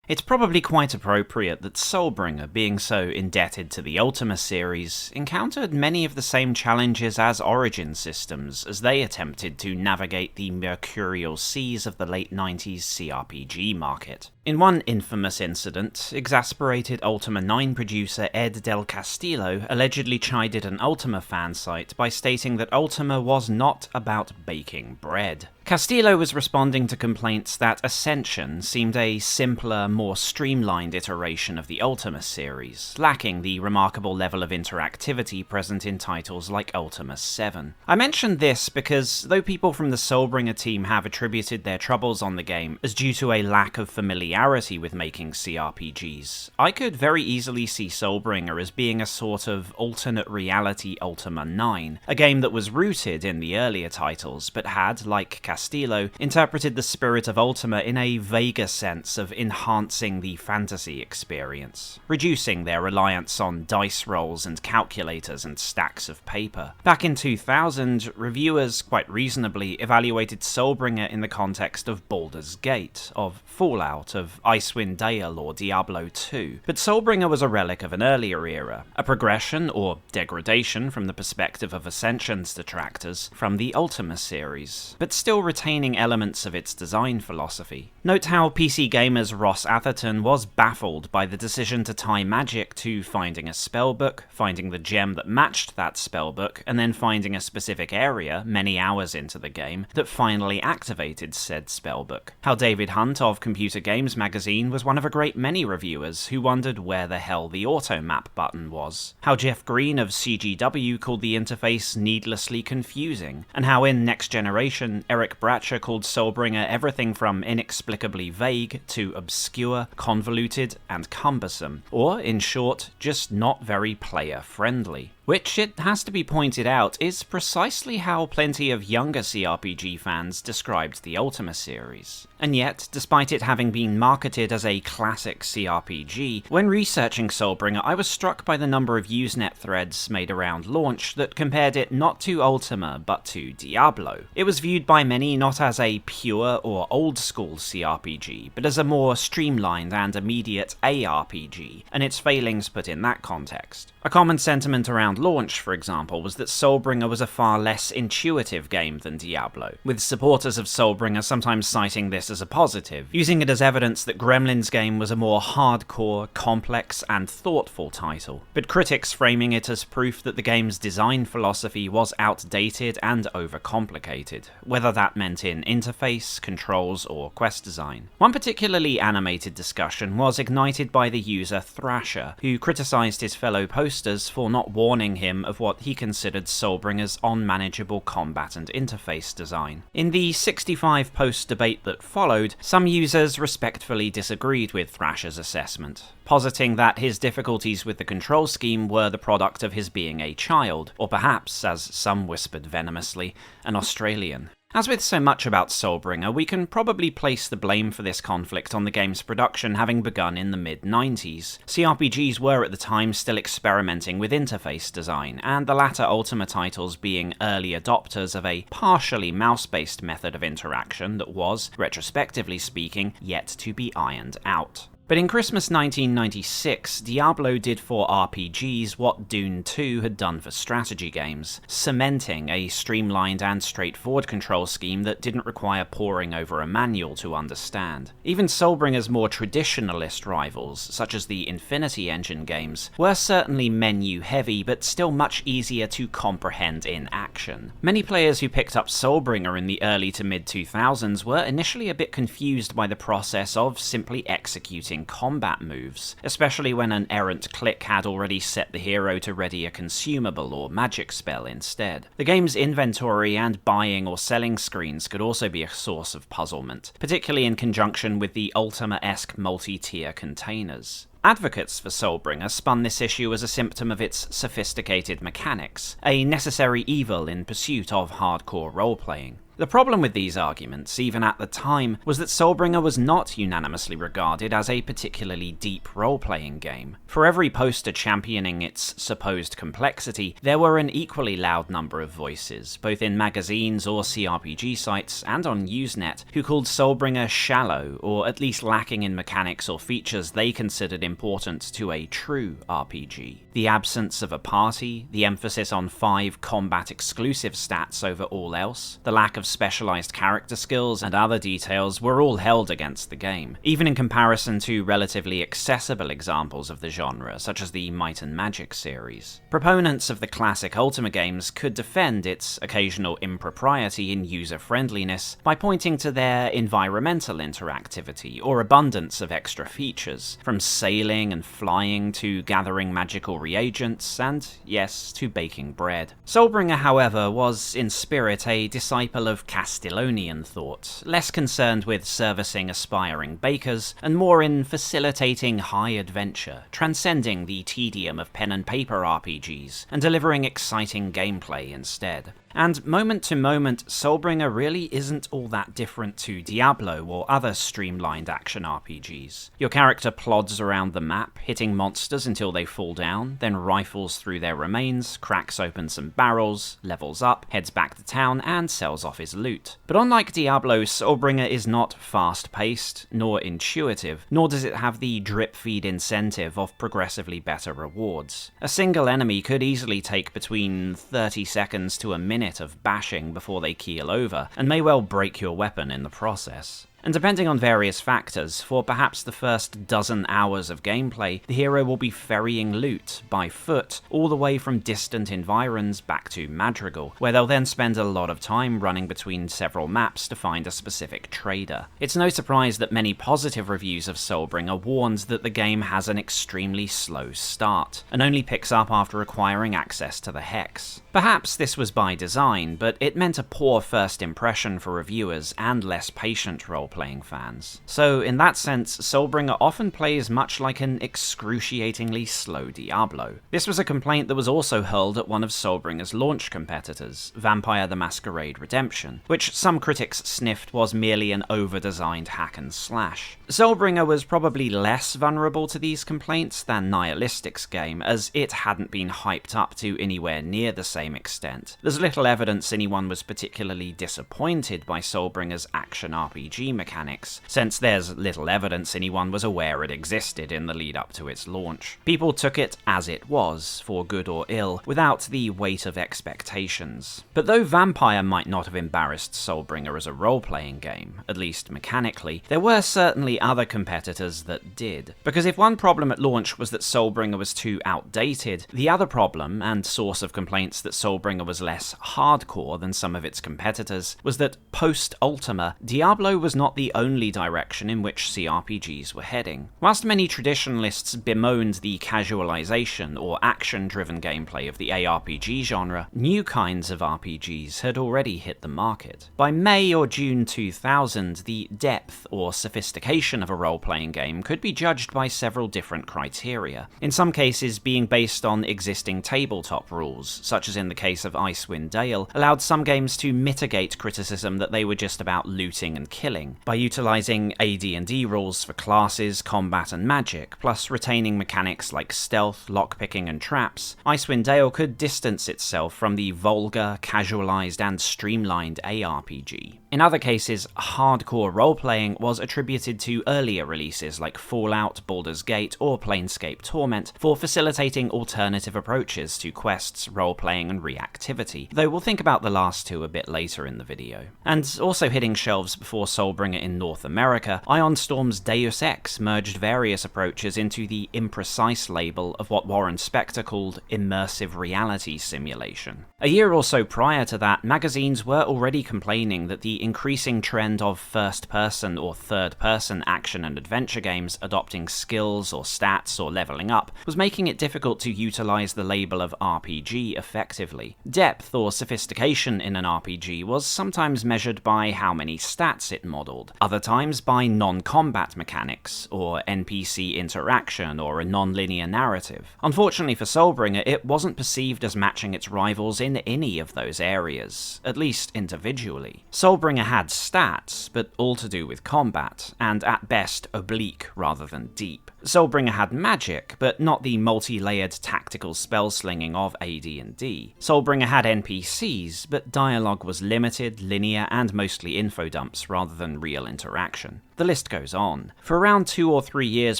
It's probably quite appropriate that Soulbringer, being so indebted to the Ultima series, encountered many of the same challenges as Origin systems as they attempted to navigate the mercurial seas of the late 90s CRPG market. In one infamous incident, exasperated Ultima 9 producer Ed Del Castillo allegedly chided an Ultima fan site by stating that Ultima was not about baking bread. Castillo was responding to complaints that Ascension seemed a simpler, more streamlined iteration of the Ultima series, lacking the remarkable level of interactivity present in titles like Ultima 7. I mention this because, though people from the Soulbringer team have attributed their troubles on the game as due to a lack of familiarity with making CRPGs, I could very easily see Soulbringer as being a sort of alternate reality Ultima 9, a game that was rooted in the earlier titles, but had, like Castillo, interpreted the spirit of Ultima in a vaguer sense of enhancing the fantasy experience, reducing their reliance on dice rolls and calculators and stacks of paper. Back in 2000, reviewers quite reasonably evaluated Soulbringer in the context of Baldur's Gate, of Fallout, of Icewind Dale or Diablo 2, but Soulbringer was a relic of an earlier era, a progression or degradation from the perspective of Ascension's detractors from the Ultima series, but still still retaining elements of its design philosophy. Note how PC Gamer's Ross Atherton was baffled by the decision to tie magic to finding a spellbook, finding the gem that matched that spellbook, and then finding a specific area many hours into the game that finally activated said spellbook. How David Hunt of Computer Games magazine was one of a great many reviewers who wondered where the hell the auto map button was. How Jeff Green of CGW called the interface needlessly confusing, and how in Next Generation, Eric Bratcher called Soulbringer everything from inexplicably vague to obscure, convoluted, and cumbersome, or, in short, just not very player-friendly. Which, it has to be pointed out, is precisely how plenty of younger CRPG fans described the Ultima series. And yet, despite it having been marketed as a classic CRPG, when researching Soulbringer I was struck by the number of Usenet threads made around launch that compared it not to Ultima, but to Diablo. It was viewed by many not as a pure or old-school CRPG, but as a more streamlined and immediate ARPG, and its failings put in that context. A common sentiment around launch, for example, was that Soulbringer was a far less intuitive game than Diablo, with supporters of Soulbringer sometimes citing this as a positive, using it as evidence that Gremlin's game was a more hardcore, complex, and thoughtful title, but critics framing it as proof that the game's design philosophy was outdated and overcomplicated, whether that meant in interface, controls, or quest design. One particularly animated discussion was ignited by the user Thrasher, who criticised his fellow posters for not warning him of what he considered Soulbringer's unmanageable combat and interface design. In the 65-post debate that followed, some users respectfully disagreed with Thrasher's assessment, positing that his difficulties with the control scheme were the product of his being a child, or perhaps, as some whispered venomously, an Australian. As with so much about Soulbringer, we can probably place the blame for this conflict on the game's production having begun in the mid-90s. CRPGs were at the time still experimenting with interface design, and the latter Ultima titles being early adopters of a partially mouse-based method of interaction that was, retrospectively speaking, yet to be ironed out. But in Christmas 1996, Diablo did for RPGs what Dune 2 had done for strategy games, cementing a streamlined and straightforward control scheme that didn't require poring over a manual to understand. Even Soulbringer's more traditionalist rivals, such as the Infinity Engine games, were certainly menu-heavy, but still much easier to comprehend in action. Many players who picked up Soulbringer in the early to mid-2000s were initially a bit confused by the process of simply executing combat moves, especially when an errant click had already set the hero to ready a consumable or magic spell instead. The game's inventory and buying or selling screens could also be a source of puzzlement, particularly in conjunction with the Ultima-esque multi-tier containers. Advocates for Soulbringer spun this issue as a symptom of its sophisticated mechanics, a necessary evil in pursuit of hardcore role-playing. The problem with these arguments, even at the time, was that Soulbringer was not unanimously regarded as a particularly deep role-playing game. For every poster championing its supposed complexity, there were an equally loud number of voices, both in magazines or CRPG sites and on Usenet, who called Soulbringer shallow, or at least lacking in mechanics or features they considered important to a true RPG. The absence of a party, the emphasis on 5 combat-exclusive stats over all else, the lack of specialized character skills and other details were all held against the game, even in comparison to relatively accessible examples of the genre, such as the Might and Magic series. Proponents of the classic Ultima games could defend its occasional impropriety in user-friendliness by pointing to their environmental interactivity or abundance of extra features, from sailing and flying to gathering magical reagents and, yes, to baking bread. Soulbringer, however, was in spirit a disciple of Castellonian thought, less concerned with servicing aspiring bakers, and more in facilitating high adventure, transcending the tedium of pen and paper RPGs, and delivering exciting gameplay instead. And moment to moment, Soulbringer really isn't all that different to Diablo or other streamlined action RPGs. Your character plods around the map, hitting monsters until they fall down, then rifles through their remains, cracks open some barrels, levels up, heads back to town, and sells off his loot. But unlike Diablo, Soulbringer is not fast-paced, nor intuitive, nor does it have the drip-feed incentive of progressively better rewards. A single enemy could easily take between 30 seconds to a minute minute of bashing before they keel over, and may well break your weapon in the process. And depending on various factors, for perhaps the first dozen hours of gameplay, the hero will be ferrying loot, by foot, all the way from distant environs back to Madrigal, where they'll then spend a lot of time running between several maps to find a specific trader. It's no surprise that many positive reviews of Soulbringer warned that the game has an extremely slow start, and only picks up after acquiring access to the Hex. Perhaps this was by design, but it meant a poor first impression for reviewers and less patient role-playing fans. So in that sense, Soulbringer often plays much like an excruciatingly slow Diablo. This was a complaint that was also hurled at one of Soulbringer's launch competitors, Vampire the Masquerade Redemption, which some critics sniffed was merely an over-designed hack and slash. Soulbringer was probably less vulnerable to these complaints than Nihilistic's game, as it hadn't been hyped up to anywhere near the same extent. There's little evidence anyone was particularly disappointed by Soulbringer's action RPG mechanics, since there's little evidence anyone was aware it existed in the lead up to its launch. People took it as it was, for good or ill, without the weight of expectations. But though Vampire might not have embarrassed Soulbringer as a role-playing game, at least mechanically, there were certainly other competitors that did. Because if one problem at launch was that Soulbringer was too outdated, the other problem, and source of complaints that Soulbringer was less hardcore than some of its competitors, was that post-Ultima, Diablo was not the only direction in which CRPGs were heading. Whilst many traditionalists bemoaned the casualization or action-driven gameplay of the ARPG genre, new kinds of RPGs had already hit the market. By May or June 2000, the depth or sophistication of a role-playing game could be judged by several different criteria, in some cases being based on existing tabletop rules, such as in the case of Icewind Dale, allowed some games to mitigate criticism that they were just about looting and killing, by utilizing AD&D rules for classes, combat and magic, plus retaining mechanics like stealth, lockpicking and traps. Icewind Dale could distance itself from the vulgar, casualized and streamlined ARPG. In other cases, hardcore role-playing was attributed to earlier releases like Fallout, Baldur's Gate or Planescape Torment for facilitating alternative approaches to quests, role-playing and reactivity, though we'll think about the last two a bit later in the video. And also hitting shelves before Soulbringer in North America, Ion Storm's Deus Ex merged various approaches into the imprecise label of what Warren Spector called immersive reality simulation. A year or so prior to that, magazines were already complaining that the increasing trend of first-person or third-person action and adventure games adopting skills or stats or leveling up was making it difficult to utilize the label of RPG effectively. Depth or sophistication in an RPG was sometimes measured by how many stats it modeled, other times by non-combat mechanics, or NPC interaction, or a non-linear narrative. Unfortunately for Soulbringer, it wasn't perceived as matching its rivals in any of those areas, at least individually. Soulbringer had stats, but all to do with combat, and at best oblique rather than deep. Soulbringer had magic, but not the multi-layered tactical spell-slinging of AD&D. Soulbringer had NPCs, but dialogue was limited, linear, and mostly info dumps rather than real interaction. The list goes on. For around 2 or 3 years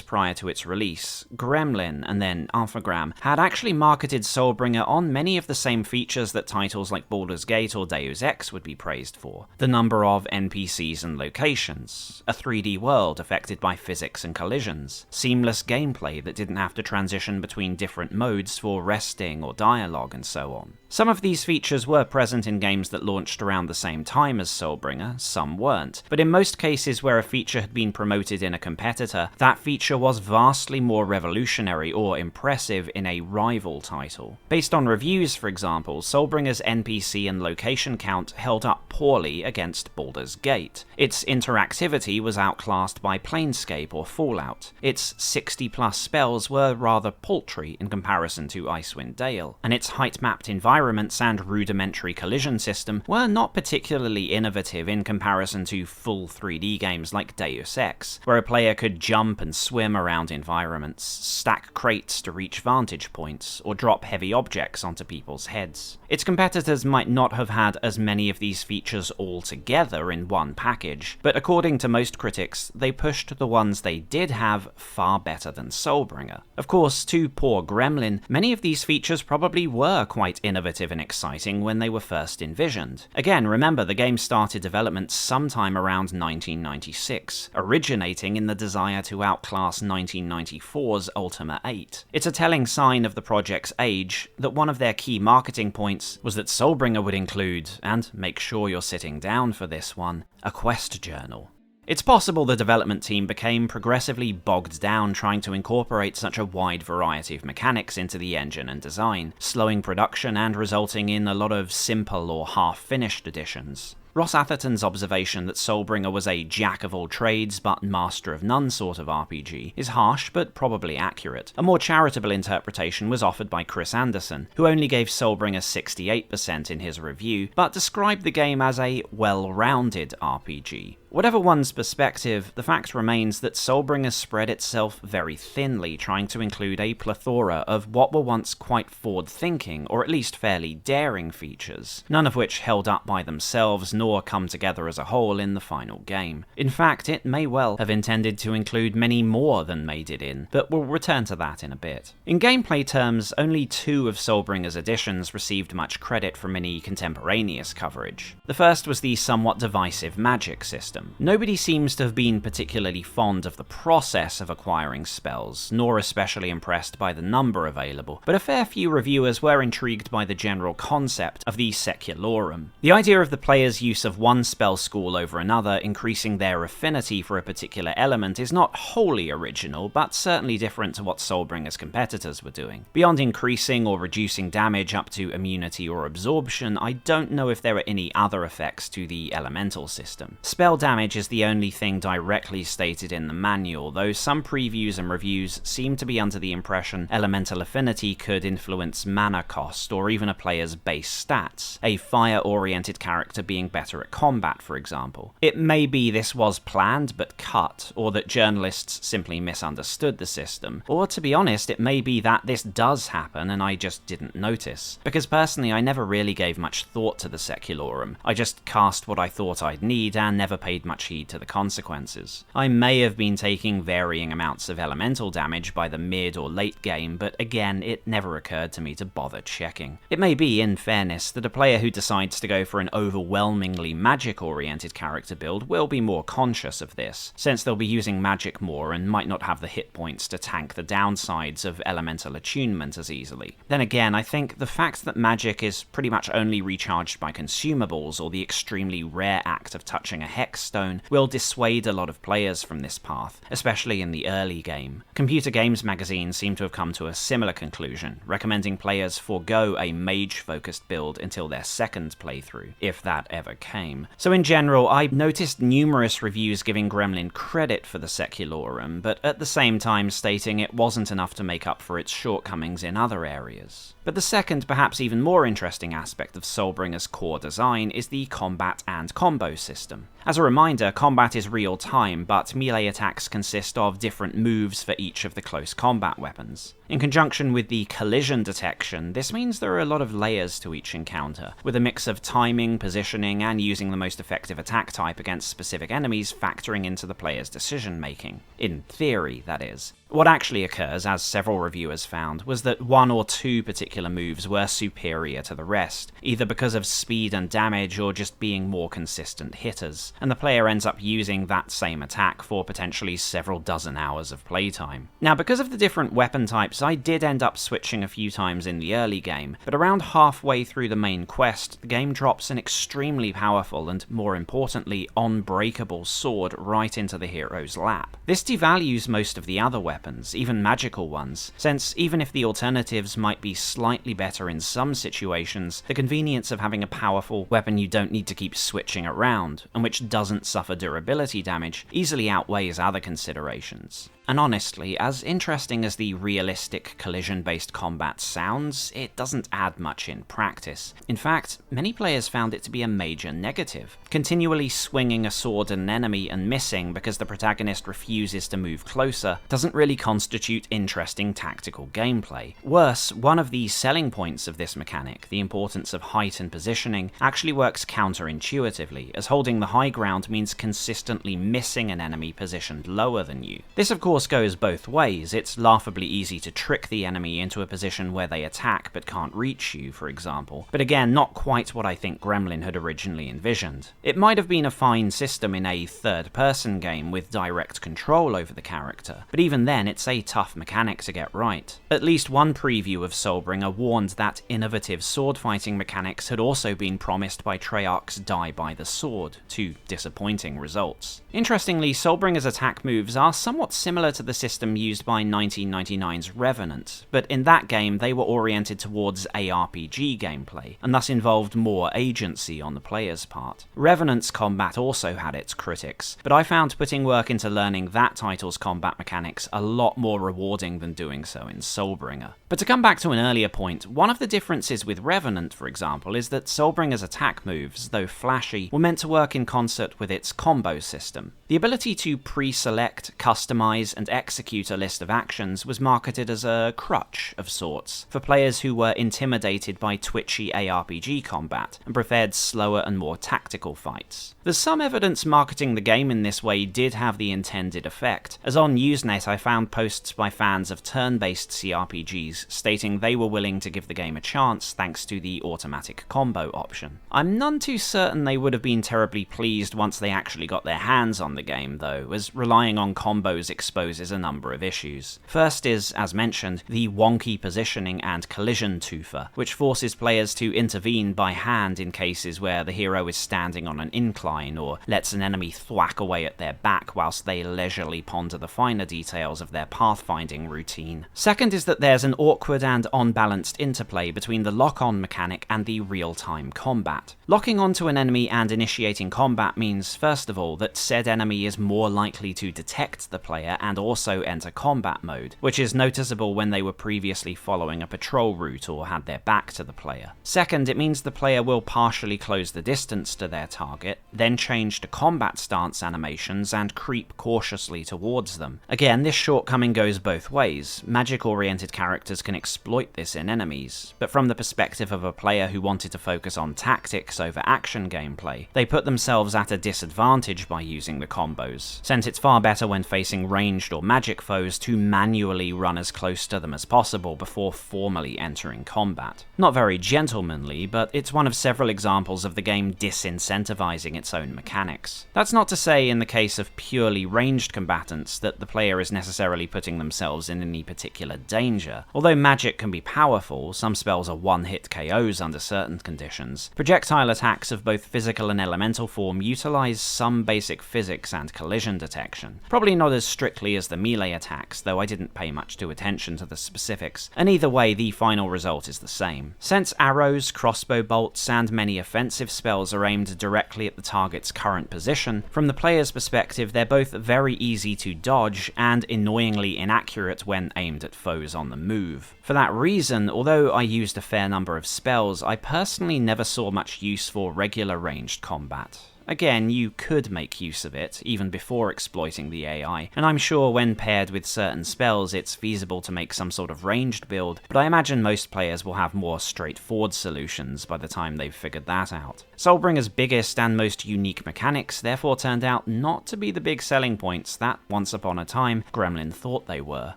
prior to its release, Gremlin, and then Alphagram, had actually marketed Soulbringer on many of the same features that titles like Baldur's Gate or Deus Ex would be praised for. The number of NPCs and locations, a 3D world affected by physics and collisions, seamless gameplay that didn't have to transition between different modes for resting or dialogue and so on. Some of these features were present in games that launched around the same time as Soulbringer, some weren't, but in most cases where a feature had been promoted in a competitor, that feature was vastly more revolutionary or impressive in a rival title. Based on reviews, for example, Soulbringer's NPC and location count held up poorly against Baldur's Gate. Its interactivity was outclassed by Planescape or Fallout. Its 60+ spells were rather paltry in comparison to Icewind Dale, and its height-mapped environments and rudimentary collision system were not particularly innovative in comparison to full 3D games like Deus Ex, where a player could jump and swim around environments, stack crates to reach vantage points, or drop heavy objects onto people's heads. Its competitors might not have had as many of these features all together in one package, but according to most critics, they pushed the ones they did have far better than Soulbringer. Of course, to poor Gremlin, many of these features probably were quite innovative innovative and exciting when they were first envisioned. Again, remember, the game started development sometime around 1996, originating in the desire to outclass 1994's Ultima 8. It's a telling sign of the project's age that one of their key marketing points was that Soulbringer would include, and make sure you're sitting down for this one, a quest journal. It's possible the development team became progressively bogged down trying to incorporate such a wide variety of mechanics into the engine and design, slowing production and resulting in a lot of simple or half-finished additions. Ross Atherton's observation that Soulbringer was a jack-of-all-trades but master-of-none sort of RPG is harsh but probably accurate. A more charitable interpretation was offered by Chris Anderson, who only gave Soulbringer 68% in his review, but described the game as a well-rounded RPG. Whatever one's perspective, the fact remains that Soulbringer spread itself very thinly, trying to include a plethora of what were once quite forward-thinking, or at least fairly daring features, none of which held up by themselves nor come together as a whole in the final game. In fact, it may well have intended to include many more than made it in, but we'll return to that in a bit. In gameplay terms, only 2 of Soulbringer's additions received much credit from any contemporaneous coverage. The first was the somewhat divisive magic system. Nobody seems to have been particularly fond of the process of acquiring spells, nor especially impressed by the number available, but a fair few reviewers were intrigued by the general concept of the Secularum. The idea of the player's use of one spell school over another increasing their affinity for a particular element is not wholly original, but certainly different to what Soulbringer's competitors were doing. Beyond increasing or reducing damage up to immunity or absorption, I don't know if there are any other effects to the elemental system. Spell damage is the only thing directly stated in the manual, though some previews and reviews seem to be under the impression elemental affinity could influence mana cost or even a player's base stats, a fire-oriented character being better at combat, for example. It may be this was planned but cut, or that journalists simply misunderstood the system, or to be honest, it may be that this does happen and I just didn't notice, because personally I never really gave much thought to the Secularum. I just cast what I thought I'd need and never paid much heed to the consequences. I may have been taking varying amounts of elemental damage by the mid or late game, but again, it never occurred to me to bother checking. It may be, in fairness, that a player who decides to go for an overwhelmingly magic-oriented character build will be more conscious of this, since they'll be using magic more and might not have the hit points to tank the downsides of elemental attunement as easily. Then again, I think the fact that magic is pretty much only recharged by consumables or the extremely rare act of touching a hex stone will dissuade a lot of players from this path, especially in the early game. Computer Games magazine seem to have come to a similar conclusion, recommending players forego a mage-focused build until their second playthrough, if that ever came. So in general, I noticed numerous reviews giving Gremlin credit for the Secularum, but at the same time stating it wasn't enough to make up for its shortcomings in other areas. But the second, perhaps even more interesting aspect of Soulbringer's core design is the combat and combo system. As a reminder, combat is real-time, but melee attacks consist of different moves for each of the close combat weapons. In conjunction with the collision detection, this means there are a lot of layers to each encounter, with a mix of timing, positioning, and using the most effective attack type against specific enemies factoring into the player's decision-making. In theory, that is. What actually occurs, as several reviewers found, was that 1 or 2 particular moves were superior to the rest, either because of speed and damage or just being more consistent hitters, and the player ends up using that same attack for potentially several dozen hours of playtime. Now, because of the different weapon types, I did end up switching a few times in the early game, but around halfway through the main quest, the game drops an extremely powerful and, more importantly, unbreakable sword right into the hero's lap. This devalues most of the other weapons, even magical ones, since even if the alternatives might be slightly better in some situations, the convenience of having a powerful weapon you don't need to keep switching around, and which doesn't suffer durability damage, easily outweighs other considerations. And honestly, as interesting as the realistic collision-based combat sounds, it doesn't add much in practice. In fact, many players found it to be a major negative. Continually swinging a sword at an enemy and missing because the protagonist refuses to move closer doesn't really constitute interesting tactical gameplay. Worse, one of the selling points of this mechanic, the importance of height and positioning, actually works counterintuitively, as holding the high ground means consistently missing an enemy positioned lower than you. This of course goes both ways. It's laughably easy to trick the enemy into a position where they attack but can't reach you, for example, but again, not quite what I think Gremlin had originally envisioned. It might have been a fine system in a third-person game with direct control over the character, but even then it's a tough mechanic to get right. At least one preview of Soulbringer warned that innovative sword-fighting mechanics had also been promised by Treyarch's Die by the Sword, to disappointing results. Interestingly, Soulbringer's attack moves are somewhat similar to the system used by 1999's Revenant, but in that game they were oriented towards ARPG gameplay, and thus involved more agency on the player's part. Revenant's combat also had its critics, but I found putting work into learning that title's combat mechanics a lot more rewarding than doing so in Soulbringer. But to come back to an earlier point, one of the differences with Revenant, for example, is that Soulbringer's attack moves, though flashy, were meant to work in concert with its combo system. The ability to pre-select, customize, and execute a list of actions was marketed as a crutch of sorts, for players who were intimidated by twitchy ARPG combat and preferred slower and more tactical fights. There's some evidence marketing the game in this way did have the intended effect, as on Usenet I found posts by fans of turn-based CRPGs stating they were willing to give the game a chance thanks to the automatic combo option. I'm none too certain they would have been terribly pleased once they actually got their hands on the game though, as relying on combos exposes a number of issues. First is, as mentioned, the wonky positioning and collision twofer, which forces players to intervene by hand in cases where the hero is standing on an incline or lets an enemy thwack away at their back whilst they leisurely ponder the finer details of their pathfinding routine. Second is that there's an awkward and unbalanced interplay between the lock-on mechanic and the real-time combat. Locking onto an enemy and initiating combat means, first of all, that said enemy is more likely to detect the player and also enter combat mode, which is noticeable when they were previously following a patrol route or had their back to the player. Second, it means the player will partially close the distance to their target, then change to combat stance animations and creep cautiously towards them. Again, this shortcoming goes both ways. Magic-oriented characters can exploit this in enemies, but from the perspective of a player who wanted to focus on tactics over action gameplay, they put themselves at a disadvantage by using the combos, since it's far better when facing ranged or magic foes to manually run as close to them as possible before formally entering combat. Not very gentlemanly, but it's one of several examples of the game disincentivizing its own mechanics. That's not to say in the case of purely ranged combatants that the player is necessarily putting themselves in any particular danger. Although magic can be powerful, some spells are one-hit KOs under certain conditions, projectile attacks of both physical and elemental form utilize some basic physics and collision detection. Probably not as strictly as the melee attacks, though I didn't pay much attention to the specifics, and either way the final result is the same. Since arrows, crossbow bolts, and many offensive spells are aimed directly at the target's current position, from the player's perspective they're both very easy to dodge and annoyingly inaccurate when aimed at foes on the move. For that reason, although I used a fair number of spells, I personally never saw much use for regular ranged combat. Again, you could make use of it, even before exploiting the AI, and I'm sure when paired with certain spells it's feasible to make some sort of ranged build, but I imagine most players will have more straightforward solutions by the time they've figured that out. Soulbringer's biggest and most unique mechanics therefore turned out not to be the big selling points that, once upon a time, Gremlin thought they were.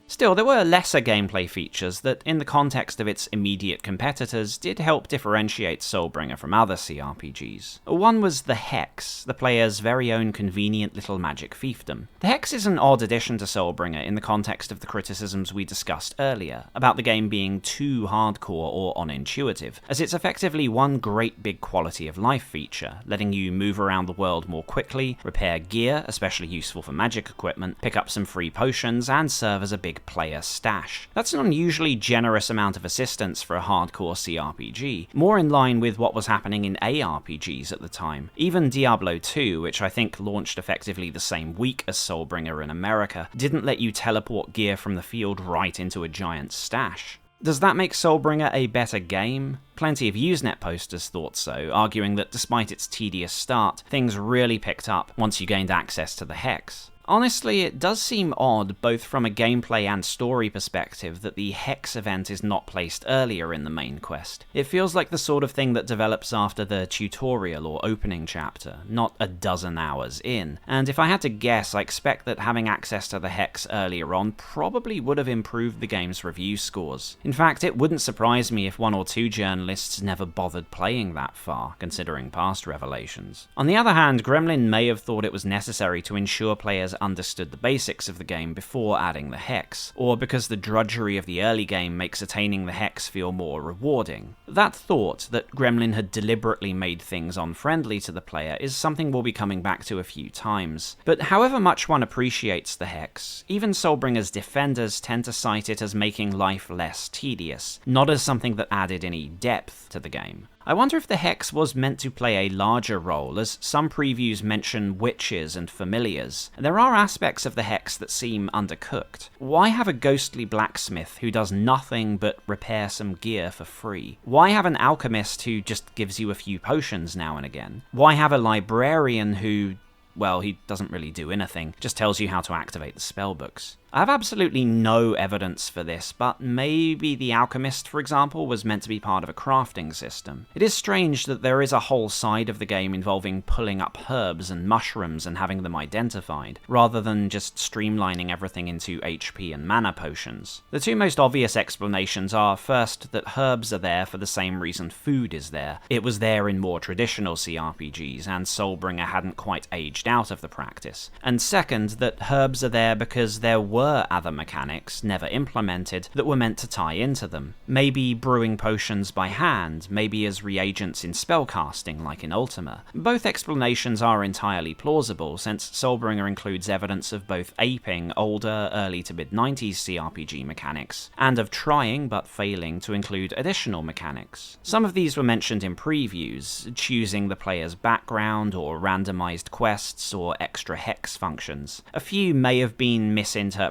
Still, there were lesser gameplay features that, in the context of its immediate competitors, did help differentiate Soulbringer from other CRPGs. One was the Hex, the player's very own convenient little magic fiefdom. The Hex is an odd addition to Soulbringer in the context of the criticisms we discussed earlier, about the game being too hardcore or unintuitive, as it's effectively one great big quality of life feature, letting you move around the world more quickly, repair gear, especially useful for magic equipment, pick up some free potions, and serve as a big player stash. That's an unusually generous amount of assistance for a hardcore CRPG, more in line with what was happening in ARPGs at the time. Even Diablo 2, which I think launched effectively the same week as Soulbringer in America, didn't let you teleport gear from the field right into a giant stash. Does that make Soulbringer a better game? Plenty of Usenet posters thought so, arguing that despite its tedious start, things really picked up once you gained access to the Hex. Honestly, it does seem odd, both from a gameplay and story perspective, that the Hex event is not placed earlier in the main quest. It feels like the sort of thing that develops after the tutorial or opening chapter, not a dozen hours in. And if I had to guess, I expect that having access to the Hex earlier on probably would have improved the game's review scores. In fact, it wouldn't surprise me if one or two journalists never bothered playing that far, considering past revelations. On the other hand, Gremlin may have thought it was necessary to ensure players understood the basics of the game before adding the Hex, or because the drudgery of the early game makes attaining the Hex feel more rewarding. That thought, that Gremlin had deliberately made things unfriendly to the player, is something we'll be coming back to a few times. But however much one appreciates the Hex, even Soulbringer's defenders tend to cite it as making life less tedious, not as something that added any depth to the game. I wonder if the Hex was meant to play a larger role, as some previews mention witches and familiars. There are aspects of the Hex that seem undercooked. Why have a ghostly blacksmith who does nothing but repair some gear for free? Why have an alchemist who just gives you a few potions now and again? Why have a librarian who, well, he doesn't really do anything, just tells you how to activate the spellbooks? I have absolutely no evidence for this, but maybe the alchemist, for example, was meant to be part of a crafting system. It is strange that there is a whole side of the game involving pulling up herbs and mushrooms and having them identified, rather than just streamlining everything into HP and mana potions. The two most obvious explanations are, first, that herbs are there for the same reason food is there. It was there in more traditional CRPGs, and Soulbringer hadn't quite aged out of the practice. And second, that herbs are there because there were other mechanics, never implemented, that were meant to tie into them. Maybe brewing potions by hand, maybe as reagents in spellcasting like in Ultima. Both explanations are entirely plausible, since Soulbringer includes evidence of both aping older, early to mid-90s CRPG mechanics, and of trying, but failing, to include additional mechanics. Some of these were mentioned in previews, choosing the player's background, or randomized quests, or extra hex functions. A few may have been misinterpretations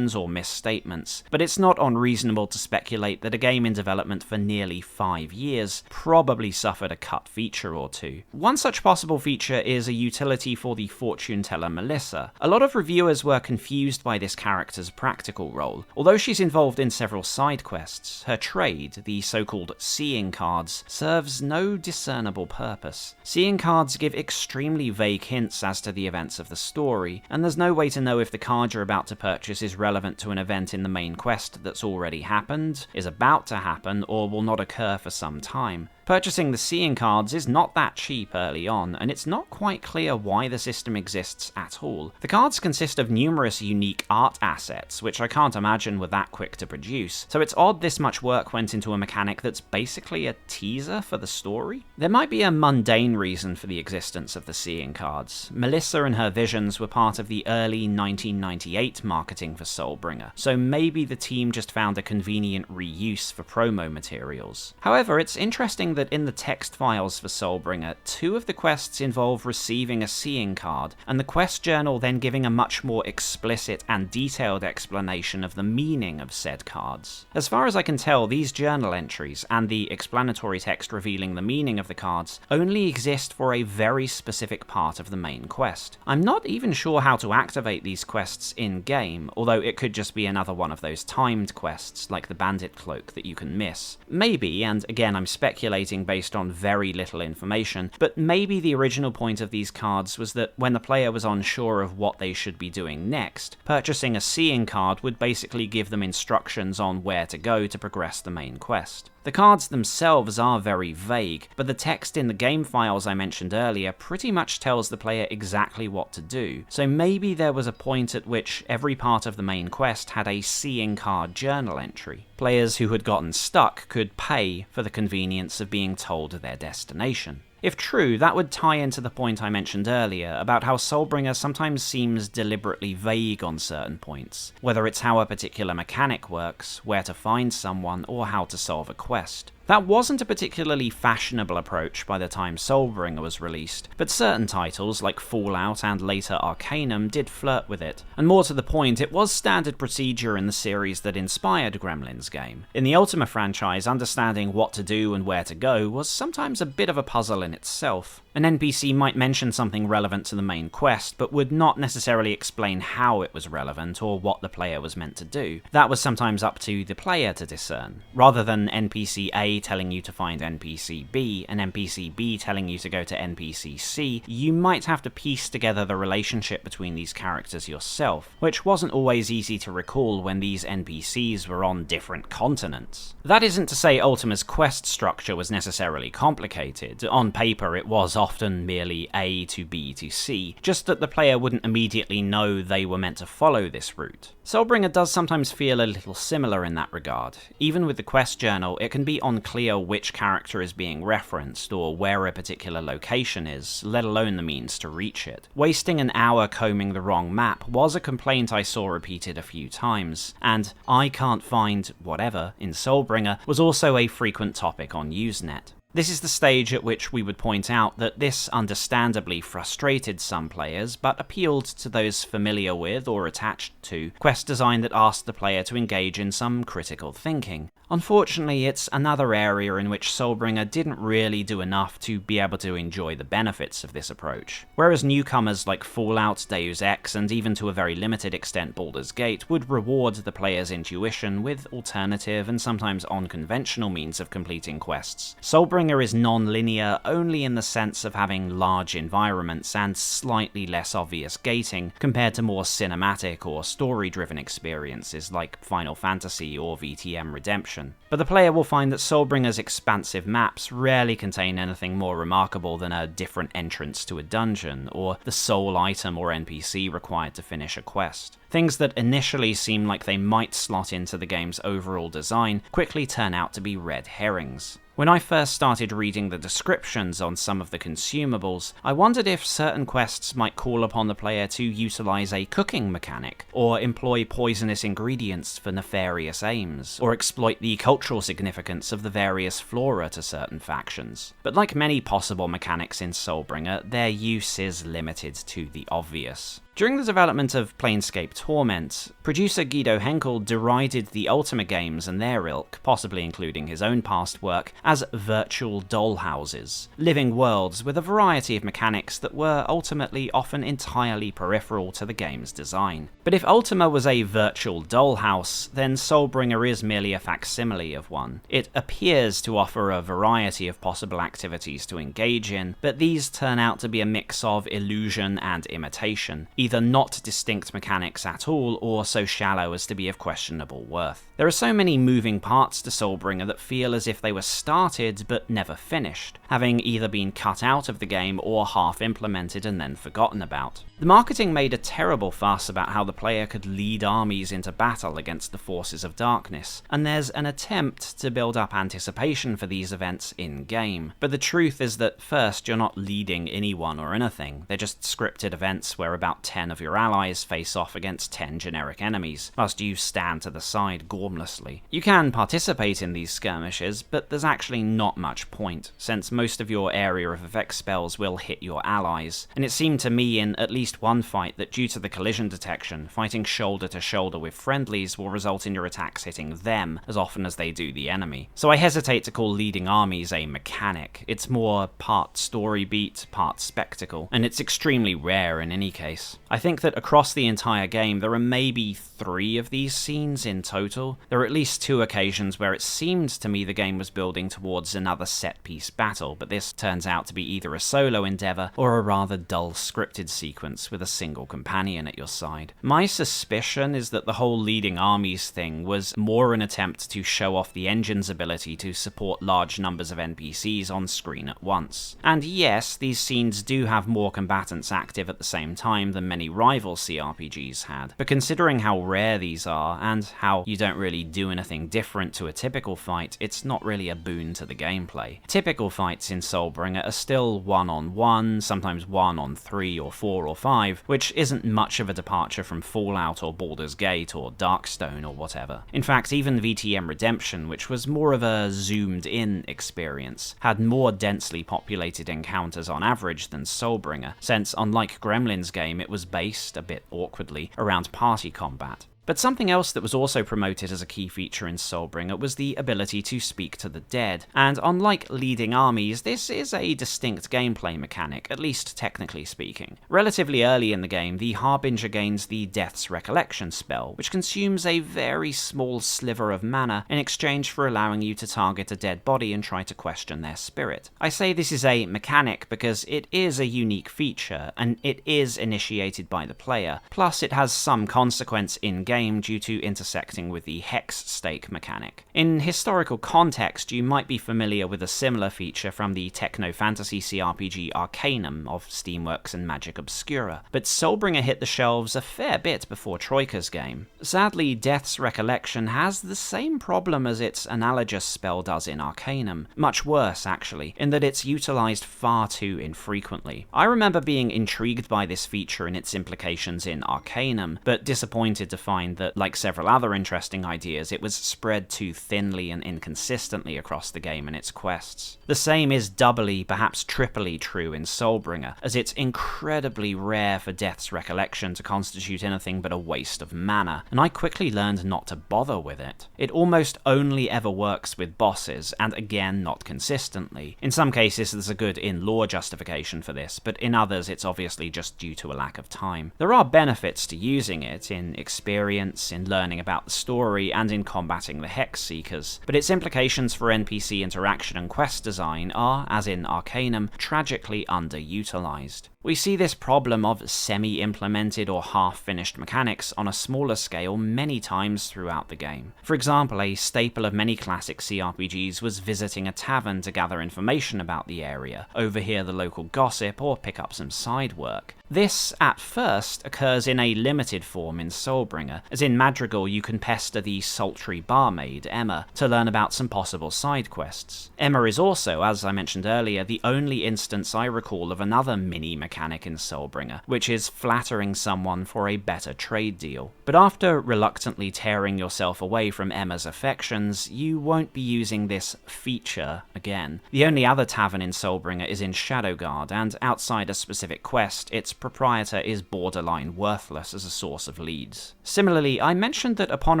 or misstatements, but it's not unreasonable to speculate that a game in development for nearly 5 years probably suffered a cut feature or two. One such possible feature is a utility for the fortune teller Melissa. A lot of reviewers were confused by this character's practical role. Although she's involved in several side quests, her trade, the so-called seeing cards, serves no discernible purpose. Seeing cards give extremely vague hints as to the events of the story, and there's no way to know if the card you're about to purchase is relevant to an event in the main quest that's already happened, is about to happen, or will not occur for some time. Purchasing the seeing cards is not that cheap early on, and it's not quite clear why the system exists at all. The cards consist of numerous unique art assets, which I can't imagine were that quick to produce, so it's odd this much work went into a mechanic that's basically a teaser for the story. There might be a mundane reason for the existence of the seeing cards. Melissa and her visions were part of the early 1998 marketing for Soulbringer, so maybe the team just found a convenient reuse for promo materials. However, it's interesting that in the text files for Soulbringer, 2 of the quests involve receiving a seeing card, and the quest journal then giving a much more explicit and detailed explanation of the meaning of said cards. As far as I can tell, these journal entries, and the explanatory text revealing the meaning of the cards, only exist for a very specific part of the main quest. I'm not even sure how to activate these quests in-game, although it could just be another one of those timed quests, like the bandit cloak, that you can miss. Maybe, and again I'm speculating based on very little information, but maybe the original point of these cards was that when the player was unsure of what they should be doing next, purchasing a seeing card would basically give them instructions on where to go to progress the main quest. The cards themselves are very vague, but the text in the game files I mentioned earlier pretty much tells the player exactly what to do, so maybe there was a point at which every part of the main quest had a seeing card journal entry. Players who had gotten stuck could pay for the convenience of being told their destination. If true, that would tie into the point I mentioned earlier about how Soulbringer sometimes seems deliberately vague on certain points, whether it's how a particular mechanic works, where to find someone, or how to solve a quest. That wasn't a particularly fashionable approach by the time Soulbringer was released, but certain titles like Fallout and later Arcanum did flirt with it, and more to the point, it was standard procedure in the series that inspired Gremlin's game. In the Ultima franchise, understanding what to do and where to go was sometimes a bit of a puzzle in itself. An NPC might mention something relevant to the main quest, but would not necessarily explain how it was relevant or what the player was meant to do. That was sometimes up to the player to discern. Rather than NPC A telling you to find NPC B, and NPC B telling you to go to NPC C, you might have to piece together the relationship between these characters yourself, which wasn't always easy to recall when these NPCs were on different continents. That isn't to say Ultima's quest structure was necessarily complicated. On paper, it was often merely A to B to C, just that the player wouldn't immediately know they were meant to follow this route. Soulbringer does sometimes feel a little similar in that regard. Even with the quest journal, it can be unclear which character is being referenced or where a particular location is, let alone the means to reach it. Wasting an hour combing the wrong map was a complaint I saw repeated a few times, and I can't find whatever in Soulbringer was also a frequent topic on Usenet. This is the stage at which we would point out that this understandably frustrated some players, but appealed to those familiar with or attached to quest design that asked the player to engage in some critical thinking. Unfortunately, it's another area in which Soulbringer didn't really do enough to be able to enjoy the benefits of this approach. Whereas newcomers like Fallout, Deus Ex, and even to a very limited extent Baldur's Gate would reward the player's intuition with alternative and sometimes unconventional means of completing quests, Soulbringer is non-linear only in the sense of having large environments and slightly less obvious gating compared to more cinematic or story-driven experiences like Final Fantasy or VTM Redemption. But the player will find that Soulbringer's expansive maps rarely contain anything more remarkable than a different entrance to a dungeon, or the sole item or NPC required to finish a quest. Things that initially seem like they might slot into the game's overall design quickly turn out to be red herrings. When I first started reading the descriptions on some of the consumables, I wondered if certain quests might call upon the player to utilize a cooking mechanic, or employ poisonous ingredients for nefarious aims, or exploit the cultural significance of the various flora to certain factions. But like many possible mechanics in Soulbringer, their use is limited to the obvious. During the development of Planescape Torment, producer Guido Henkel derided the Ultima games and their ilk, possibly including his own past work, as virtual dollhouses, living worlds with a variety of mechanics that were ultimately often entirely peripheral to the game's design. But if Ultima was a virtual dollhouse, then Soulbringer is merely a facsimile of one. It appears to offer a variety of possible activities to engage in, but these turn out to be a mix of illusion and imitation, either not distinct mechanics at all, or so shallow as to be of questionable worth. There are so many moving parts to Soulbringer that feel as if they were started but never finished, having either been cut out of the game or half implemented and then forgotten about. The marketing made a terrible fuss about how the player could lead armies into battle against the forces of darkness, and there's an attempt to build up anticipation for these events in-game. But the truth is that first, you're not leading anyone or anything, they're just scripted events where about 10 of your allies face off against 10 generic enemies, whilst you stand to the side gormlessly. You can participate in these skirmishes, but there's actually not much point, since most of your area of effect spells will hit your allies, and it seemed to me in at least one fight that due to the collision detection, fighting shoulder to shoulder with friendlies will result in your attacks hitting them as often as they do the enemy. So I hesitate to call leading armies a mechanic. It's more part story beat, part spectacle, and it's extremely rare in any case. I think that across the entire game there are maybe 3 of these scenes in total. There are at least 2 occasions where it seemed to me the game was building towards another set-piece battle, but this turns out to be either a solo endeavour or a rather dull scripted sequence with a single companion at your side. My suspicion is that the whole leading armies thing was more an attempt to show off the engine's ability to support large numbers of NPCs on screen at once. And yes, these scenes do have more combatants active at the same time than many rival CRPGs had, but considering how rare these are, and how you don't really do anything different to a typical fight, it's not really a boon to the gameplay. Typical fights in Soulbringer are still 1-on-1, sometimes 1-on-3 or 4 or 5, which isn't much of a departure from Fallout or Baldur's Gate or Darkstone or whatever. In fact, even VTM Redemption, which was more of a zoomed-in experience, had more densely populated encounters on average than Soulbringer, since unlike Gremlin's game, it was based, a bit awkwardly, around party combat. But something else that was also promoted as a key feature in Soulbringer was the ability to speak to the dead, and unlike leading armies, this is a distinct gameplay mechanic, at least technically speaking. Relatively early in the game, the Harbinger gains the Death's Recollection spell, which consumes a very small sliver of mana in exchange for allowing you to target a dead body and try to question their spirit. I say this is a mechanic because it is a unique feature, and it is initiated by the player, plus it has some consequence in-game due to intersecting with the hex stake mechanic. In historical context, you might be familiar with a similar feature from the techno-fantasy CRPG Arcanum of Steamworks and Magic Obscura, but Soulbringer hit the shelves a fair bit before Troika's game. Sadly, Death's Recollection has the same problem as its analogous spell does in Arcanum, much worse actually, in that it's utilized far too infrequently. I remember being intrigued by this feature and its implications in Arcanum, but disappointed to find that, like several other interesting ideas, it was spread too thinly and inconsistently across the game and its quests. The same is doubly, perhaps triply true in Soulbringer, as it's incredibly rare for Death's Recollection to constitute anything but a waste of mana, and I quickly learned not to bother with it. It almost only ever works with bosses, and again not consistently. In some cases there's a good in-lore justification for this, but in others it's obviously just due to a lack of time. There are benefits to using it in experience, in learning about the story, and in combating the Hex Seekers, but its implications for NPC interaction and quest design are, as in Arcanum, tragically underutilized. We see this problem of semi-implemented or half-finished mechanics on a smaller scale many times throughout the game. For example, a staple of many classic CRPGs was visiting a tavern to gather information about the area, overhear the local gossip, or pick up some side work. This, at first, occurs in a limited form in Soulbringer, as in Madrigal you can pester the sultry barmaid, Emma, to learn about some possible side quests. Emma is also, as I mentioned earlier, the only instance I recall of another mini-mechanic in Soulbringer, which is flattering someone for a better trade deal. But after reluctantly tearing yourself away from Emma's affections, you won't be using this feature again. The only other tavern in Soulbringer is in Shadowguard, and outside a specific quest, its proprietor is borderline worthless as a source of leads. Similarly, I mentioned that upon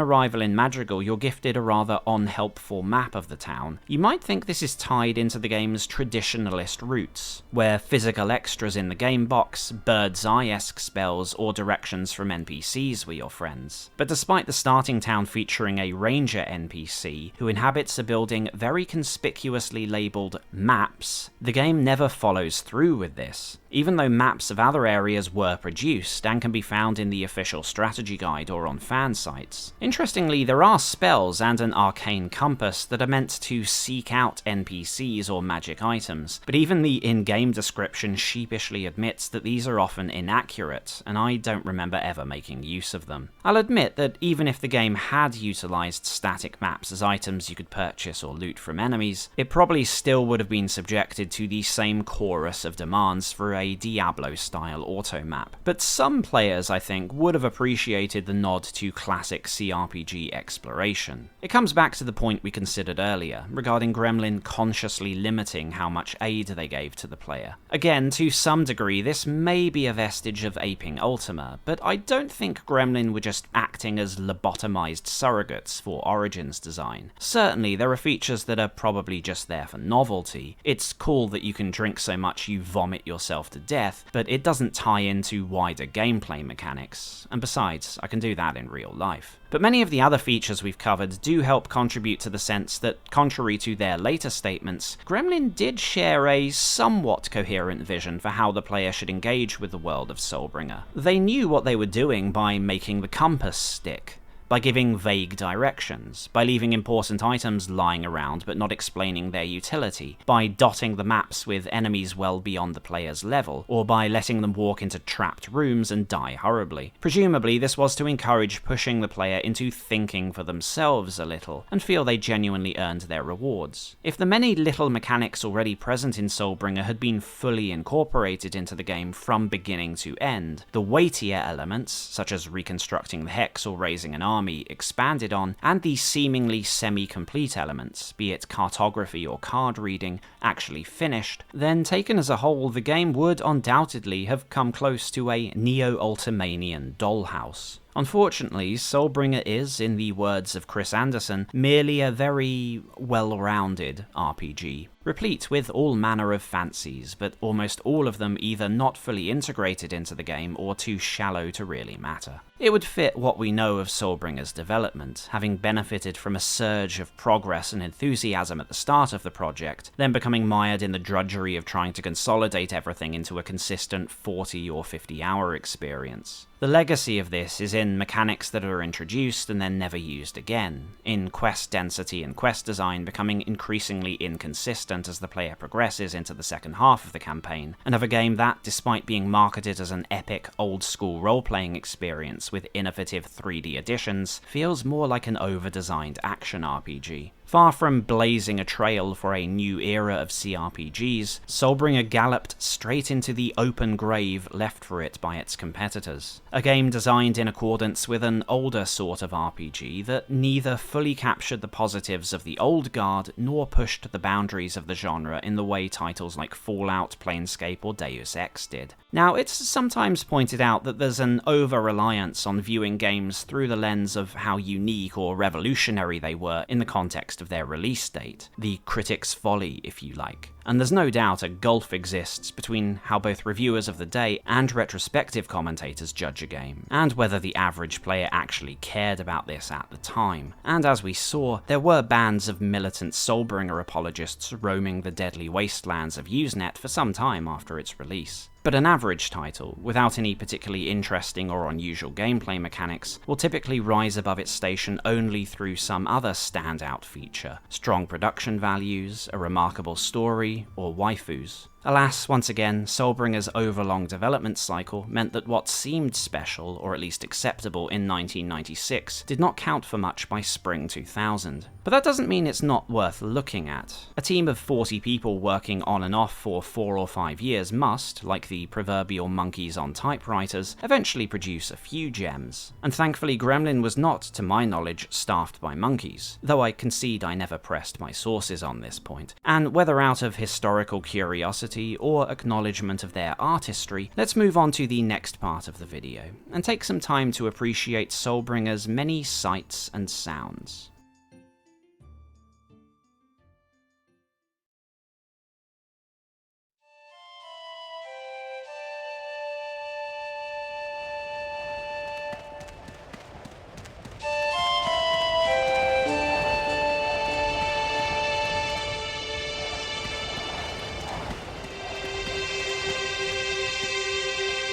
arrival in Madrigal you're gifted a rather unhelpful map of the town. You might think this is tied into the game's traditionalist roots, where physical extras in the game box, bird's eye-esque spells, or directions from NPCs were your friends. But despite the starting town featuring a ranger NPC who inhabits a building very conspicuously labelled maps, the game never follows through with this, even though maps of other areas were produced and can be found in the official strategy guide or on fan sites. Interestingly, there are spells and an arcane compass that are meant to seek out NPCs or magic items, but even the in-game description sheepishly admits that these are often inaccurate, and I don't remember ever making use of them. I'll admit that even if the game had utilised static maps as items you could purchase or loot from enemies, it probably still would have been subjected to the same chorus of demands for a Diablo-style auto-map. But some players, I think, would have appreciated the nod to classic CRPG exploration. It comes back to the point we considered earlier, regarding Gremlin consciously limiting how much aid they gave to the player. Again, to some degree, this may be a vestige of aping Ultima, but I don't think Gremlin were just acting as lobotomized surrogates for Origins design. Certainly, there are features that are probably just there for novelty. It's cool that you can drink so much you vomit yourself to death, but it doesn't tie into wider gameplay mechanics, and besides, I can do that in real life. But many of the other features we've covered do help contribute to the sense that, contrary to their later statements, Gremlin did share a somewhat coherent vision for how the player should engage with the world of Soulbringer. They knew what they were doing by making the compass stick, by giving vague directions, by leaving important items lying around but not explaining their utility, by dotting the maps with enemies well beyond the player's level, or by letting them walk into trapped rooms and die horribly. Presumably, this was to encourage pushing the player into thinking for themselves a little, and feel they genuinely earned their rewards. If the many little mechanics already present in Soulbringer had been fully incorporated into the game from beginning to end, the weightier elements, such as reconstructing the hex or raising an army, expanded on, and the seemingly semi-complete elements, be it cartography or card reading, actually finished, then taken as a whole, the game would undoubtedly have come close to a neo-Ultimanian dollhouse. Unfortunately, Soulbringer is, in the words of Chris Anderson, merely a very well-rounded RPG, replete with all manner of fancies, but almost all of them either not fully integrated into the game or too shallow to really matter. It would fit what we know of Soulbringer's development, having benefited from a surge of progress and enthusiasm at the start of the project, then becoming mired in the drudgery of trying to consolidate everything into a consistent 40 or 50 hour experience. The legacy of this is in mechanics that are introduced and then never used again, in quest density and quest design becoming increasingly inconsistent as the player progresses into the second half of the campaign, and of a game that, despite being marketed as an epic, old-school role-playing experience with innovative 3D additions, feels more like an over-designed action RPG. Far from blazing a trail for a new era of CRPGs, Soulbringer galloped straight into the open grave left for it by its competitors. A game designed in accordance with an older sort of RPG that neither fully captured the positives of the old guard nor pushed the boundaries of the genre in the way titles like Fallout, Planescape, or Deus Ex did. Now, it's sometimes pointed out that there's an over-reliance on viewing games through the lens of how unique or revolutionary they were in the context of their release date, the critic's folly, if you like. And there's no doubt a gulf exists between how both reviewers of the day and retrospective commentators judge a game, and whether the average player actually cared about this at the time. And as we saw, there were bands of militant Soulbringer apologists roaming the deadly wastelands of Usenet for some time after its release. But an average title, without any particularly interesting or unusual gameplay mechanics, will typically rise above its station only through some other standout feature: strong production values, a remarkable story, or waifus. Alas, once again, Soulbringer's overlong development cycle meant that what seemed special, or at least acceptable, in 1996 did not count for much by spring 2000. But that doesn't mean it's not worth looking at. A team of 40 people working on and off for 4 or 5 years must, like the proverbial monkeys on typewriters, eventually produce a few gems. And thankfully Gremlin was not, to my knowledge, staffed by monkeys, though I concede I never pressed my sources on this point. And whether out of historical curiosity or acknowledgement of their artistry, let's move on to the next part of the video, and take some time to appreciate Soulbringer's many sights and sounds.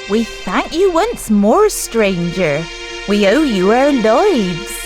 We thank you once more, stranger. We owe you our lives.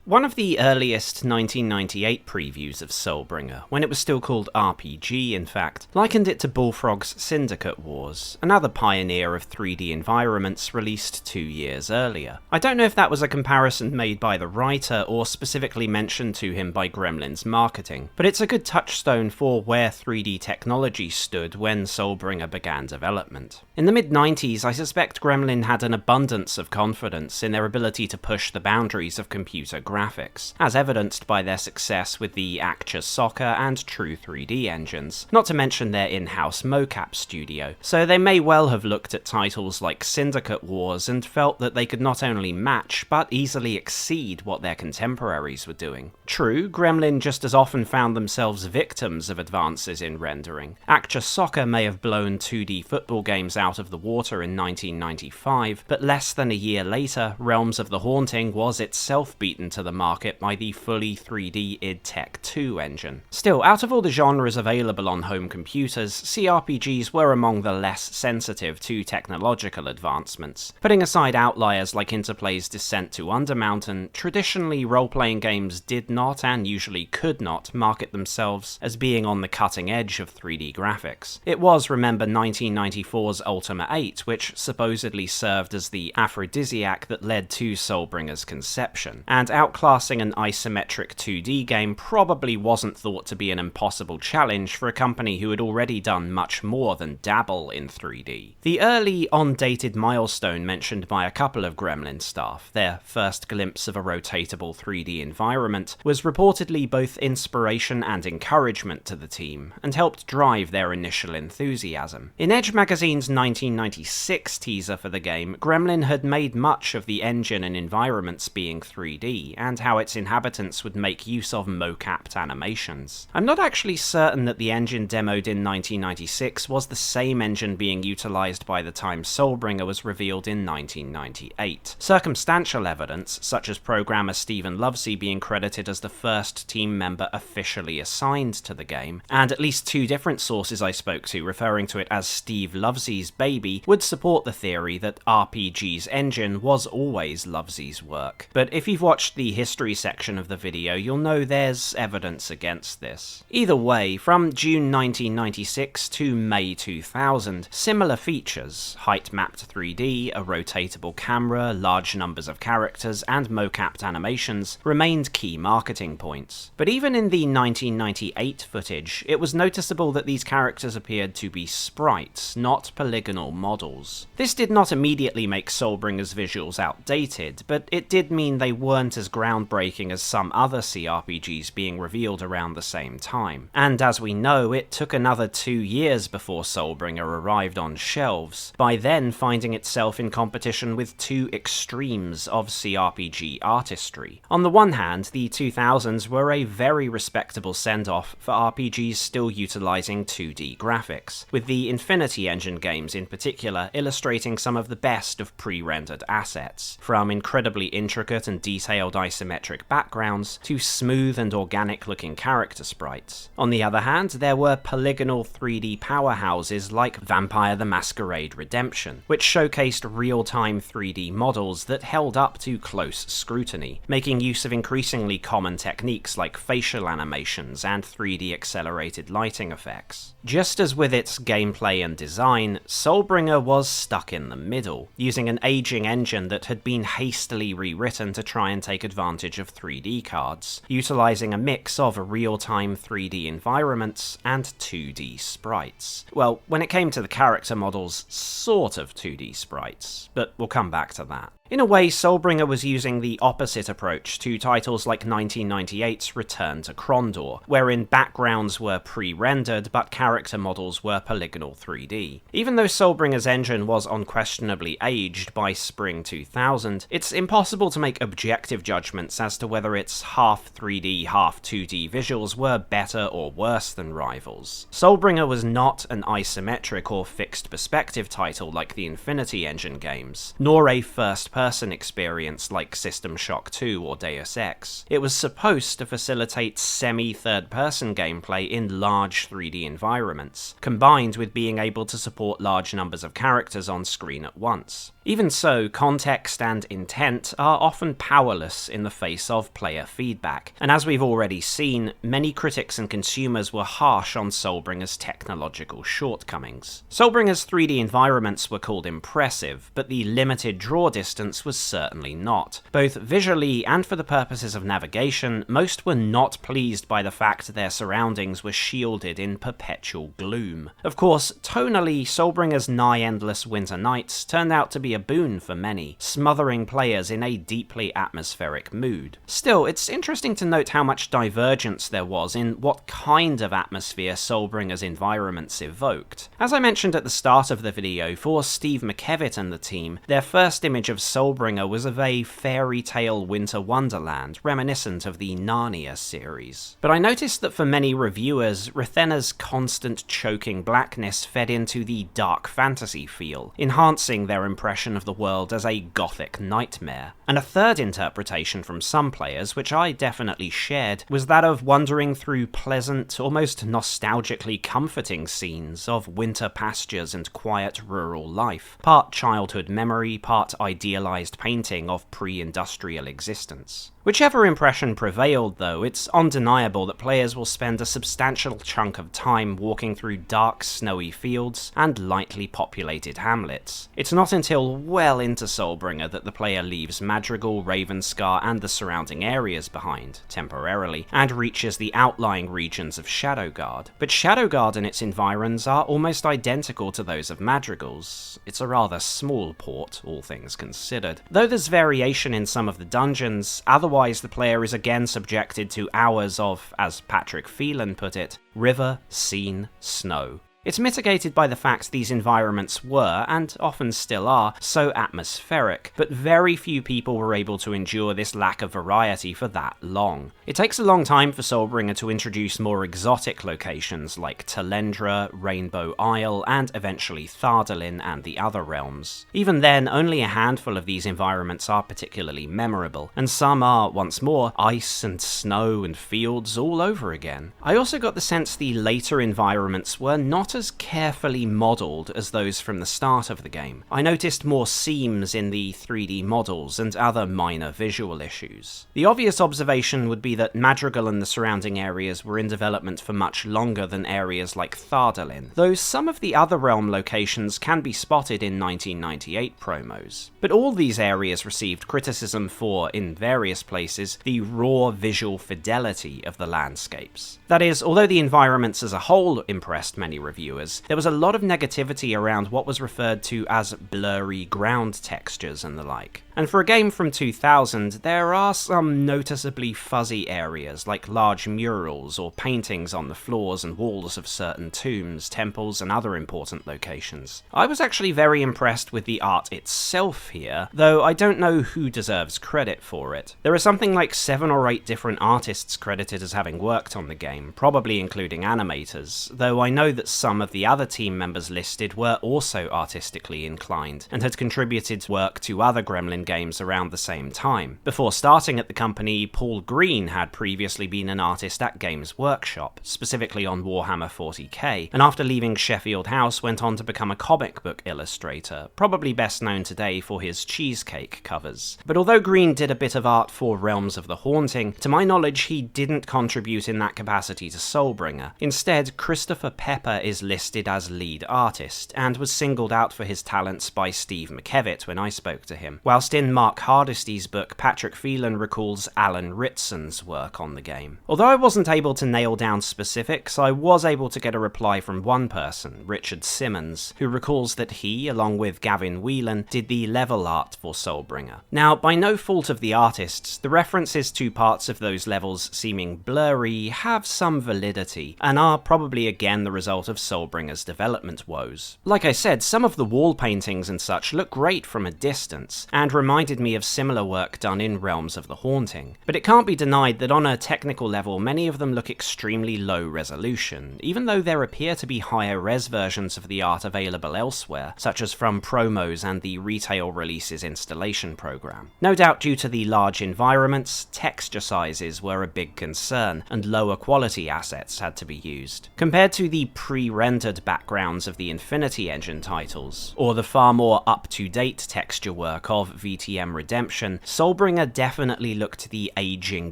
One of the earliest 1998 previews of Soulbringer, when it was still called RPG in fact, likened it to Bullfrog's Syndicate Wars, another pioneer of 3D environments released 2 years earlier. I don't know if that was a comparison made by the writer or specifically mentioned to him by Gremlin's marketing, but it's a good touchstone for where 3D technology stood when Soulbringer began development. In the mid-90s, I suspect Gremlin had an abundance of confidence in their ability to push the boundaries of computer graphics, as evidenced by their success with the Acture Soccer and True 3D engines, not to mention their in-house mocap studio, so they may well have looked at titles like Syndicate Wars and felt that they could not only match, but easily exceed what their contemporaries were doing. True, Gremlin just as often found themselves victims of advances in rendering. Acture Soccer may have blown 2D football games out of the water in 1995, but less than a year later, Realms of the Haunting was itself beaten to the market by the fully 3D id Tech 2 engine. Still, out of all the genres available on home computers, CRPGs were among the less sensitive to technological advancements. Putting aside outliers like Interplay's Descent to Undermountain, traditionally role-playing games did not, and usually could not, market themselves as being on the cutting edge of 3D graphics. It was, remember, 1994's Ultima 8, which supposedly served as the aphrodisiac that led to Soulbringer's conception, and outclassing an isometric 2D game probably wasn't thought to be an impossible challenge for a company who had already done much more than dabble in 3D. The early, on-dated milestone mentioned by a couple of Gremlin staff, their first glimpse of a rotatable 3D environment, was reportedly both inspiration and encouragement to the team, and helped drive their initial enthusiasm. In Edge magazine's 1996 teaser for the game, Gremlin had made much of the engine and environments being 3D, and how its inhabitants would make use of mocapped animations. I'm not actually certain that the engine demoed in 1996 was the same engine being utilised by the time Soulbringer was revealed in 1998. Circumstantial evidence, such as programmer Stephen Lovesey being credited as the first team member officially assigned to the game, and at least two different sources I spoke to referring to it as Steve Lovesey's baby, would support the theory that RPG's engine was always Lovesey's work. But if you've watched the history section of the video, you'll know there's evidence against this. Either way, from June 1996 to May 2000, similar features, height-mapped 3D, a rotatable camera, large numbers of characters, and mocapped animations, remained key marketing points. But even in the 1998 footage, it was noticeable that these characters appeared to be sprites, not polygonal models. This did not immediately make Soulbringer's visuals outdated, but it did mean they weren't as groundbreaking as some other CRPGs being revealed around the same time. And as we know, it took another 2 years before Soulbringer arrived on shelves, by then finding itself in competition with two extremes of CRPG artistry. On the one hand, the 2000s were a very respectable send-off for RPGs still utilising 2D graphics, with the Infinity Engine games in particular illustrating some of the best of pre-rendered assets, from incredibly intricate and detailed isometric backgrounds to smooth and organic-looking character sprites. On the other hand, there were polygonal 3D powerhouses like Vampire the Masquerade Redemption, which showcased real-time 3D models that held up to close scrutiny, making use of increasingly common techniques like facial animations and 3D accelerated lighting effects. Just as with its gameplay and design, Soulbringer was stuck in the middle, using an aging engine that had been hastily rewritten to try and take advantage of 3D cards, utilising a mix of real-time 3D environments and 2D sprites. Well, when it came to the character models, sort of 2D sprites, but we'll come back to that. In a way, Soulbringer was using the opposite approach to titles like 1998's Return to Krondor, wherein backgrounds were pre-rendered but character models were polygonal 3D. Even though Soulbringer's engine was unquestionably aged by spring 2000, it's impossible to make objective judgments as to whether its half 3D, half 2D visuals were better or worse than rivals. Soulbringer was not an isometric or fixed perspective title like the Infinity Engine games, nor a first-person experience like System Shock 2 or Deus Ex. It was supposed to facilitate semi-third-person gameplay in large 3D environments, combined with being able to support large numbers of characters on screen at once. Even so, context and intent are often powerless in the face of player feedback, and as we've already seen, many critics and consumers were harsh on Soulbringer's technological shortcomings. Soulbringer's 3D environments were called impressive, but the limited draw distance was certainly not. Both visually and for the purposes of navigation, most were not pleased by the fact their surroundings were shielded in perpetual gloom. Of course, tonally, Soulbringer's nigh-endless winter nights turned out to be a boon for many, smothering players in a deeply atmospheric mood. Still, it's interesting to note how much divergence there was in what kind of atmosphere Soulbringer's environments evoked. As I mentioned at the start of the video, for Steve McKevitt and the team, their first image of Soulbringer was of a fairy tale winter wonderland, reminiscent of the Narnia series. But I noticed that for many reviewers, Rathena's constant choking blackness fed into the dark fantasy feel, enhancing their impression of the world as a gothic nightmare. And a third interpretation from some players, which I definitely shared, was that of wandering through pleasant, almost nostalgically comforting scenes of winter pastures and quiet rural life, part childhood memory, part idealized painting of pre-industrial existence. Whichever impression prevailed, though, it's undeniable that players will spend a substantial chunk of time walking through dark, snowy fields and lightly populated hamlets. It's not until well into Soulbringer that the player leaves Madrigal, Ravenscar, and the surrounding areas behind, temporarily, and reaches the outlying regions of Shadowguard. But Shadowguard and its environs are almost identical to those of Madrigal's. It's a rather small port, all things considered. Though there's variation in some of the dungeons, otherwise the player is again subjected to hours of, as Patrick Phelan put it, river, scene, snow. It's mitigated by the fact these environments were, and often still are, so atmospheric, but very few people were able to endure this lack of variety for that long. It takes a long time for Soulbringer to introduce more exotic locations like Talendra, Rainbow Isle, and eventually Thardalin and the other realms. Even then, only a handful of these environments are particularly memorable, and some are, once more, ice and snow and fields all over again. I also got the sense the later environments were not as carefully modelled as those from the start of the game. I noticed more seams in the 3D models and other minor visual issues. The obvious observation would be that Madrigal and the surrounding areas were in development for much longer than areas like Thardalin, though some of the other realm locations can be spotted in 1998 promos. But all these areas received criticism for, in various places, the raw visual fidelity of the landscapes. That is, although the environments as a whole impressed many reviewers, there was a lot of negativity around what was referred to as blurry ground textures and the like. And for a game from 2000, there are some noticeably fuzzy areas, like large murals or paintings on the floors and walls of certain tombs, temples, and other important locations. I was actually very impressed with the art itself here, though I don't know who deserves credit for it. There are something like 7 or 8 different artists credited as having worked on the game, probably including animators, though I know that some of the other team members listed were also artistically inclined, and had contributed work to other Gremlin games around the same time. Before starting at the company, Paul Green had previously been an artist at Games Workshop, specifically on Warhammer 40k, and after leaving Sheffield House went on to become a comic book illustrator, probably best known today for his cheesecake covers. But although Green did a bit of art for Realms of the Haunting, to my knowledge he didn't contribute in that capacity to Soulbringer. Instead, Christopher Pepper is listed as lead artist, and was singled out for his talents by Steve McKevitt when I spoke to him, whilst in Mark Hardisty's book, Patrick Phelan recalls Alan Ritson's work on the game. Although I wasn't able to nail down specifics, I was able to get a reply from one person, Richard Simmons, who recalls that he, along with Gavin Whelan, did the level art for Soulbringer. Now, by no fault of the artists, the references to parts of those levels seeming blurry have some validity, and are probably again the result of Soulbringer's development woes. Like I said, some of the wall paintings and such look great from a distance, and reminded me of similar work done in Realms of the Haunting. But it can't be denied that on a technical level, many of them look extremely low resolution, even though there appear to be higher res versions of the art available elsewhere, such as from promos and the retail releases installation program. No doubt due to the large environments, texture sizes were a big concern, and lower quality assets had to be used. Compared to the pre-rendered backgrounds of the Infinity Engine titles, or the far more up-to-date texture work of VTM Redemption, Soulbringer definitely looked the aging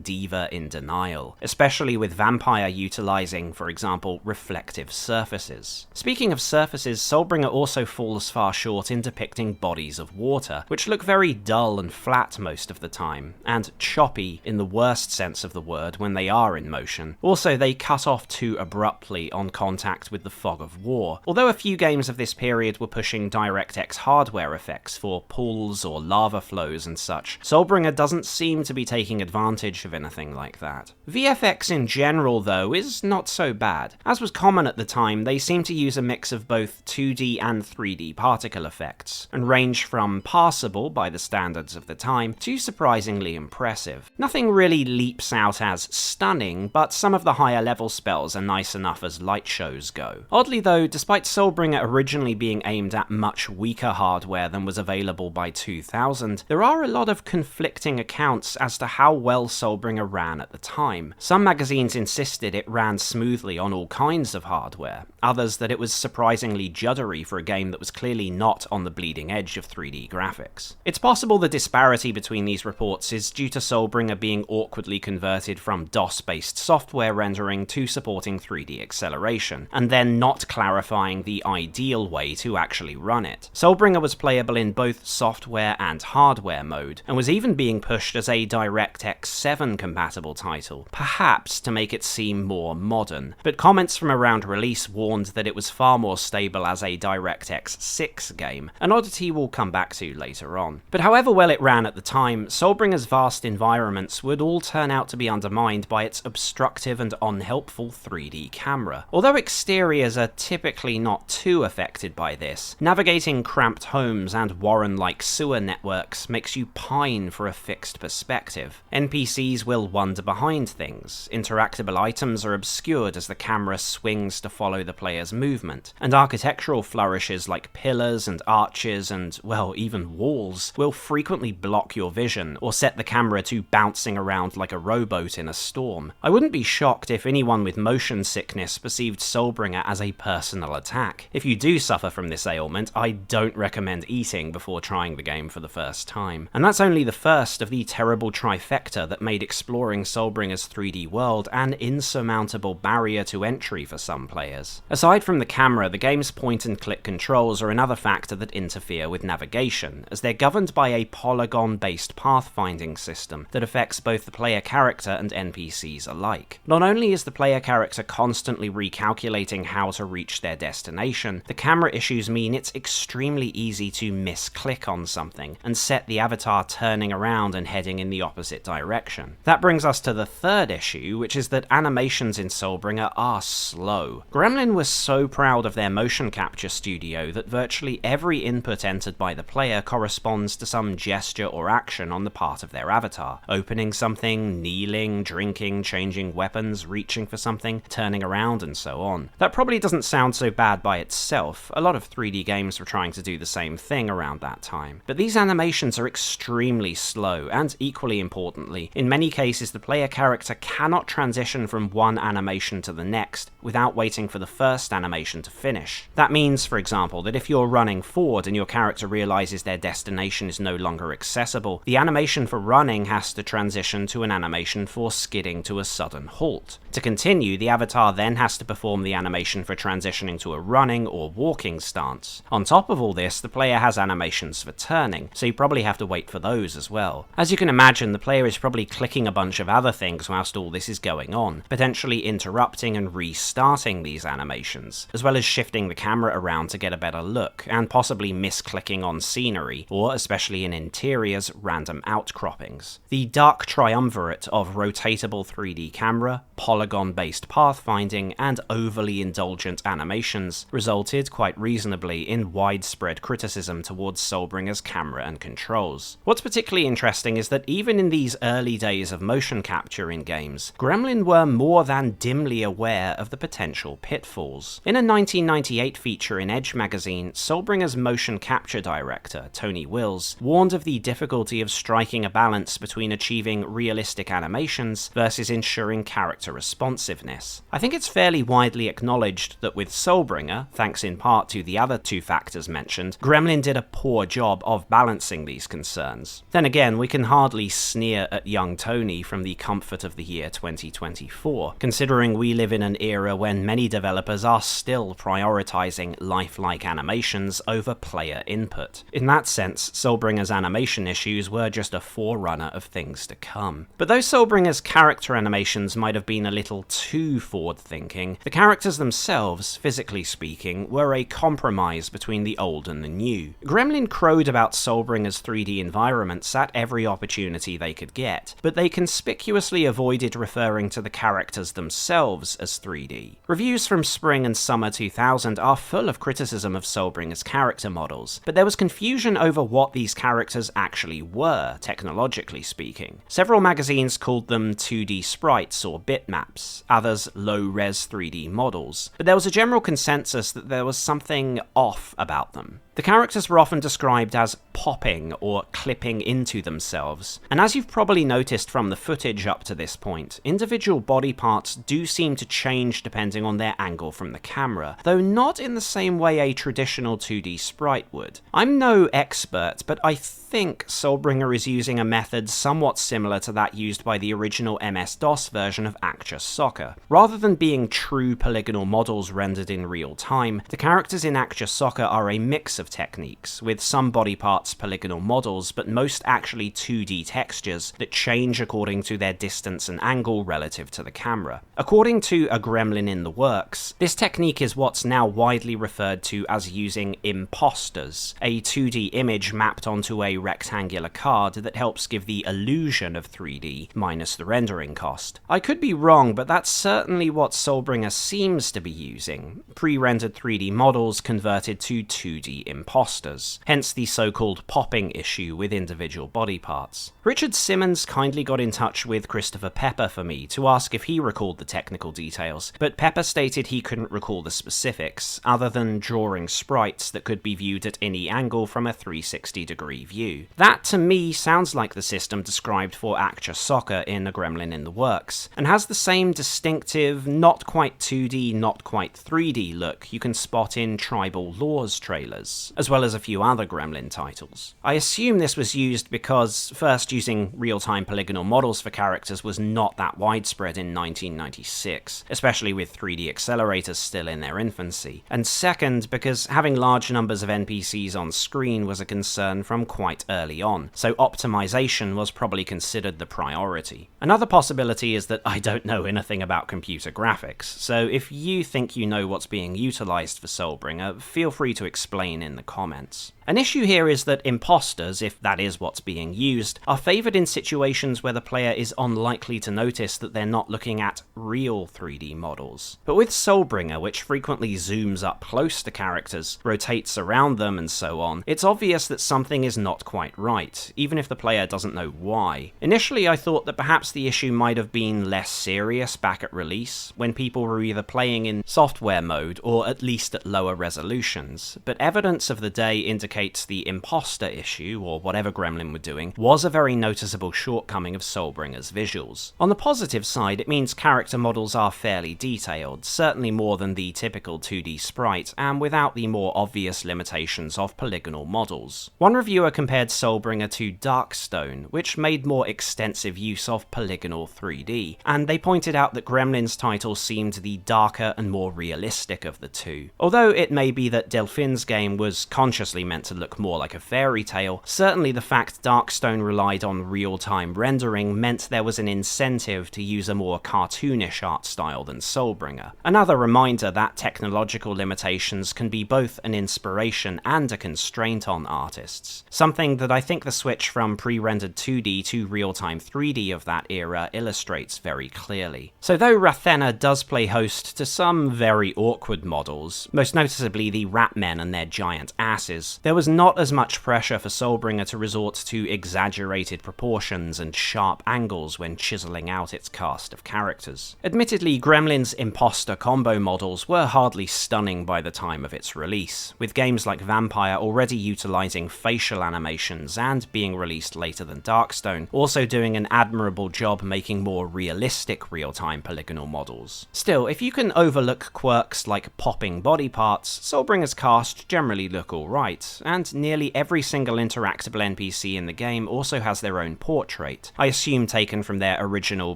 diva in denial, especially with Vampire utilizing, for example, reflective surfaces. Speaking of surfaces, Soulbringer also falls far short in depicting bodies of water, which look very dull and flat most of the time, and choppy in the worst sense of the word when they are in motion. Also, they cut off too abruptly on contact with the fog of war, although a few games of this period were pushing DirectX hardware effects for pools or lava lava flows and such, Soulbringer doesn't seem to be taking advantage of anything like that. VFX in general, though, is not so bad. As was common at the time, they seem to use a mix of both 2D and 3D particle effects, and range from passable by the standards of the time to surprisingly impressive. Nothing really leaps out as stunning, but some of the higher level spells are nice enough as light shows go. Oddly though, despite Soulbringer originally being aimed at much weaker hardware than was available by 2000, there are a lot of conflicting accounts as to how well Soulbringer ran at the time. Some magazines insisted it ran smoothly on all kinds of hardware, others that it was surprisingly juddery for a game that was clearly not on the bleeding edge of 3D graphics. It's possible the disparity between these reports is due to Soulbringer being awkwardly converted from DOS-based software rendering to supporting 3D acceleration, and then not clarifying the ideal way to actually run it. Soulbringer was playable in both software and hardware mode, and was even being pushed as a DirectX 7 compatible title, perhaps to make it seem more modern, but comments from around release warned that it was far more stable as a DirectX 6 game, an oddity we'll come back to later on. But however well it ran at the time, Soulbringer's vast environments would all turn out to be undermined by its obstructive and unhelpful 3D camera. Although exteriors are typically not too affected by this, navigating cramped homes and Warren-like sewer networks makes you pine for a fixed perspective. NPCs will wander behind things, interactable items are obscured as the camera swings to follow the player's movement, and architectural flourishes like pillars and arches and, well, even walls will frequently block your vision or set the camera to bouncing around like a rowboat in a storm. I wouldn't be shocked if anyone with motion sickness perceived Soulbringer as a personal attack. If you do suffer from this ailment, I don't recommend eating before trying the game for the first time. And that's only the first of the terrible trifecta that made exploring Soulbringer's 3D world an insurmountable barrier to entry for some players. Aside from the camera, the game's point-and-click controls are another factor that interfere with navigation, as they're governed by a polygon-based pathfinding system that affects both the player character and NPCs alike. Not only is the player character constantly recalculating how to reach their destination, the camera issues mean it's extremely easy to misclick on something and set the avatar turning around and heading in the opposite direction. That brings us to the third issue, which is that animations in Soulbringer are slow. Gremlin was so proud of their motion capture studio that virtually every input entered by the player corresponds to some gesture or action on the part of their avatar. Opening something, kneeling, drinking, changing weapons, reaching for something, turning around, and so on. That probably doesn't sound so bad by itself. A lot of 3D games were trying to do the same thing around that time. But these animations are extremely slow, and equally importantly, in many cases the player character cannot transition from one animation to the next without waiting for the first animation to finish. That means, for example, that if you're running forward and your character realizes their destination is no longer accessible, the animation for running has to transition to an animation for skidding to a sudden halt. To continue, the avatar then has to perform the animation for transitioning to a running or walking stance. On top of all this, the player has animations for turning, so you probably have to wait for those as well. As you can imagine, the player is probably clicking a bunch of other things whilst all this is going on, potentially interrupting and restarting these animations, as well as shifting the camera around to get a better look, and possibly misclicking on scenery, or, especially in interiors, random outcroppings. The dark triumvirate of rotatable 3D camera, polygon-based pathfinding, and overly indulgent animations resulted, quite reasonably, in widespread criticism towards Soulbringer's camera and controls. What's particularly interesting is that even in these early days of motion capture in games, Gremlin were more than dimly aware of the potential pitfalls. In a 1998 feature in Edge magazine, Soulbringer's motion capture director, Tony Wills, warned of the difficulty of striking a balance between achieving realistic animations versus ensuring character responsiveness. I think it's fairly widely acknowledged that with Soulbringer, thanks in part to the other two factors mentioned, Gremlin did a poor job of balancing these concerns. Then again, we can hardly sneer at young Tony from the comfort of the year 2024, considering we live in an era when many developers are still prioritizing lifelike animations over player input. In that sense, Soulbringer's animation issues were just a forerunner of things to come. But though Soulbringer's character animations might have been a little too forward-thinking, the characters themselves, physically speaking, were a compromise between the old and the new. Gremlin crowed about Soulbringer Soulbringer's 3D environments at every opportunity they could get, but they conspicuously avoided referring to the characters themselves as 3D. Reviews from spring and summer 2000 are full of criticism of Soulbringer's character models, but there was confusion over what these characters actually were, technologically speaking. Several magazines called them 2D sprites or bitmaps, others low-res 3D models, but there was a general consensus that there was something off about them. The characters were often described as popping or clipping into themselves, and as you've probably noticed from the footage up to this point, individual body parts do seem to change depending on their angle from the camera, though not in the same way a traditional 2D sprite would. I'm no expert, but I think Soulbringer is using a method somewhat similar to that used by the original MS-DOS version of Actua Soccer. Rather than being true polygonal models rendered in real time, the characters in Actua Soccer are a mix of techniques, with some body parts polygonal models, but most actually 2D textures that change according to their distance and angle relative to the camera. According to A Gremlin in the Works, this technique is what's now widely referred to as using imposters, a 2D image mapped onto a rectangular card that helps give the illusion of 3D minus the rendering cost. I could be wrong, but that's certainly what Soulbringer seems to be using, pre-rendered 3D models converted to 2D imposters, hence the so-called popping issue with individual body parts. Richard Simmons kindly got in touch with Christopher Pepper for me to ask if he recalled the technical details, but Pepper stated he couldn't recall the specifics, other than drawing sprites that could be viewed at any angle from a 360-degree view. That, to me, sounds like the system described for Actua Soccer in A Gremlin in the Works, and has the same distinctive, not quite 2D, not quite 3D look you can spot in Tribal Laws trailers, as well as a few other Gremlin titles. I assume this was used because, first, using real-time polygonal models for characters was not that widespread in 1996, especially with 3D accelerators still in their infancy, and second, because having large numbers of NPCs on screen was a concern from quite early on, so optimization was probably considered the priority. Another possibility is that I don't know anything about computer graphics, so if you think you know what's being utilized for Soulbringer, feel free to explain in the comments. An issue here is that imposters, if that is what's being used, are favoured in situations where the player is unlikely to notice that they're not looking at real 3D models. But with Soulbringer, which frequently zooms up close to characters, rotates around them and so on, it's obvious that something is not quite right, even if the player doesn't know why. Initially I thought that perhaps the issue might have been less serious back at release, when people were either playing in software mode or at least at lower resolutions, but evidence of the day indicates the imposter issue, or whatever Gremlin were doing, was a very noticeable shortcoming of Soulbringer's visuals. On the positive side, it means character models are fairly detailed, certainly more than the typical 2D sprite, and without the more obvious limitations of polygonal models. One reviewer compared Soulbringer to Darkstone, which made more extensive use of polygonal 3D, and they pointed out that Gremlin's title seemed the darker and more realistic of the two. Although it may be that Delphine's game was consciously meant to look more like a fairy tale, certainly the fact Darkstone relied on real-time rendering meant there was an incentive to use a more cartoonish art style than Soulbringer. Another reminder that technological limitations can be both an inspiration and a constraint on artists, something that I think the switch from pre-rendered 2D to real-time 3D of that era illustrates very clearly. So though Rathena does play host to some very awkward models, most noticeably the rat men and their giant asses, there was not as much pressure for Soulbringer to resort to exaggerated proportions and sharp angles when chiseling out its cast of characters. Admittedly, Gremlin's imposter combo models were hardly stunning by the time of its release, with games like Vampire already utilizing facial animations and being released later than Darkstone, also doing an admirable job making more realistic real-time polygonal models. Still, if you can overlook quirks like popping body parts, Soulbringer's cast generally look alright, and nearly every single interactable NPC in the game also has their own portrait, I assume taken from their original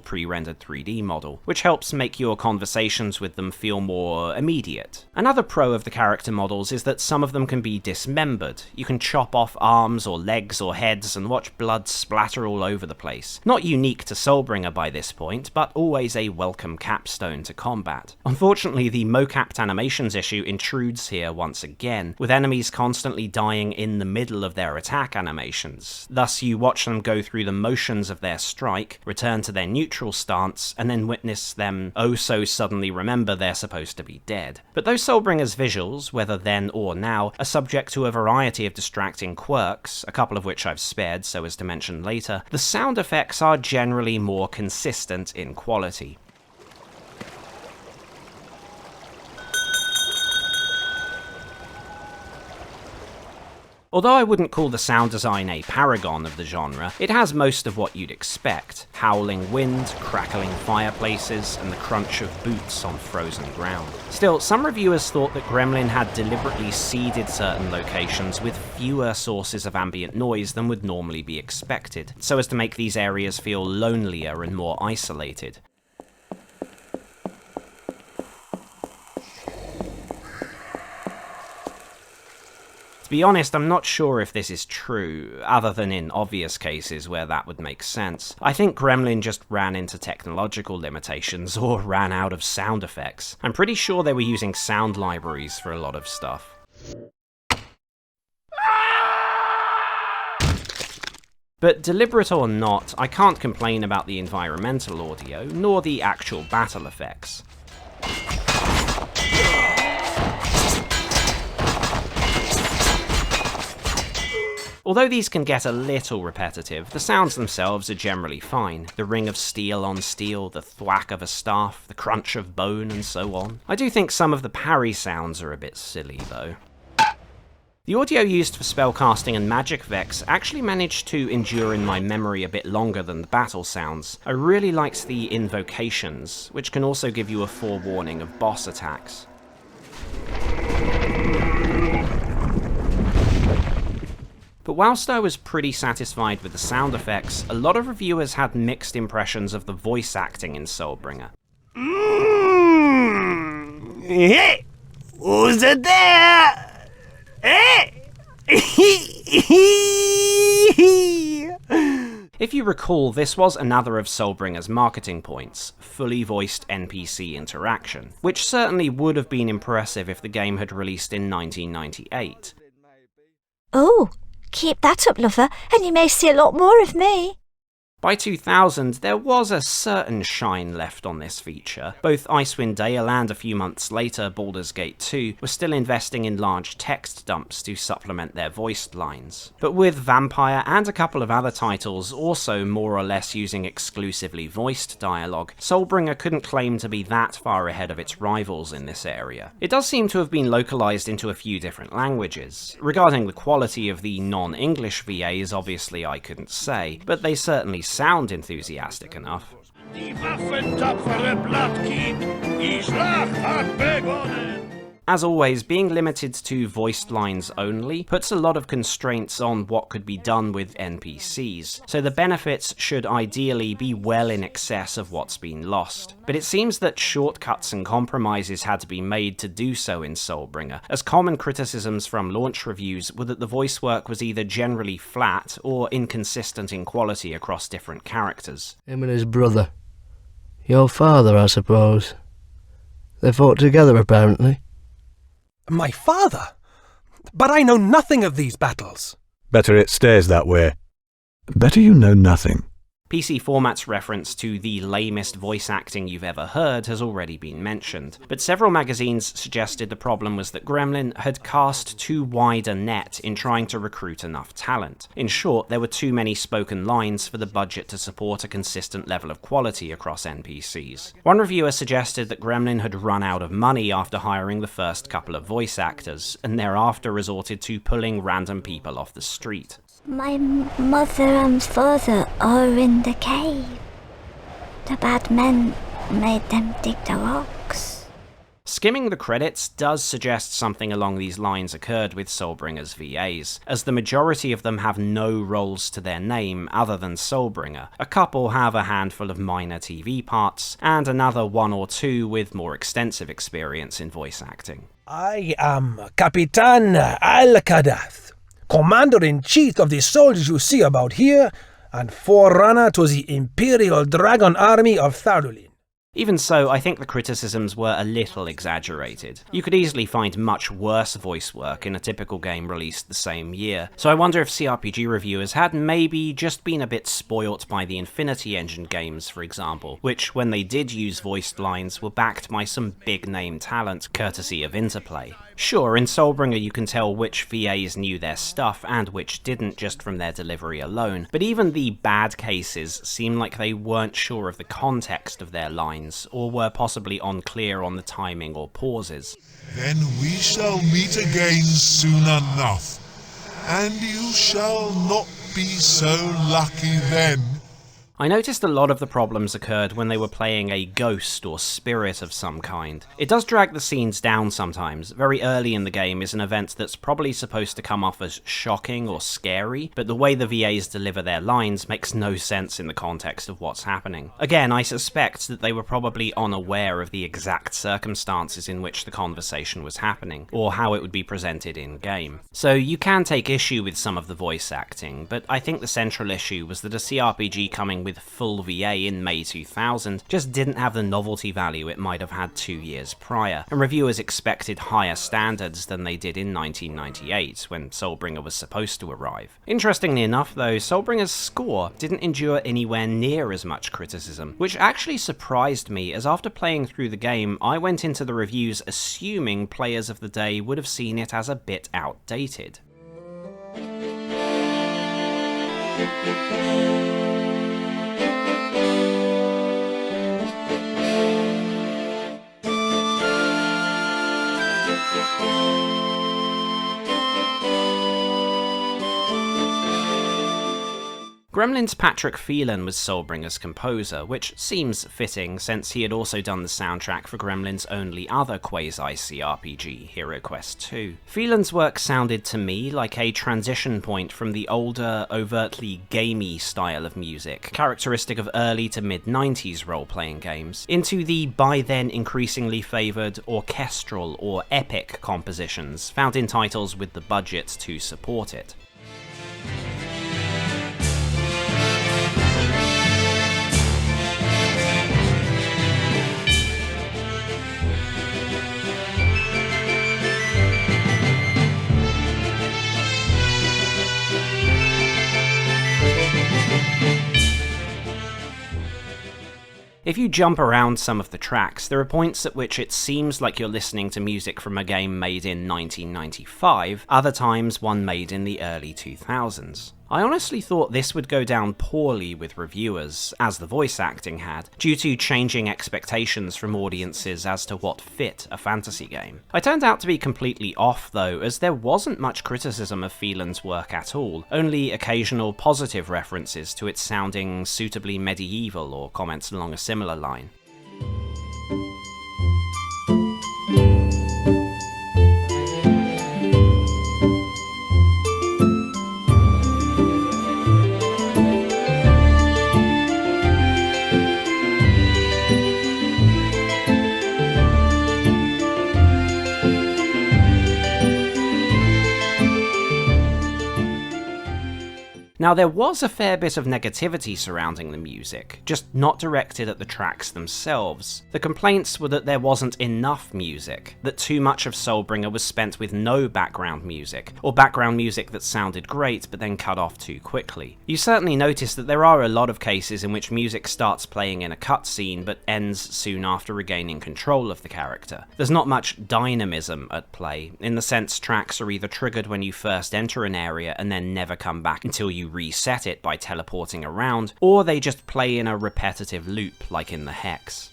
pre-rendered 3D model, which helps make your conversations with them feel more immediate. Another pro of the character models is that some of them can be dismembered. You can chop off arms or legs or heads and watch blood splatter all over the place. Not unique to Soulbringer by this point, but always a welcome capstone to combat. Unfortunately, the mocapped animations issue intrudes here once again, with enemies enemies constantly dying in the middle of their attack animations. Thus, you watch them go through the motions of their strike, return to their neutral stance, and then witness them oh so suddenly remember they're supposed to be dead. But though Soulbringer's visuals, whether then or now, are subject to a variety of distracting quirks, a couple of which I've spared so as to mention later, the sound effects are generally more consistent in quality. Although I wouldn't call the sound design a paragon of the genre, it has most of what you'd expect: howling wind, crackling fireplaces, and the crunch of boots on frozen ground. Still, some reviewers thought that Gremlin had deliberately seeded certain locations with fewer sources of ambient noise than would normally be expected, so as to make these areas feel lonelier and more isolated. To be honest, I'm not sure if this is true, other than in obvious cases where that would make sense. I think Gremlin just ran into technological limitations or ran out of sound effects. I'm pretty sure they were using sound libraries for a lot of stuff. But deliberate or not, I can't complain about the environmental audio, nor the actual battle effects. Although these can get a little repetitive, the sounds themselves are generally fine. The ring of steel on steel, the thwack of a staff, the crunch of bone, and so on. I do think some of the parry sounds are a bit silly, though. The audio used for spellcasting and magic effects actually managed to endure in my memory a bit longer than the battle sounds. I really liked the invocations, which can also give you a forewarning of boss attacks. But whilst I was pretty satisfied with the sound effects, a lot of reviewers had mixed impressions of the voice acting in Soulbringer. Hey! Who's there? Hey! If you recall, this was another of Soulbringer's marketing points, fully voiced NPC interaction, which certainly would have been impressive if the game had released in 1998. Oh! Keep that up, lover, and you may see a lot more of me. By 2000, there was a certain shine left on this feature. Both Icewind Dale and a few months later Baldur's Gate 2 were still investing in large text dumps to supplement their voiced lines. But with Vampire and a couple of other titles also more or less using exclusively voiced dialogue, Soulbringer couldn't claim to be that far ahead of its rivals in this area. It does seem to have been localized into a few different languages. Regarding the quality of the non-English VAs, obviously I couldn't say, but they certainly sound enthusiastic enough. As always, being limited to voiced lines only puts a lot of constraints on what could be done with NPCs, so the benefits should ideally be well in excess of what's been lost. But it seems that shortcuts and compromises had to be made to do so in Soulbringer, as common criticisms from launch reviews were that the voice work was either generally flat or inconsistent in quality across different characters. Him and his brother. Your father, I suppose. They fought together, apparently. My father? But I know nothing of these battles. Better it stays that way. Better you know nothing. PC Format's reference to the lamest voice acting you've ever heard has already been mentioned, but several magazines suggested the problem was that Gremlin had cast too wide a net in trying to recruit enough talent. In short, there were too many spoken lines for the budget to support a consistent level of quality across NPCs. One reviewer suggested that Gremlin had run out of money after hiring the first couple of voice actors, and thereafter resorted to pulling random people off the street. My mother and father are in the cave. The bad men made them dig the rocks. Skimming the credits does suggest something along these lines occurred with Soulbringer's VAs, as the majority of them have no roles to their name other than Soulbringer. A couple have a handful of minor TV parts, and another one or two with more extensive experience in voice acting. I am Capitan Al-Kadath, Commander-in-Chief of the soldiers you see about here, and forerunner to the Imperial Dragon Army of Tharulin. Even so, I think the criticisms were a little exaggerated. You could easily find much worse voice work in a typical game released the same year, so I wonder if CRPG reviewers had maybe just been a bit spoilt by the Infinity Engine games, for example, which, when they did use voiced lines, were backed by some big-name talent, courtesy of Interplay. Sure, in Soulbringer you can tell which VAs knew their stuff and which didn't just from their delivery alone, but even the bad cases seem like they weren't sure of the context of their lines, or were possibly unclear on the timing or pauses. Then we shall meet again soon enough, and you shall not be so lucky then. I noticed a lot of the problems occurred when they were playing a ghost or spirit of some kind. It does drag the scenes down sometimes. Very early in the game is an event that's probably supposed to come off as shocking or scary, but the way the VAs deliver their lines makes no sense in the context of what's happening. Again, I suspect that they were probably unaware of the exact circumstances in which the conversation was happening, or how it would be presented in-game. So you can take issue with some of the voice acting, but I think the central issue was that a CRPG coming with full VA in May 2000 just didn't have the novelty value it might have had 2 years prior, and reviewers expected higher standards than they did in 1998, when Soulbringer was supposed to arrive. Interestingly enough though, Soulbringer's score didn't endure anywhere near as much criticism, which actually surprised me, as after playing through the game, I went into the reviews assuming players of the day would have seen it as a bit outdated. Gremlin's Patrick Phelan was Soulbringer's composer, which seems fitting since he had also done the soundtrack for Gremlin's only other quasi-CRPG, Hero Quest 2. Phelan's work sounded to me like a transition point from the older, overtly gamey style of music, characteristic of early to mid-90s role-playing games, into the by then increasingly favoured orchestral or epic compositions found in titles with the budget to support it. If you jump around some of the tracks, there are points at which it seems like you're listening to music from a game made in 1995, other times one made in the early 2000s. I honestly thought this would go down poorly with reviewers, as the voice acting had, due to changing expectations from audiences as to what fit a fantasy game. I turned out to be completely off though, as there wasn't much criticism of Phelan's work at all, only occasional positive references to it sounding suitably medieval or comments along a similar line. Now, there was a fair bit of negativity surrounding the music, just not directed at the tracks themselves. The complaints were that there wasn't enough music, that too much of Soulbringer was spent with no background music, or background music that sounded great but then cut off too quickly. You certainly notice that there are a lot of cases in which music starts playing in a cutscene but ends soon after regaining control of the character. There's not much dynamism at play, in the sense tracks are either triggered when you first enter an area and then never come back until you reset it by teleporting around, or they just play in a repetitive loop like in the Hex.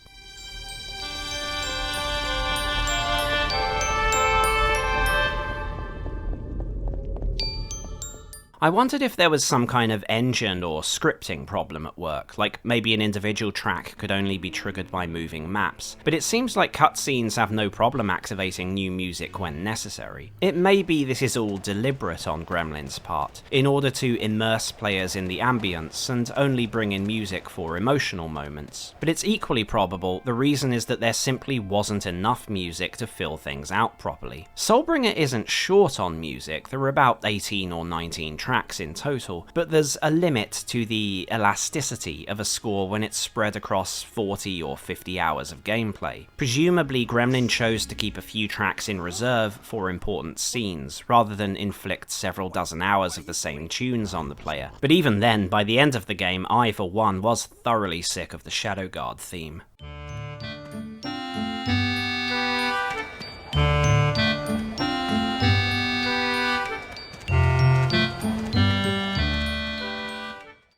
I wondered if there was some kind of engine or scripting problem at work, like maybe an individual track could only be triggered by moving maps, but it seems like cutscenes have no problem activating new music when necessary. It may be this is all deliberate on Gremlin's part, in order to immerse players in the ambience and only bring in music for emotional moments, but it's equally probable the reason is that there simply wasn't enough music to fill things out properly. Soulbringer isn't short on music, there are about 18 or 19 tracks, tracks in total, but there's a limit to the elasticity of a score when it's spread across 40 or 50 hours of gameplay. Presumably Gremlin chose to keep a few tracks in reserve for important scenes, rather than inflict several dozen hours of the same tunes on the player. But even then, by the end of the game, I for one was thoroughly sick of the Shadow Guard theme.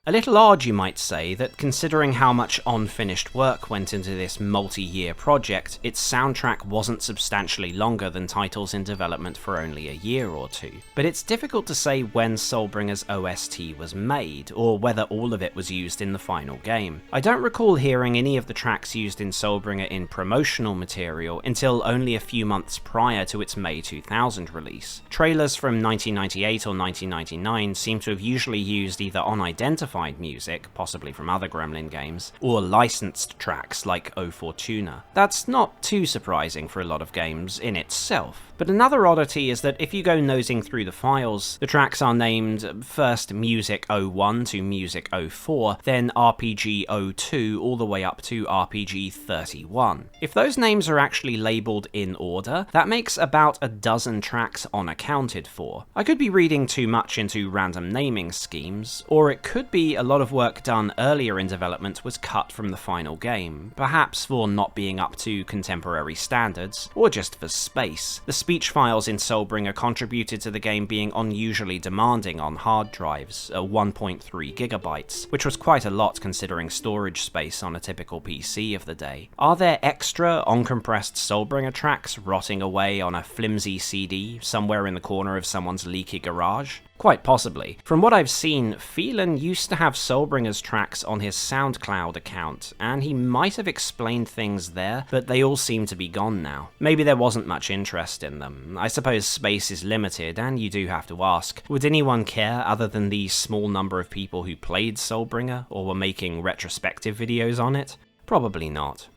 A little odd, you might say, that considering how much unfinished work went into this multi-year project, its soundtrack wasn't substantially longer than titles in development for only a year or two. But it's difficult to say when Soulbringer's OST was made, or whether all of it was used in the final game. I don't recall hearing any of the tracks used in Soulbringer in promotional material until only a few months prior to its May 2000 release. Trailers from 1998 or 1999 seem to have usually used either unidentified music, possibly from other Gremlin games, or licensed tracks like O Fortuna. That's not too surprising for a lot of games in itself. But another oddity is that if you go nosing through the files, the tracks are named first Music 01 to Music 04, then RPG 02 all the way up to RPG 31. If those names are actually labelled in order, that makes about a dozen tracks unaccounted for. I could be reading too much into random naming schemes, or it could be a lot of work done earlier in development was cut from the final game, perhaps for not being up to contemporary standards, or just for space. The speech files in Soulbringer contributed to the game being unusually demanding on hard drives, 1.3 gigabytes, which was quite a lot considering storage space on a typical PC of the day. Are there extra uncompressed Soulbringer tracks rotting away on a flimsy CD somewhere in the corner of someone's leaky garage? Quite possibly. From what I've seen, Phelan used to have Soulbringer's tracks on his SoundCloud account, and he might have explained things there, but they all seem to be gone now. Maybe there wasn't much interest in them. I suppose space is limited, and you do have to ask, would anyone care other than the small number of people who played Soulbringer, or were making retrospective videos on it? Probably not.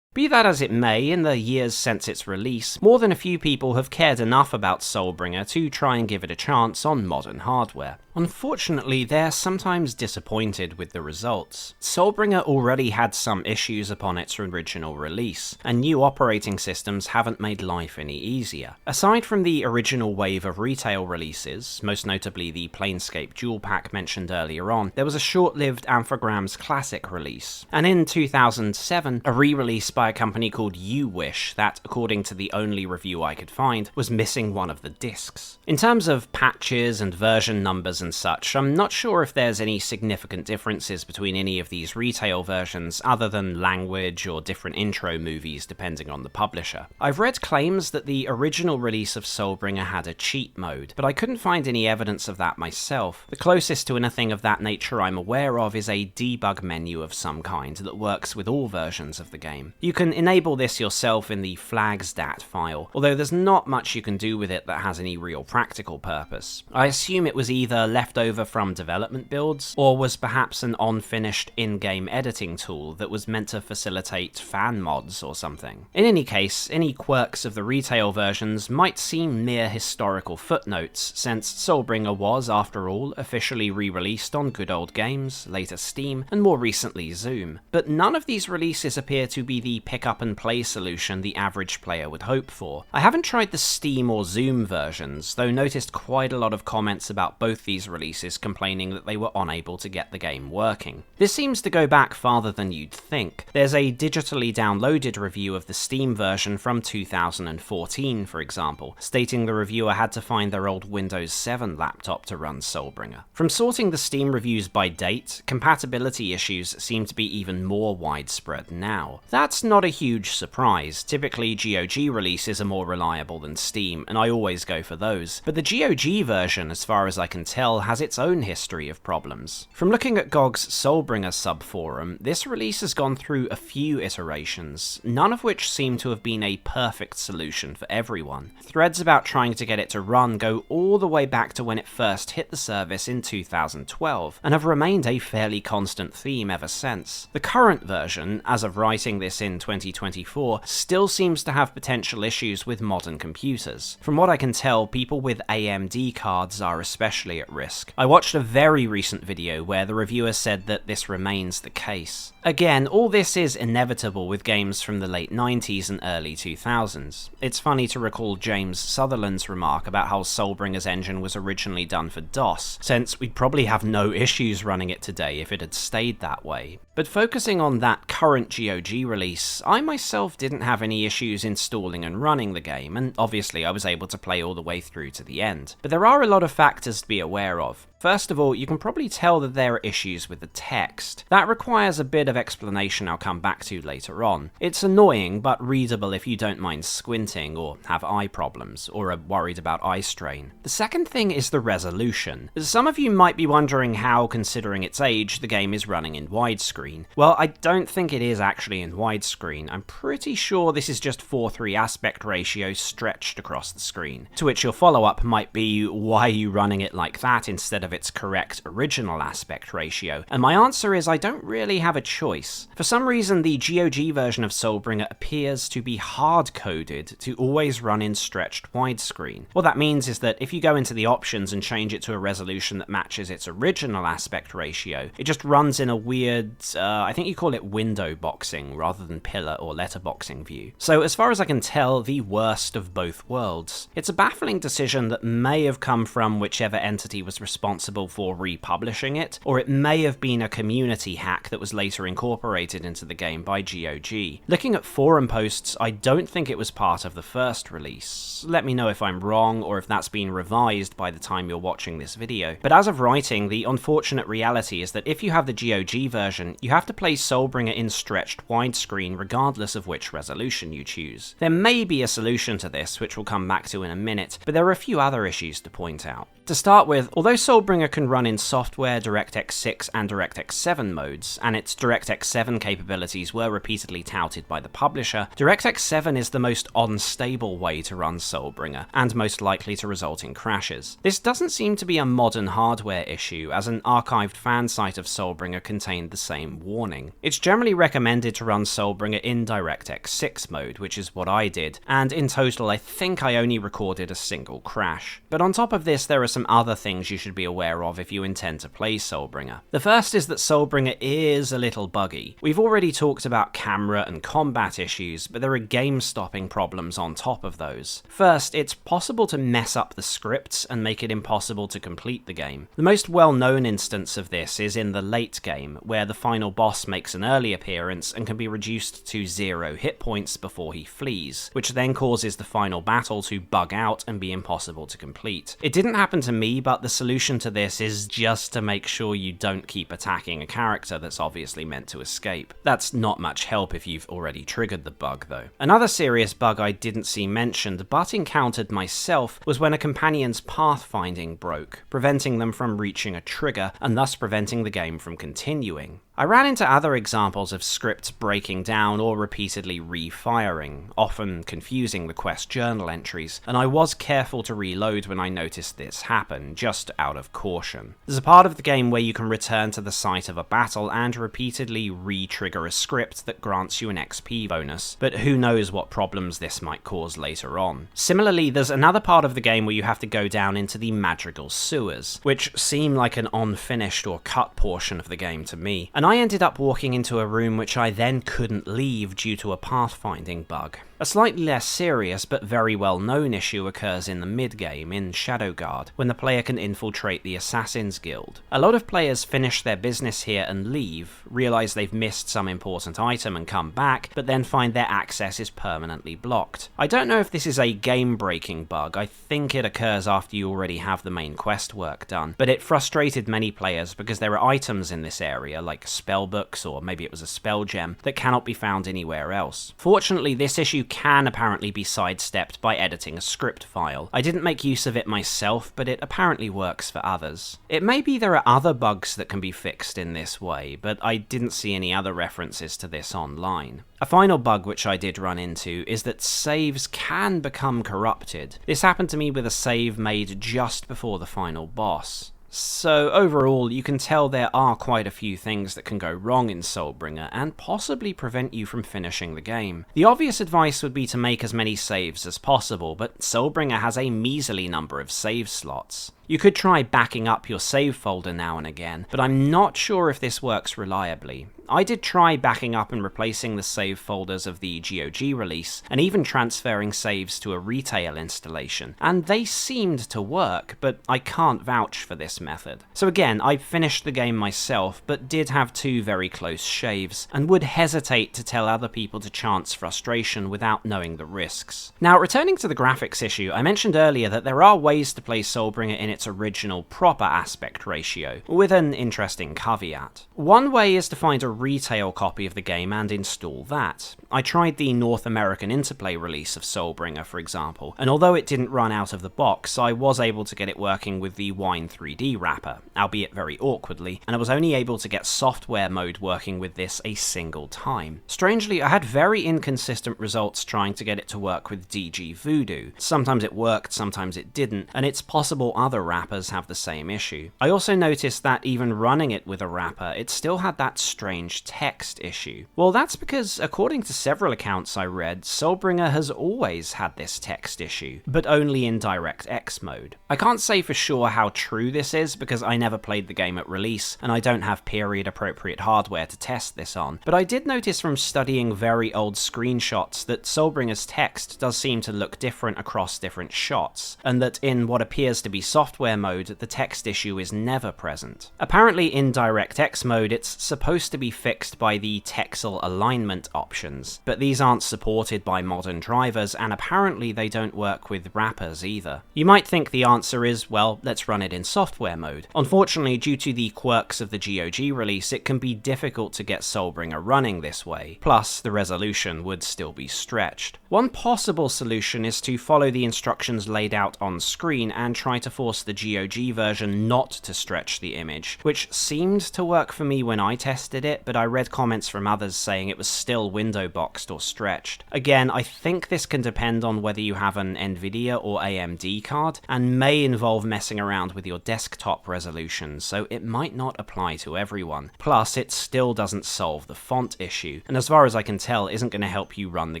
Be that as it may, in the years since its release, more than a few people have cared enough about Soulbringer to try and give it a chance on modern hardware. Unfortunately, they're sometimes disappointed with the results. Soulbringer already had some issues upon its original release, and new operating systems haven't made life any easier. Aside from the original wave of retail releases, most notably the Planescape Dual Pack mentioned earlier on, there was a short-lived Amphigrams Classic release, and in 2007, a re-release by a company called U-Wish that, according to the only review I could find, was missing one of the discs. In terms of patches and version numbers and such, I'm not sure if there's any significant differences between any of these retail versions other than language or different intro movies depending on the publisher. I've read claims that the original release of Soulbringer had a cheat mode, but I couldn't find any evidence of that myself. The closest to anything of that nature I'm aware of is a debug menu of some kind that works with all versions of the game. You can enable this yourself in the flags.dat file, although there's not much you can do with it that has any real practical purpose. I assume it was either left over from development builds, or was perhaps an unfinished in-game editing tool that was meant to facilitate fan mods or something. In any case, any quirks of the retail versions might seem mere historical footnotes, since Soulbringer was, after all, officially re-released on Good Old Games, later Steam, and more recently Zoom. But none of these releases appear to be the pick-up-and-play solution the average player would hope for. I haven't tried the Steam or Zoom versions, though noticed quite a lot of comments about both these releases complaining that they were unable to get the game working. This seems to go back farther than you'd think. There's a digitally downloaded review of the Steam version from 2014, for example, stating the reviewer had to find their old Windows 7 laptop to run Soulbringer. From sorting the Steam reviews by date, compatibility issues seem to be even more widespread now. That's not a huge surprise. Typically, GOG releases are more reliable than Steam, and I always go for those. But the GOG version, as far as I can tell, has its own history of problems. From looking at GOG's Soulbringer subforum, this release has gone through a few iterations, none of which seem to have been a perfect solution for everyone. Threads about trying to get it to run go all the way back to when it first hit the service in 2012, and have remained a fairly constant theme ever since. The current version, as of writing this in 2024 still seems to have potential issues with modern computers. From what I can tell, people with AMD cards are especially at risk. I watched a very recent video where the reviewer said that this remains the case. Again, all this is inevitable with games from the late 90s and early 2000s. It's funny to recall James Sutherland's remark about how Soulbringer's engine was originally done for DOS, since we'd probably have no issues running it today if it had stayed that way. But focusing on that current GOG release, I myself didn't have any issues installing and running the game, and obviously I was able to play all the way through to the end. But there are a lot of factors to be aware of. First of all, you can probably tell that there are issues with the text. That requires a bit of explanation I'll come back to later on. It's annoying, but readable if you don't mind squinting, or have eye problems, or are worried about eye strain. The second thing is the resolution. Some of you might be wondering how, considering its age, the game is running in widescreen. Well, I don't think it is actually in widescreen. I'm pretty sure this is just 4:3 aspect ratio stretched across the screen. To which your follow-up might be, why are you running it like that instead of its correct original aspect ratio? And my answer is I don't really have a choice. For some reason, the GOG version of Soulbringer appears to be hard-coded to always run in stretched widescreen. What that means is that if you go into the options and change it to a resolution that matches its original aspect ratio, it just runs in a weird, I think you call it window boxing rather than pillar or letterboxing view. So as far as I can tell, the worst of both worlds. It's a baffling decision that may have come from whichever entity was responsible for republishing it, or it may have been a community hack that was later incorporated into the game by GOG. Looking at forum posts, I don't think it was part of the first release. Let me know if I'm wrong, or if that's been revised by the time you're watching this video. But as of writing, the unfortunate reality is that if you have the GOG version, you have to play Soulbringer in stretched widescreen regardless of which resolution you choose. There may be a solution to this, which we'll come back to in a minute, but there are a few other issues to point out. To start with, although Soulbringer can run in software, DirectX 6 and DirectX 7 modes, and its DirectX 7 capabilities were repeatedly touted by the publisher, DirectX 7 is the most unstable way to run Soulbringer, and most likely to result in crashes. This doesn't seem to be a modern hardware issue, as an archived fan site of Soulbringer contained the same warning. It's generally recommended to run Soulbringer in DirectX 6 mode, which is what I did, and in total I think I only recorded a single crash. But on top of this, there are some other things you should be aware of if you intend to play Soulbringer. The first is that Soulbringer is a little buggy. We've already talked about camera and combat issues, but there are game-stopping problems on top of those. First, it's possible to mess up the scripts and make it impossible to complete the game. The most well-known instance of this is in the late game, where the final boss makes an early appearance and can be reduced to 0 hit points before he flees, which then causes the final battle to bug out and be impossible to complete. It didn't happen to me, but the solution to this is just to make sure you don't keep attacking a character that's obviously meant to escape. That's not much help if you've already triggered the bug though. Another serious bug I didn't see mentioned, but encountered myself, was when a companion's pathfinding broke, preventing them from reaching a trigger, and thus preventing the game from continuing. I ran into other examples of scripts breaking down or repeatedly refiring, often confusing the quest journal entries, and I was careful to reload when I noticed this happen, just out of caution. There's a part of the game where you can return to the site of a battle and repeatedly re-trigger a script that grants you an XP bonus, but who knows what problems this might cause later on. Similarly, there's another part of the game where you have to go down into the Madrigal sewers, which seem like an unfinished or cut portion of the game to me, and I ended up walking into a room which I then couldn't leave due to a pathfinding bug. A slightly less serious but very well known issue occurs in the mid-game in Shadowguard, when the player can infiltrate the Assassin's Guild. A lot of players finish their business here and leave, realise they've missed some important item and come back, but then find their access is permanently blocked. I don't know if this is a game-breaking bug, I think it occurs after you already have the main quest work done, but it frustrated many players because there are items in this area, like spellbooks or maybe it was a spell gem, that cannot be found anywhere else. Fortunately, this issue can apparently be sidestepped by editing a script file. I didn't make use of it myself, but it apparently works for others. It may be there are other bugs that can be fixed in this way, but I didn't see any other references to this online. A final bug which I did run into is that saves can become corrupted. This happened to me with a save made just before the final boss. So overall, you can tell there are quite a few things that can go wrong in Soulbringer and possibly prevent you from finishing the game. The obvious advice would be to make as many saves as possible, but Soulbringer has a measly number of save slots. You could try backing up your save folder now and again, but I'm not sure if this works reliably. I did try backing up and replacing the save folders of the GOG release, and even transferring saves to a retail installation, and they seemed to work, but I can't vouch for this method. So again, I finished the game myself, but did have 2 very close shaves, and would hesitate to tell other people to chance frustration without knowing the risks. Now, returning to the graphics issue, I mentioned earlier that there are ways to play Soulbringer in its original proper aspect ratio, with an interesting caveat. One way is to find a retail copy of the game and install that. I tried the North American Interplay release of Soulbringer, for example, and although it didn't run out of the box, I was able to get it working with the Wine 3D wrapper, albeit very awkwardly, and I was only able to get software mode working with this a single time. Strangely, I had very inconsistent results trying to get it to work with DG Voodoo. Sometimes it worked, sometimes it didn't, and it's possible other wrappers have the same issue. I also noticed that even running it with a wrapper, it still had that strange text issue. Well, that's because, according to several accounts I read, Soulbringer has always had this text issue, but only in DirectX mode. I can't say for sure how true this is because I never played the game at release, and I don't have period-appropriate hardware to test this on, but I did notice from studying very old screenshots that Soulbringer's text does seem to look different across different shots, and that in what appears to be software mode, the text issue is never present. Apparently in DirectX mode, it's supposed to be fixed by the texel alignment options, but these aren't supported by modern drivers, and apparently they don't work with wrappers either. You might think the answer is, well, let's run it in software mode. Unfortunately, due to the quirks of the GOG release, it can be difficult to get Soulbringer running this way, plus the resolution would still be stretched. One possible solution is to follow the instructions laid out on screen and try to force the GOG version not to stretch the image, which seemed to work for me when I tested it, but I read comments from others saying it was still window boxed or stretched. Again, I think this can depend on whether you have an Nvidia or AMD card, and may involve messing around with your desktop resolution, so it might not apply to everyone. Plus, it still doesn't solve the font issue, and as far as I can tell, isn't going to help you run the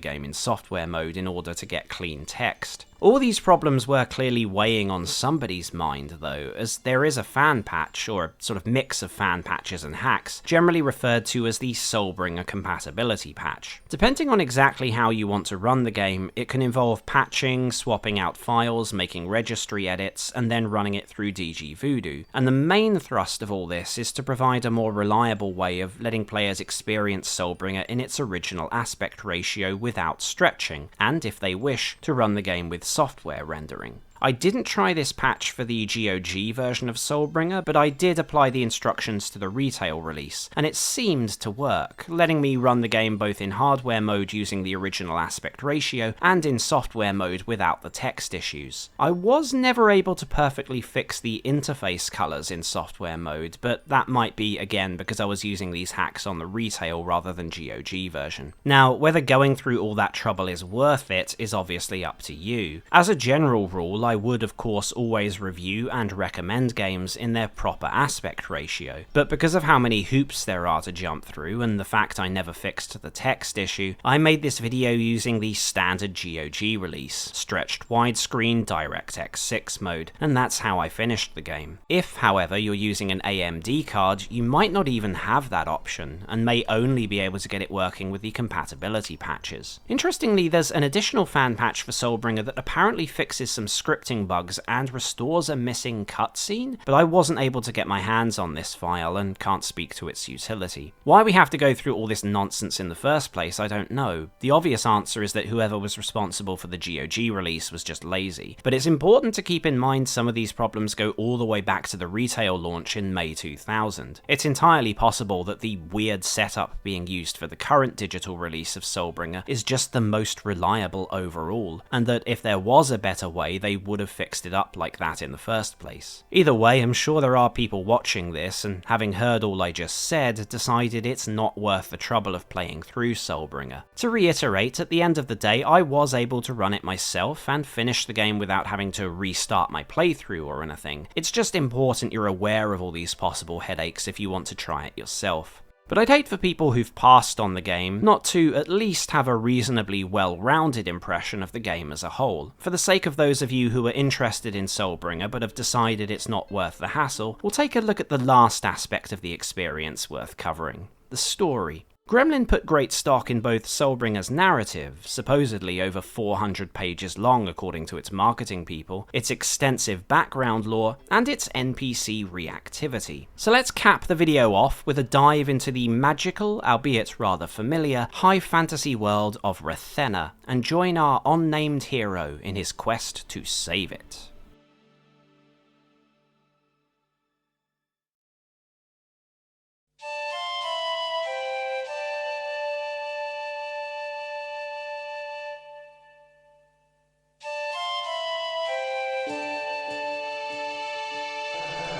game in software mode in order to get clean text. All these problems were clearly weighing on somebody's mind though, as there is a fan patch, or a sort of mix of fan patches and hacks, generally referred to as the Soulbringer compatibility patch. Depending on exactly how you want to run the game, it can involve patching, swapping out files, making registry edits, and then running it through DG Voodoo. And the main thrust of all this is to provide a more reliable way of letting players experience Soulbringer in its original aspect ratio without stretching, and if they wish, to run the game with software rendering. I didn't try this patch for the GOG version of Soulbringer, but I did apply the instructions to the retail release, and it seemed to work, letting me run the game both in hardware mode using the original aspect ratio, and in software mode without the text issues. I was never able to perfectly fix the interface colors in software mode, but that might be, again, because I was using these hacks on the retail rather than GOG version. Now, whether going through all that trouble is worth it is obviously up to you. As a general rule, I would of course always review and recommend games in their proper aspect ratio, but because of how many hoops there are to jump through and the fact I never fixed the text issue, I made this video using the standard GOG release, stretched widescreen DirectX 6 mode, and that's how I finished the game. If, however, you're using an AMD card, you might not even have that option, and may only be able to get it working with the compatibility patches. Interestingly, there's an additional fan patch for Soulbringer that apparently fixes some scripting bugs and restores a missing cutscene, but I wasn't able to get my hands on this file and can't speak to its utility. Why we have to go through all this nonsense in the first place, I don't know. The obvious answer is that whoever was responsible for the GOG release was just lazy, but it's important to keep in mind some of these problems go all the way back to the retail launch in May 2000. It's entirely possible that the weird setup being used for the current digital release of Soulbringer is just the most reliable overall, and that if there was a better way, they would have fixed it up like that in the first place. Either way, I'm sure there are people watching this, and having heard all I just said, decided it's not worth the trouble of playing through Soulbringer. To reiterate, at the end of the day, I was able to run it myself and finish the game without having to restart my playthrough or anything. It's just important you're aware of all these possible headaches if you want to try it yourself. But I'd hate for people who've passed on the game not to at least have a reasonably well-rounded impression of the game as a whole. For the sake of those of you who are interested in Soulbringer but have decided it's not worth the hassle, we'll take a look at the last aspect of the experience worth covering: the story. Gremlin put great stock in both Soulbringer's narrative, supposedly over 400 pages long according to its marketing people, its extensive background lore, and its NPC reactivity. So let's cap the video off with a dive into the magical, albeit rather familiar, high fantasy world of Rathena, and join our unnamed hero in his quest to save it.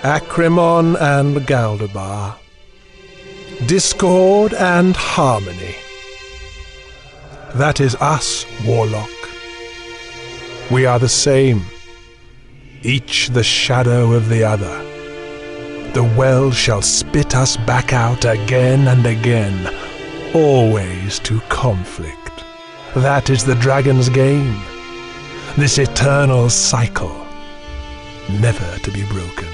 Acrimon and Galdabar. Discord and harmony. That is us, Warlock. We are the same, each the shadow of the other. The well shall spit us back out again and again, always to conflict. That is the dragon's game, this eternal cycle, never to be broken.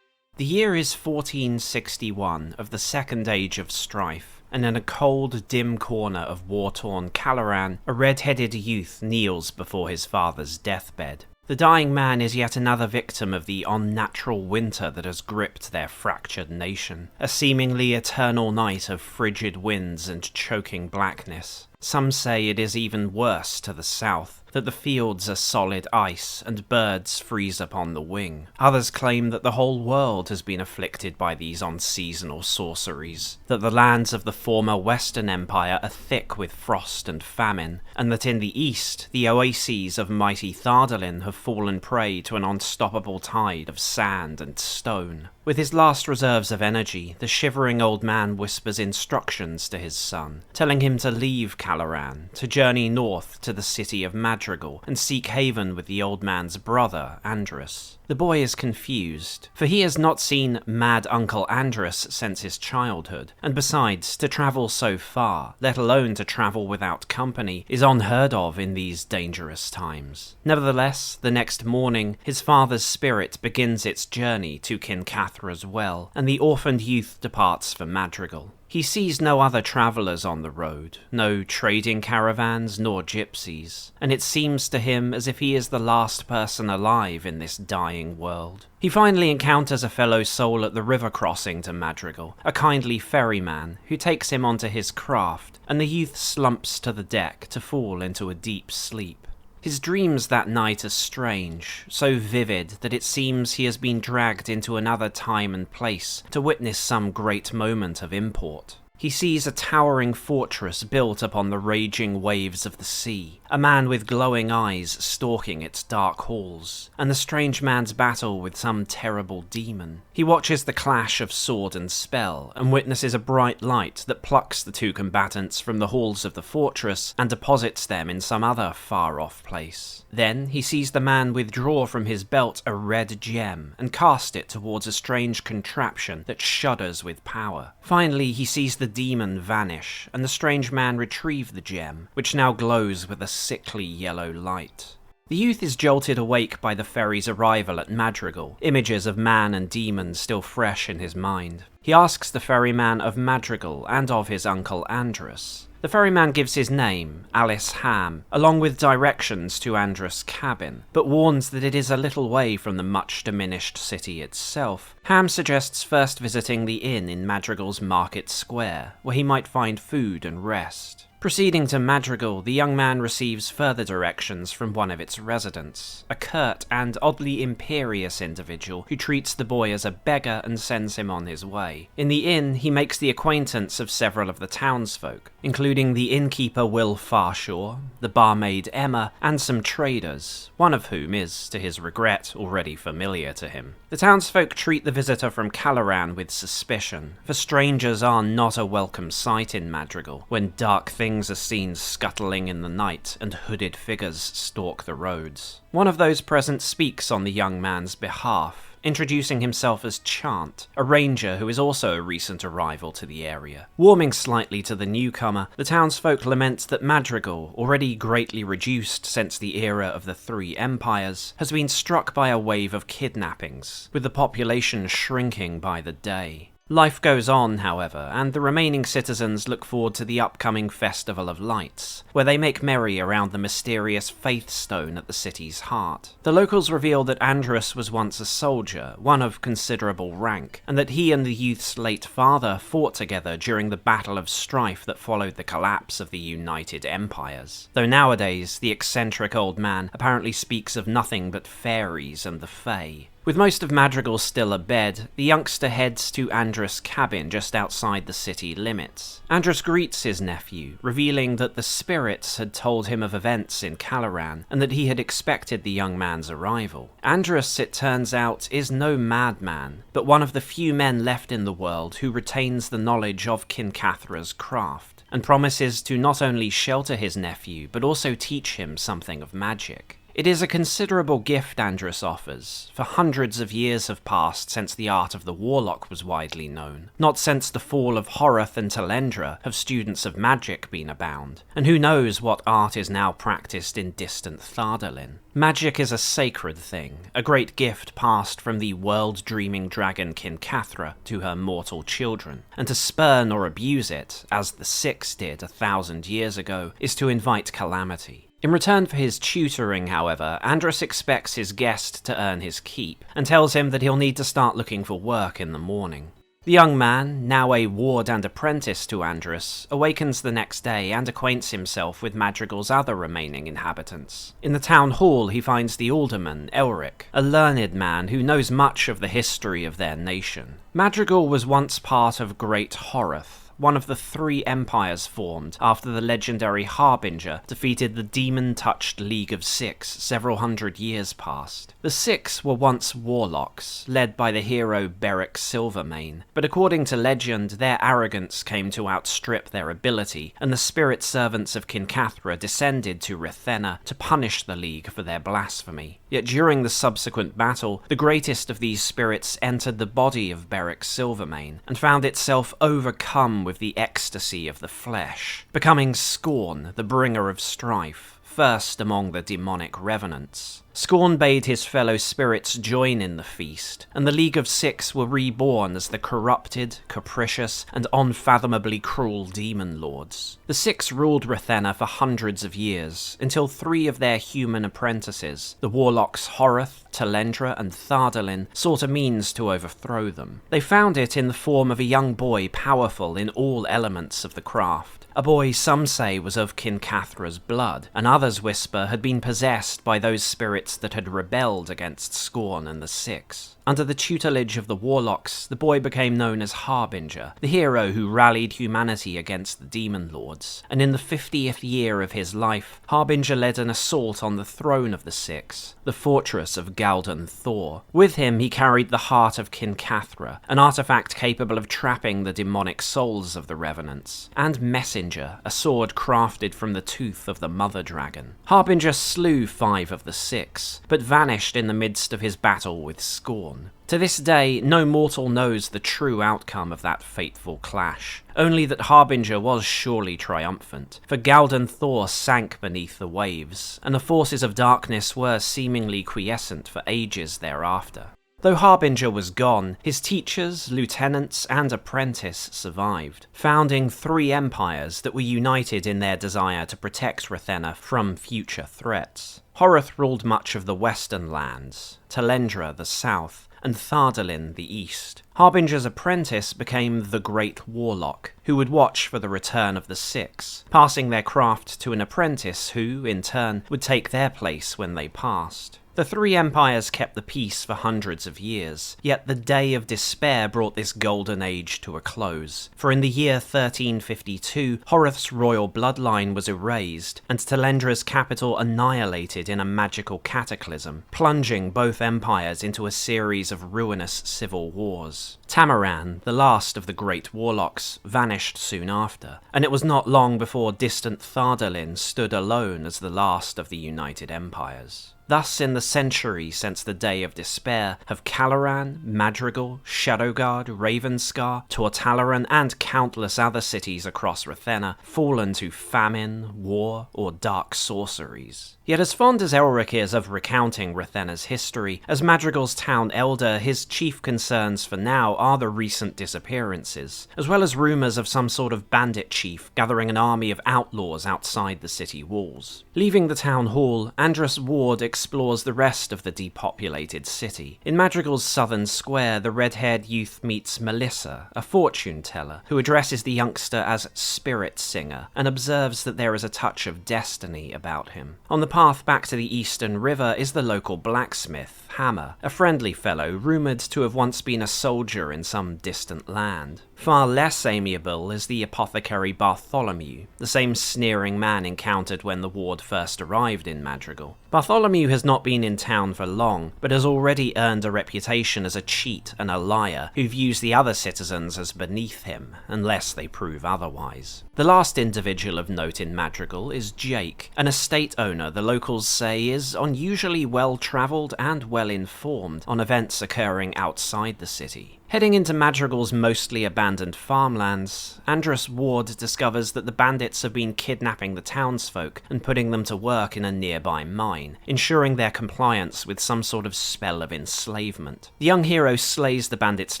The year is 1461 of the Second Age of Strife, and in a cold, dim corner of war-torn Caloran, a red-headed youth kneels before his father's deathbed. The dying man is yet another victim of the unnatural winter that has gripped their fractured nation, a seemingly eternal night of frigid winds and choking blackness. Some say it is even worse to the south, that the fields are solid ice and birds freeze upon the wing. Others claim that the whole world has been afflicted by these unseasonal sorceries, that the lands of the former Western Empire are thick with frost and famine, and that in the east, the oases of mighty Thardalin have fallen prey to an unstoppable tide of sand and stone. With his last reserves of energy, the shivering old man whispers instructions to his son, telling him to leave Caloran, to journey north to the city of Madrigal, and seek haven with the old man's brother, Andrus. The boy is confused, for he has not seen Mad Uncle Andrus since his childhood, and besides, to travel so far, let alone to travel without company, is unheard of in these dangerous times. Nevertheless, the next morning, his father's spirit begins its journey to Kincathra's well, and the orphaned youth departs for Madrigal. He sees no other travellers on the road, no trading caravans nor gypsies, and it seems to him as if he is the last person alive in this dying world. He finally encounters a fellow soul at the river crossing to Madrigal, a kindly ferryman who takes him onto his craft, and the youth slumps to the deck to fall into a deep sleep. His dreams that night are strange, so vivid that it seems he has been dragged into another time and place to witness some great moment of import. He sees a towering fortress built upon the raging waves of the sea, a man with glowing eyes stalking its dark halls, and the strange man's battle with some terrible demon. He watches the clash of sword and spell, and witnesses a bright light that plucks the two combatants from the halls of the fortress and deposits them in some other far-off place. Then he sees the man withdraw from his belt a red gem and cast it towards a strange contraption that shudders with power. Finally, he sees the demon vanish, and the strange man retrieve the gem, which now glows with a sickly yellow light. The youth is jolted awake by the ferry's arrival at Madrigal, images of man and demon still fresh in his mind. He asks the ferryman of Madrigal and of his uncle Andrus. The ferryman gives his name, Alice Ham, along with directions to Andrus' cabin, but warns that it is a little way from the much diminished city itself. Ham suggests first visiting the inn in Madrigal's Market Square, where he might find food and rest. Proceeding to Madrigal, the young man receives further directions from one of its residents, a curt and oddly imperious individual who treats the boy as a beggar and sends him on his way. In the inn, he makes the acquaintance of several of the townsfolk, including the innkeeper Will Farshaw, the barmaid Emma, and some traders, one of whom is, to his regret, already familiar to him. The townsfolk treat the visitor from Calaran with suspicion, for strangers are not a welcome sight in Madrigal, when dark things are seen scuttling in the night and hooded figures stalk the roads. One of those present speaks on the young man's behalf, introducing himself as Chant, a ranger who is also a recent arrival to the area. Warming slightly to the newcomer, the townsfolk lament that Madrigal, already greatly reduced since the era of the Three Empires, has been struck by a wave of kidnappings, with the population shrinking by the day. Life goes on, however, and the remaining citizens look forward to the upcoming Festival of Lights, where they make merry around the mysterious Faith Stone at the city's heart. The locals reveal that Andrus was once a soldier, one of considerable rank, and that he and the youth's late father fought together during the battle of strife that followed the collapse of the United Empires. Though nowadays, the eccentric old man apparently speaks of nothing but fairies and the Fae. With most of Madrigal still abed, the youngster heads to Andrus' cabin just outside the city limits. Andrus greets his nephew, revealing that the spirits had told him of events in Calaran, and that he had expected the young man's arrival. Andrus, it turns out, is no madman, but one of the few men left in the world who retains the knowledge of Kincathra's craft, and promises to not only shelter his nephew, but also teach him something of magic. It is a considerable gift Andrus offers, for hundreds of years have passed since the art of the warlock was widely known. Not since the fall of Horath and Talendra have students of magic been abound, and who knows what art is now practiced in distant Thardalin. Magic is a sacred thing, a great gift passed from the world-dreaming dragon Kincathra to her mortal children, and to spurn or abuse it, as the Six did 1,000 years ago, is to invite calamity. In return for his tutoring, however, Andrus expects his guest to earn his keep, and tells him that he'll need to start looking for work in the morning. The young man, now a ward and apprentice to Andrus, awakens the next day and acquaints himself with Madrigal's other remaining inhabitants. In the town hall he finds the alderman, Elric, a learned man who knows much of the history of their nation. Madrigal was once part of Great Horath, one of the Three Empires formed after the legendary Harbinger defeated the demon-touched League of Six several hundred years past. The Six were once warlocks, led by the hero Beric Silvermane, but according to legend, their arrogance came to outstrip their ability, and the spirit servants of Kincathra descended to Rathena to punish the League for their blasphemy. Yet during the subsequent battle, the greatest of these spirits entered the body of Beric Silvermane, and found itself overcome with the ecstasy of the flesh, becoming Scorn, the bringer of strife, first among the demonic revenants. Scorn bade his fellow spirits join in the feast, and the League of Six were reborn as the corrupted, capricious, and unfathomably cruel demon lords. The Six ruled Rathena for hundreds of years, until three of their human apprentices, the warlocks Horath, Talendra, and Thardalin, sought a means to overthrow them. They found it in the form of a young boy powerful in all elements of the craft. A boy some say was of Kincathra's blood, and others whisper had been possessed by those spirits that had rebelled against Scorn and the Six. Under the tutelage of the warlocks, the boy became known as Harbinger, the hero who rallied humanity against the demon lords, and in the 50th year of his life, Harbinger led an assault on the throne of the Six, the fortress of Galdan Thor. With him he carried the heart of Kincathra, an artifact capable of trapping the demonic souls of the Revenants, and Messenger, a sword crafted from the tooth of the Mother Dragon. Harbinger slew 5 of the 6, but vanished in the midst of his battle with Scorn. To this day, no mortal knows the true outcome of that fateful clash, only that Harbinger was surely triumphant, for Galdan Thor sank beneath the waves, and the forces of darkness were seemingly quiescent for ages thereafter. Though Harbinger was gone, his teachers, lieutenants, and apprentice survived, founding 3 empires that were united in their desire to protect Rathena from future threats. Horath ruled much of the western lands, Talendra the south, and Thardalin the east. Harbinger's apprentice became the Great Warlock, who would watch for the return of the Six, passing their craft to an apprentice who, in turn, would take their place when they passed. The three empires kept the peace for hundreds of years, yet the Day of Despair brought this golden age to a close. For in the year 1352, Horath's royal bloodline was erased, and Talendra's capital annihilated in a magical cataclysm, plunging both empires into a series of ruinous civil wars. Tamaran, the last of the Great Warlocks, vanished soon after, and it was not long before distant Thardalin stood alone as the last of the United Empires. Thus, in the century since the Day of Despair, have Caloran, Madrigal, Shadowguard, Ravenscar, Tortalaran, and countless other cities across Rathena fallen to famine, war, or dark sorceries. Yet as fond as Elric is of recounting Rathena's history, as Madrigal's town elder, his chief concerns for now are the recent disappearances, as well as rumours of some sort of bandit chief gathering an army of outlaws outside the city walls. Leaving the town hall, Andrus Ward explores the rest of the depopulated city. In Madrigal's southern square, the red-haired youth meets Melissa, a fortune teller, who addresses the youngster as Spirit Singer, and observes that there is a touch of destiny about him. On the path back to the eastern river is the local blacksmith, Hammer, a friendly fellow rumoured to have once been a soldier in some distant land. Far less amiable is the apothecary Bartholomew, the same sneering man encountered when the ward first arrived in Madrigal. Bartholomew has not been in town for long, but has already earned a reputation as a cheat and a liar who views the other citizens as beneath him, unless they prove otherwise. The last individual of note in Madrigal is Jake, an estate owner the locals say is unusually well-travelled and well-informed on events occurring outside the city. Heading into Madrigal's mostly abandoned farmlands, Andrus Ward discovers that the bandits have been kidnapping the townsfolk and putting them to work in a nearby mine, ensuring their compliance with some sort of spell of enslavement. The young hero slays the bandits'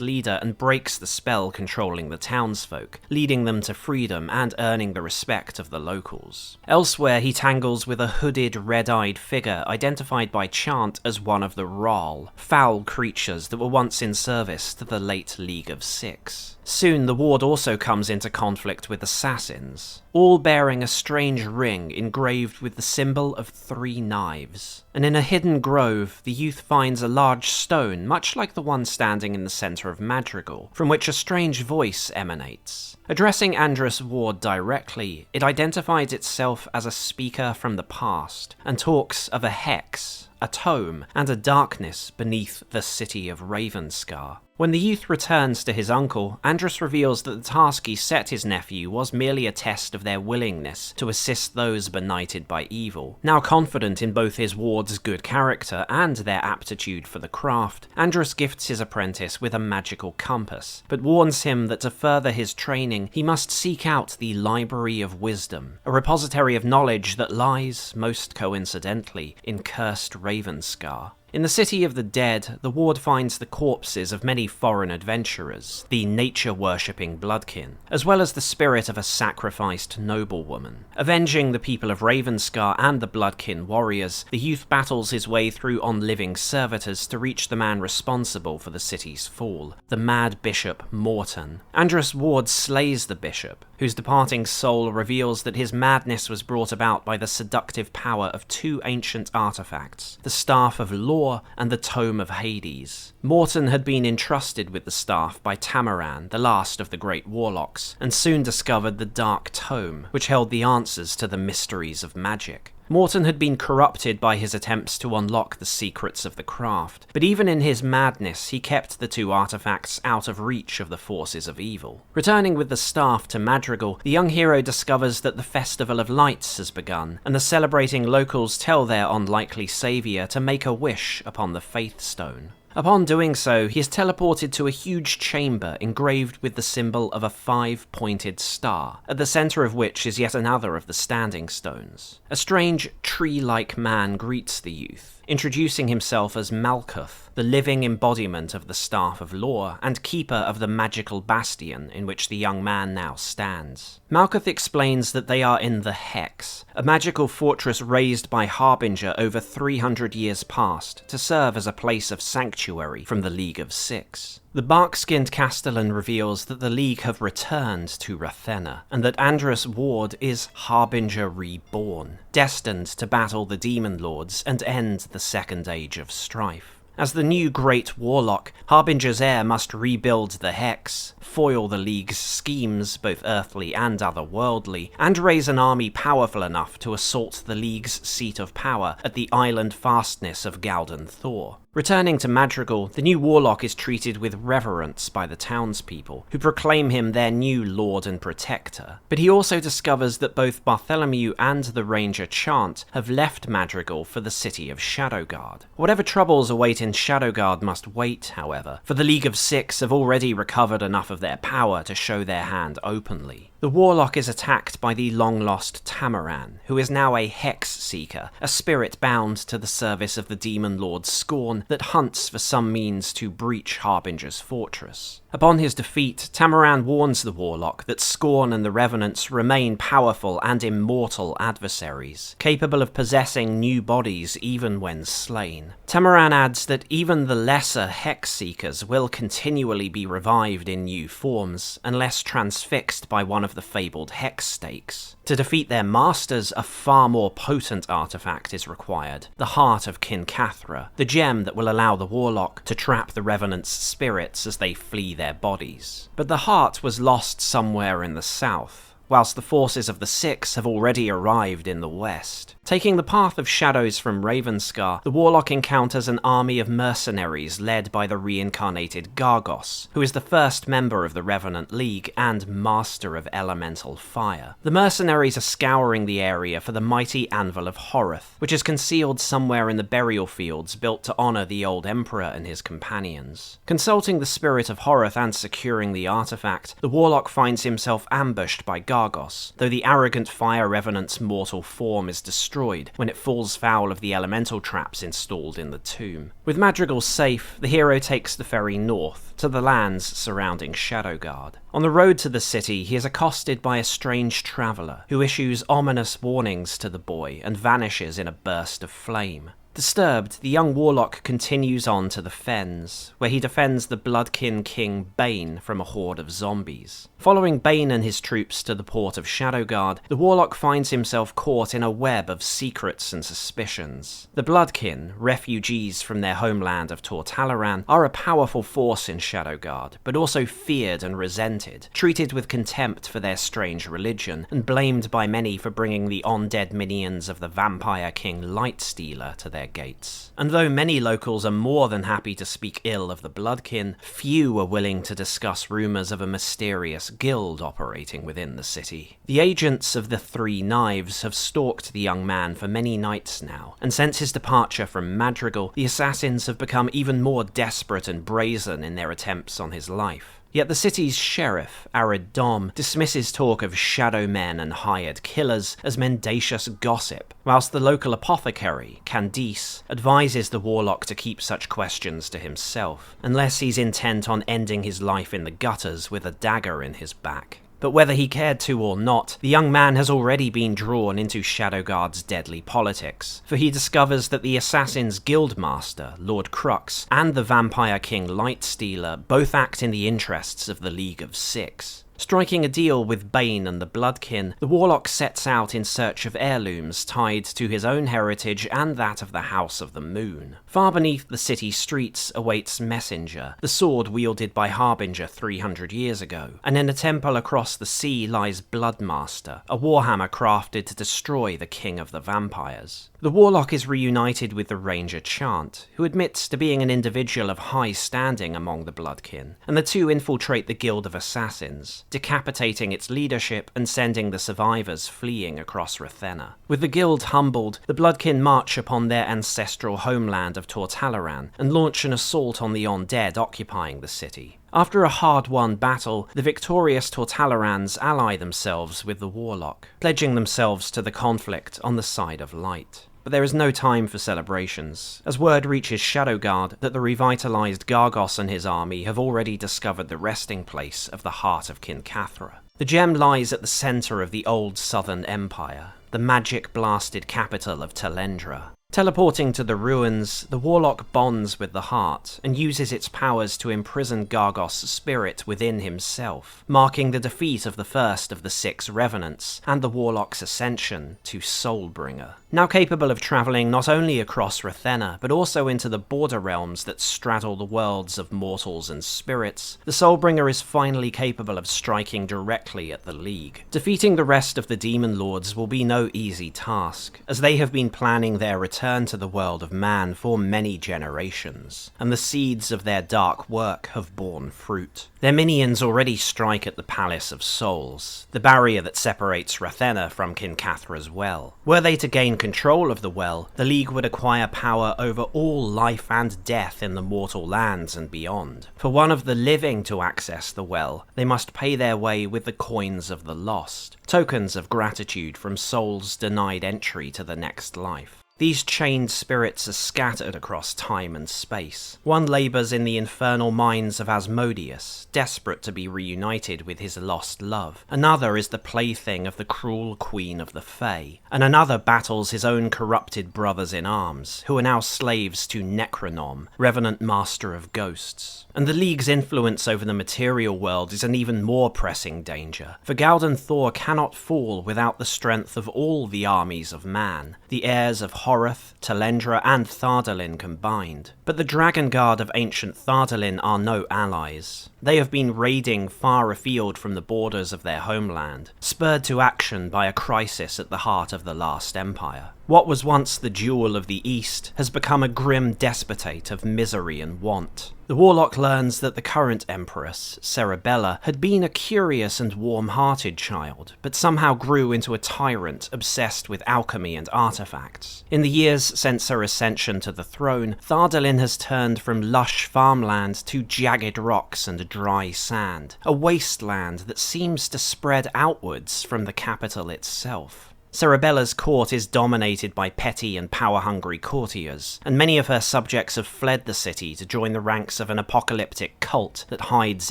leader and breaks the spell controlling the townsfolk, leading them to freedom and earning the respect of the locals. Elsewhere, he tangles with a hooded, red-eyed figure identified by Chant as one of the Ral, foul creatures that were once in service to the late League of Six. Soon the ward also comes into conflict with assassins, all bearing a strange ring engraved with the symbol of 3 knives. And in a hidden grove, the youth finds a large stone, much like the one standing in the centre of Madrigal, from which a strange voice emanates. Addressing Andrus Ward directly, it identifies itself as a speaker from the past, and talks of a hex, a tome, and a darkness beneath the city of Ravenscar. When the youth returns to his uncle, Andrus reveals that the task he set his nephew was merely a test of their willingness to assist those benighted by evil. Now confident in both his ward's good character and their aptitude for the craft, Andrus gifts his apprentice with a magical compass, but warns him that to further his training, he must seek out the Library of Wisdom, a repository of knowledge that lies, most coincidentally, in cursed Ravenscar. In the City of the Dead, the ward finds the corpses of many foreign adventurers, the nature-worshipping bloodkin, as well as the spirit of a sacrificed noblewoman. Avenging the people of Ravenscar and the bloodkin warriors, the youth battles his way through on-living servitors to reach the man responsible for the city's fall, the mad bishop Morton. Andrus Ward slays the bishop, whose departing soul reveals that his madness was brought about by the seductive power of 2 ancient artifacts, the Staff of Law and the Tome of Hades. Morton had been entrusted with the staff by Tamaran, the last of the Great Warlocks, and soon discovered the Dark Tome, which held the answers to the mysteries of magic. Morton had been corrupted by his attempts to unlock the secrets of the craft, but even in his madness he kept the 2 artifacts out of reach of the forces of evil. Returning with the staff to Madrigal, the young hero discovers that the Festival of Lights has begun, and the celebrating locals tell their unlikely saviour to make a wish upon the Faith Stone. Upon doing so, he is teleported to a huge chamber engraved with the symbol of a 5-pointed star, at the centre of which is yet another of the standing stones. A strange, tree-like man greets the youth. introducing himself as Malkuth, the living embodiment of the Staff of Law and keeper of the magical bastion in which the young man now stands. Malkuth explains that they are in the Hex, a magical fortress raised by Harbinger over 300 years past to serve as a place of sanctuary from the League of Six. The bark-skinned Castellan reveals that the League have returned to Rathena, and that Andrus Ward is Harbinger reborn, destined to battle the Demon Lords and end the Second Age of Strife. As the new Great Warlock, Harbinger's heir must rebuild the Hex, foil the League's schemes, both earthly and otherworldly, and raise an army powerful enough to assault the League's seat of power at the island fastness of Galden Thor. Returning to Madrigal, the new warlock is treated with reverence by the townspeople, who proclaim him their new lord and protector. But he also discovers that both Bartholomew and the Ranger Chant have left Madrigal for the city of Shadowguard. Whatever troubles await in Shadowguard must wait, however, for the League of Six have already recovered enough of their power to show their hand openly. The warlock is attacked by the long-lost Tamaran, who is now a Hex Seeker, a spirit bound to the service of the Demon Lord Scorn that hunts for some means to breach Harbinger's fortress. Upon his defeat, Tamaran warns the warlock that Scorn and the Revenants remain powerful and immortal adversaries, capable of possessing new bodies even when slain. Tamaran adds that even the lesser Hex Seekers will continually be revived in new forms, unless transfixed by one of the fabled Hex Stakes. To defeat their masters, a far more potent artifact is required, the Heart of Kincathra, the gem that will allow the warlock to trap the Revenants' spirits as they flee their bodies. But the heart was lost somewhere in the south, whilst the forces of the Six have already arrived in the west. Taking the path of shadows from Ravenscar, the warlock encounters an army of mercenaries led by the reincarnated Gargos, who is the first member of the Revenant League and master of elemental fire. The mercenaries are scouring the area for the mighty Anvil of Horeth, which is concealed somewhere in the burial fields built to honour the old Emperor and his companions. Consulting the spirit of Horeth and securing the artifact, the warlock finds himself ambushed by Gargos, though the arrogant fire revenant's mortal form is destroyed when it falls foul of the elemental traps installed in the tomb. With Madrigal safe, the hero takes the ferry north, to the lands surrounding Shadowguard. On the road to the city, he is accosted by a strange traveller, who issues ominous warnings to the boy and vanishes in a burst of flame. Disturbed, the young warlock continues on to the Fens, where he defends the Bloodkin King Bane from a horde of zombies. Following Bane and his troops to the port of Shadowguard, the warlock finds himself caught in a web of secrets and suspicions. The Bloodkin, refugees from their homeland of Tortalaran, are a powerful force in Shadowguard, but also feared and resented, treated with contempt for their strange religion, and blamed by many for bringing the undead minions of the Vampire King Lightstealer to their gates. And though many locals are more than happy to speak ill of the Bloodkin, few are willing to discuss rumours of a mysterious guild operating within the city. The agents of the Three Knives have stalked the young man for many nights now, and since his departure from Madrigal, the assassins have become even more desperate and brazen in their attempts on his life. Yet the city's sheriff, Arid Dom, dismisses talk of shadow men and hired killers as mendacious gossip, whilst the local apothecary, Candice, advises the warlock to keep such questions to himself, unless he's intent on ending his life in the gutters with a dagger in his back. But whether he cared to or not, the young man has already been drawn into Shadowguard's deadly politics, for he discovers that the Assassin's Guildmaster, Lord Crux, and the Vampire King Lightstealer both act in the interests of the League of Six. Striking a deal with Bane and the Bloodkin, the warlock sets out in search of heirlooms tied to his own heritage and that of the House of the Moon. Far beneath the city streets awaits Messenger, the sword wielded by Harbinger 300 years ago, and in a temple across the sea lies Bloodmaster, a warhammer crafted to destroy the King of the Vampires. The warlock is reunited with the Ranger Chant, who admits to being an individual of high standing among the Bloodkin, and the two infiltrate the Guild of Assassins, decapitating its leadership and sending the survivors fleeing across Rathena. With the guild humbled, the Bloodkin march upon their ancestral homeland of Tortalaran and launch an assault on the undead occupying the city. After a hard-won battle, the victorious Tortalarans ally themselves with the warlock, pledging themselves to the conflict on the side of light. but there is no time for celebrations, as word reaches Shadowguard that the revitalized Gargos and his army have already discovered the resting place of the heart of Kincathra. The gem lies at the center of the old Southern Empire, the magic-blasted capital of Talendra. Teleporting to the ruins, the Warlock bonds with the heart and uses its powers to imprison Gargos' spirit within himself, marking the defeat of the first of the 6 Revenants and the Warlock's ascension to Soulbringer. Now capable of travelling not only across Rathena, but also into the border realms that straddle the worlds of mortals and spirits, the Soulbringer is finally capable of striking directly at the League. Defeating the rest of the Demon Lords will be no easy task, as they have been planning their return to the world of man for many generations, and the seeds of their dark work have borne fruit. Their minions already strike at the Palace of Souls, the barrier that separates Rathena from Kincathra's well. Were they to gain control of the well, the League would acquire power over all life and death in the mortal lands and beyond. For one of the living to access the well, they must pay their way with the coins of the lost, tokens of gratitude from souls denied entry to the next life. These chained spirits are scattered across time and space. One labours in the infernal mines of Asmodeus, desperate to be reunited with his lost love. Another is the plaything of the cruel queen of the Fae. And another battles his own corrupted brothers in arms, who are now slaves to Necronom, Revenant Master of Ghosts. And the League's influence over the material world is an even more pressing danger, for Galdan Thor cannot fall without the strength of all the armies of man, the heirs of Horath, Talendra and Thardalin combined. But the Dragon Guard of ancient Thardalin are no allies. They have been raiding far afield from the borders of their homeland, spurred to action by a crisis at the heart of the last empire. What was once the jewel of the East has become a grim despotate of misery and want. The Warlock learns that the current Empress, Cerebella, had been a curious and warm-hearted child, but somehow grew into a tyrant obsessed with alchemy and artifacts. In the years since her ascension to the throne, Thardalin has turned from lush farmland to jagged rocks and dry sand, a wasteland that seems to spread outwards from the capital itself. Cerebella's court is dominated by petty and power-hungry courtiers, and many of her subjects have fled the city to join the ranks of an apocalyptic cult that hides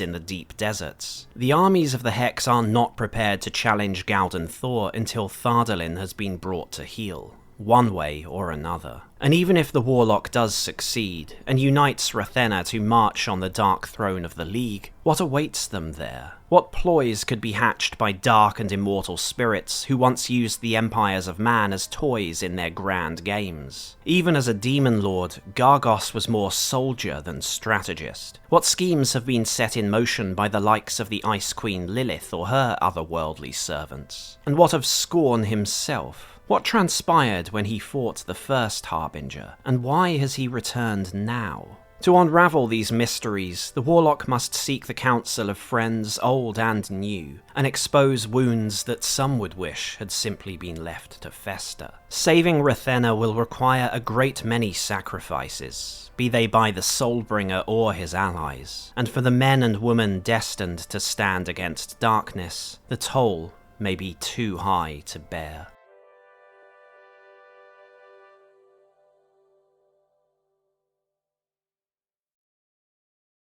in the deep deserts. The armies of the Hex are not prepared to challenge Galdan Thor until Thardalin has been brought to heel, one way or another. And even if the Warlock does succeed, and unites Rathena to march on the dark throne of the League, what awaits them there? What ploys could be hatched by dark and immortal spirits who once used the empires of man as toys in their grand games? Even as a demon lord, Gargos was more soldier than strategist. What schemes have been set in motion by the likes of the Ice Queen Lilith or her otherworldly servants? And what of Scorn himself? What transpired when he fought the first Harbinger, and why has he returned now? To unravel these mysteries, the Warlock must seek the counsel of friends old and new, and expose wounds that some would wish had simply been left to fester. Saving Rathena will require a great many sacrifices, be they by the Soulbringer or his allies, and for the men and women destined to stand against darkness, the toll may be too high to bear.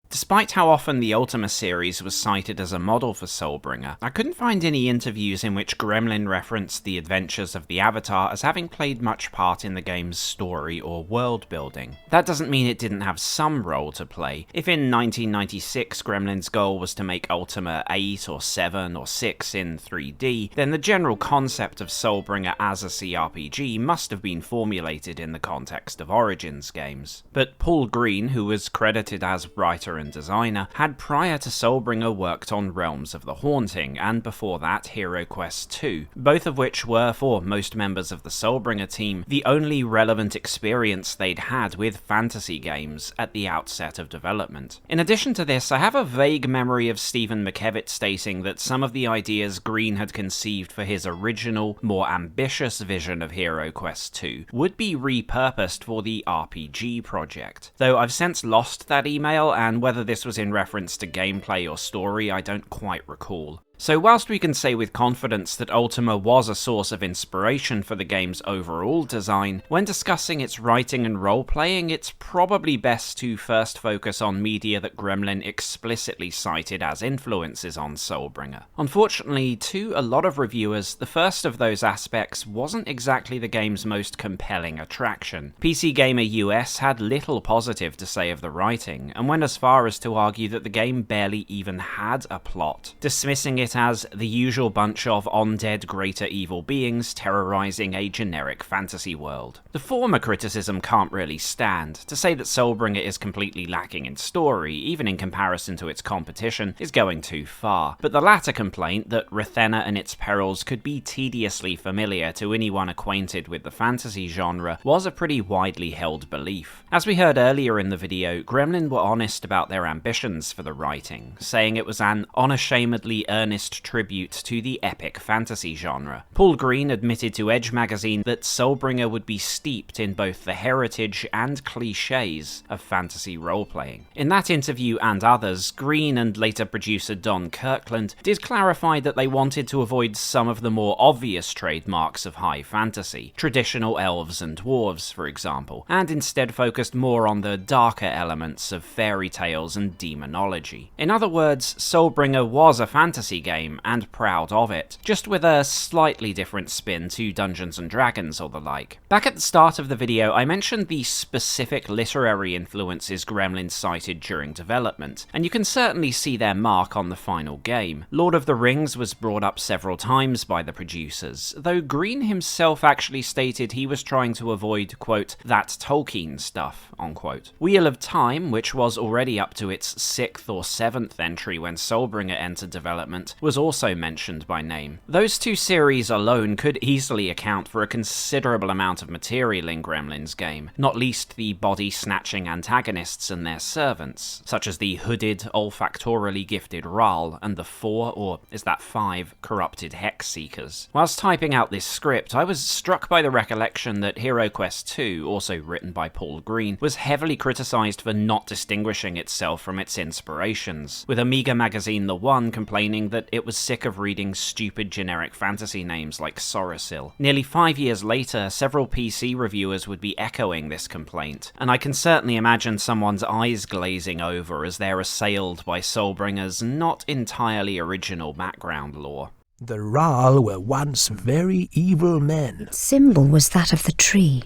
Despite how often the Ultima series was cited as a model for Soulbringer, I couldn't find any interviews in which Gremlin referenced the adventures of the Avatar as having played much part in the game's story or world building. That doesn't mean it didn't have some role to play. If in 1996 Gremlin's goal was to make Ultima 8 or 7 or 6 in 3D, then the general concept of Soulbringer as a CRPG must have been formulated in the context of Origins games. But Paul Green, who was credited as writer and designer, had prior to Soulbringer worked on Realms of the Haunting, and before that Hero Quest 2, both of which were, for most members of the Soulbringer team, the only relevant experience they'd had with fantasy games at the outset of development. In addition to this, I have a vague memory of Stephen McKevitt stating that some of the ideas Green had conceived for his original, more ambitious vision of Hero Quest 2 would be repurposed for the RPG project, though I've since lost that email, and whether this was in reference to gameplay or story, I don't quite recall. So whilst we can say with confidence that Ultima was a source of inspiration for the game's overall design, when discussing its writing and role-playing, it's probably best to first focus on media that Gremlin explicitly cited as influences on Soulbringer. Unfortunately, to a lot of reviewers, the first of those aspects wasn't exactly the game's most compelling attraction. PC Gamer US had little positive to say of the writing, and went as far as to argue that the game barely even had a plot, dismissing it as the usual bunch of undead greater evil beings terrorizing a generic fantasy world. The former criticism can't really stand. To say that Soulbringer is completely lacking in story, even in comparison to its competition, is going too far, but the latter complaint, that Rathena and its perils could be tediously familiar to anyone acquainted with the fantasy genre, was a pretty widely held belief. As we heard earlier in the video, Gremlin were honest about their ambitions for the writing, saying it was an unashamedly earnest tribute to the epic fantasy genre. Paul Green admitted to Edge magazine that Soulbringer would be steeped in both the heritage and cliches of fantasy role-playing. In that interview and others, Green and later producer Don Kirkland did clarify that they wanted to avoid some of the more obvious trademarks of high fantasy, traditional elves and dwarves for example, and instead focused more on the darker elements of fairy tales and demonology. In other words, Soulbringer was a fantasy game, and proud of it, just with a slightly different spin to Dungeons & Dragons or the like. Back at the start of the video, I mentioned the specific literary influences Gremlin cited during development, and you can certainly see their mark on the final game. Lord of the Rings was brought up several times by the producers, though Green himself actually stated he was trying to avoid, quote, that Tolkien stuff, unquote. Wheel of Time, which was already up to its 6th or 7th entry when Soulbringer entered development, was also mentioned by name. Those two series alone could easily account for a considerable amount of material in Gremlin's game, not least the body-snatching antagonists and their servants, such as the hooded, olfactorily gifted Ral and the 4, or is that 5, corrupted Hex Seekers. Whilst typing out this script, I was struck by the recollection that HeroQuest II, also written by Paul Green, was heavily criticised for not distinguishing itself from its inspirations, with Amiga magazine The One complaining that it was sick of reading stupid generic fantasy names like Sorasil. Nearly 5 years later, several PC reviewers would be echoing this complaint, and I can certainly imagine someone's eyes glazing over as they're assailed by Soulbringer's not entirely original background lore. The Ral were once very evil men. Symbol was that of the tree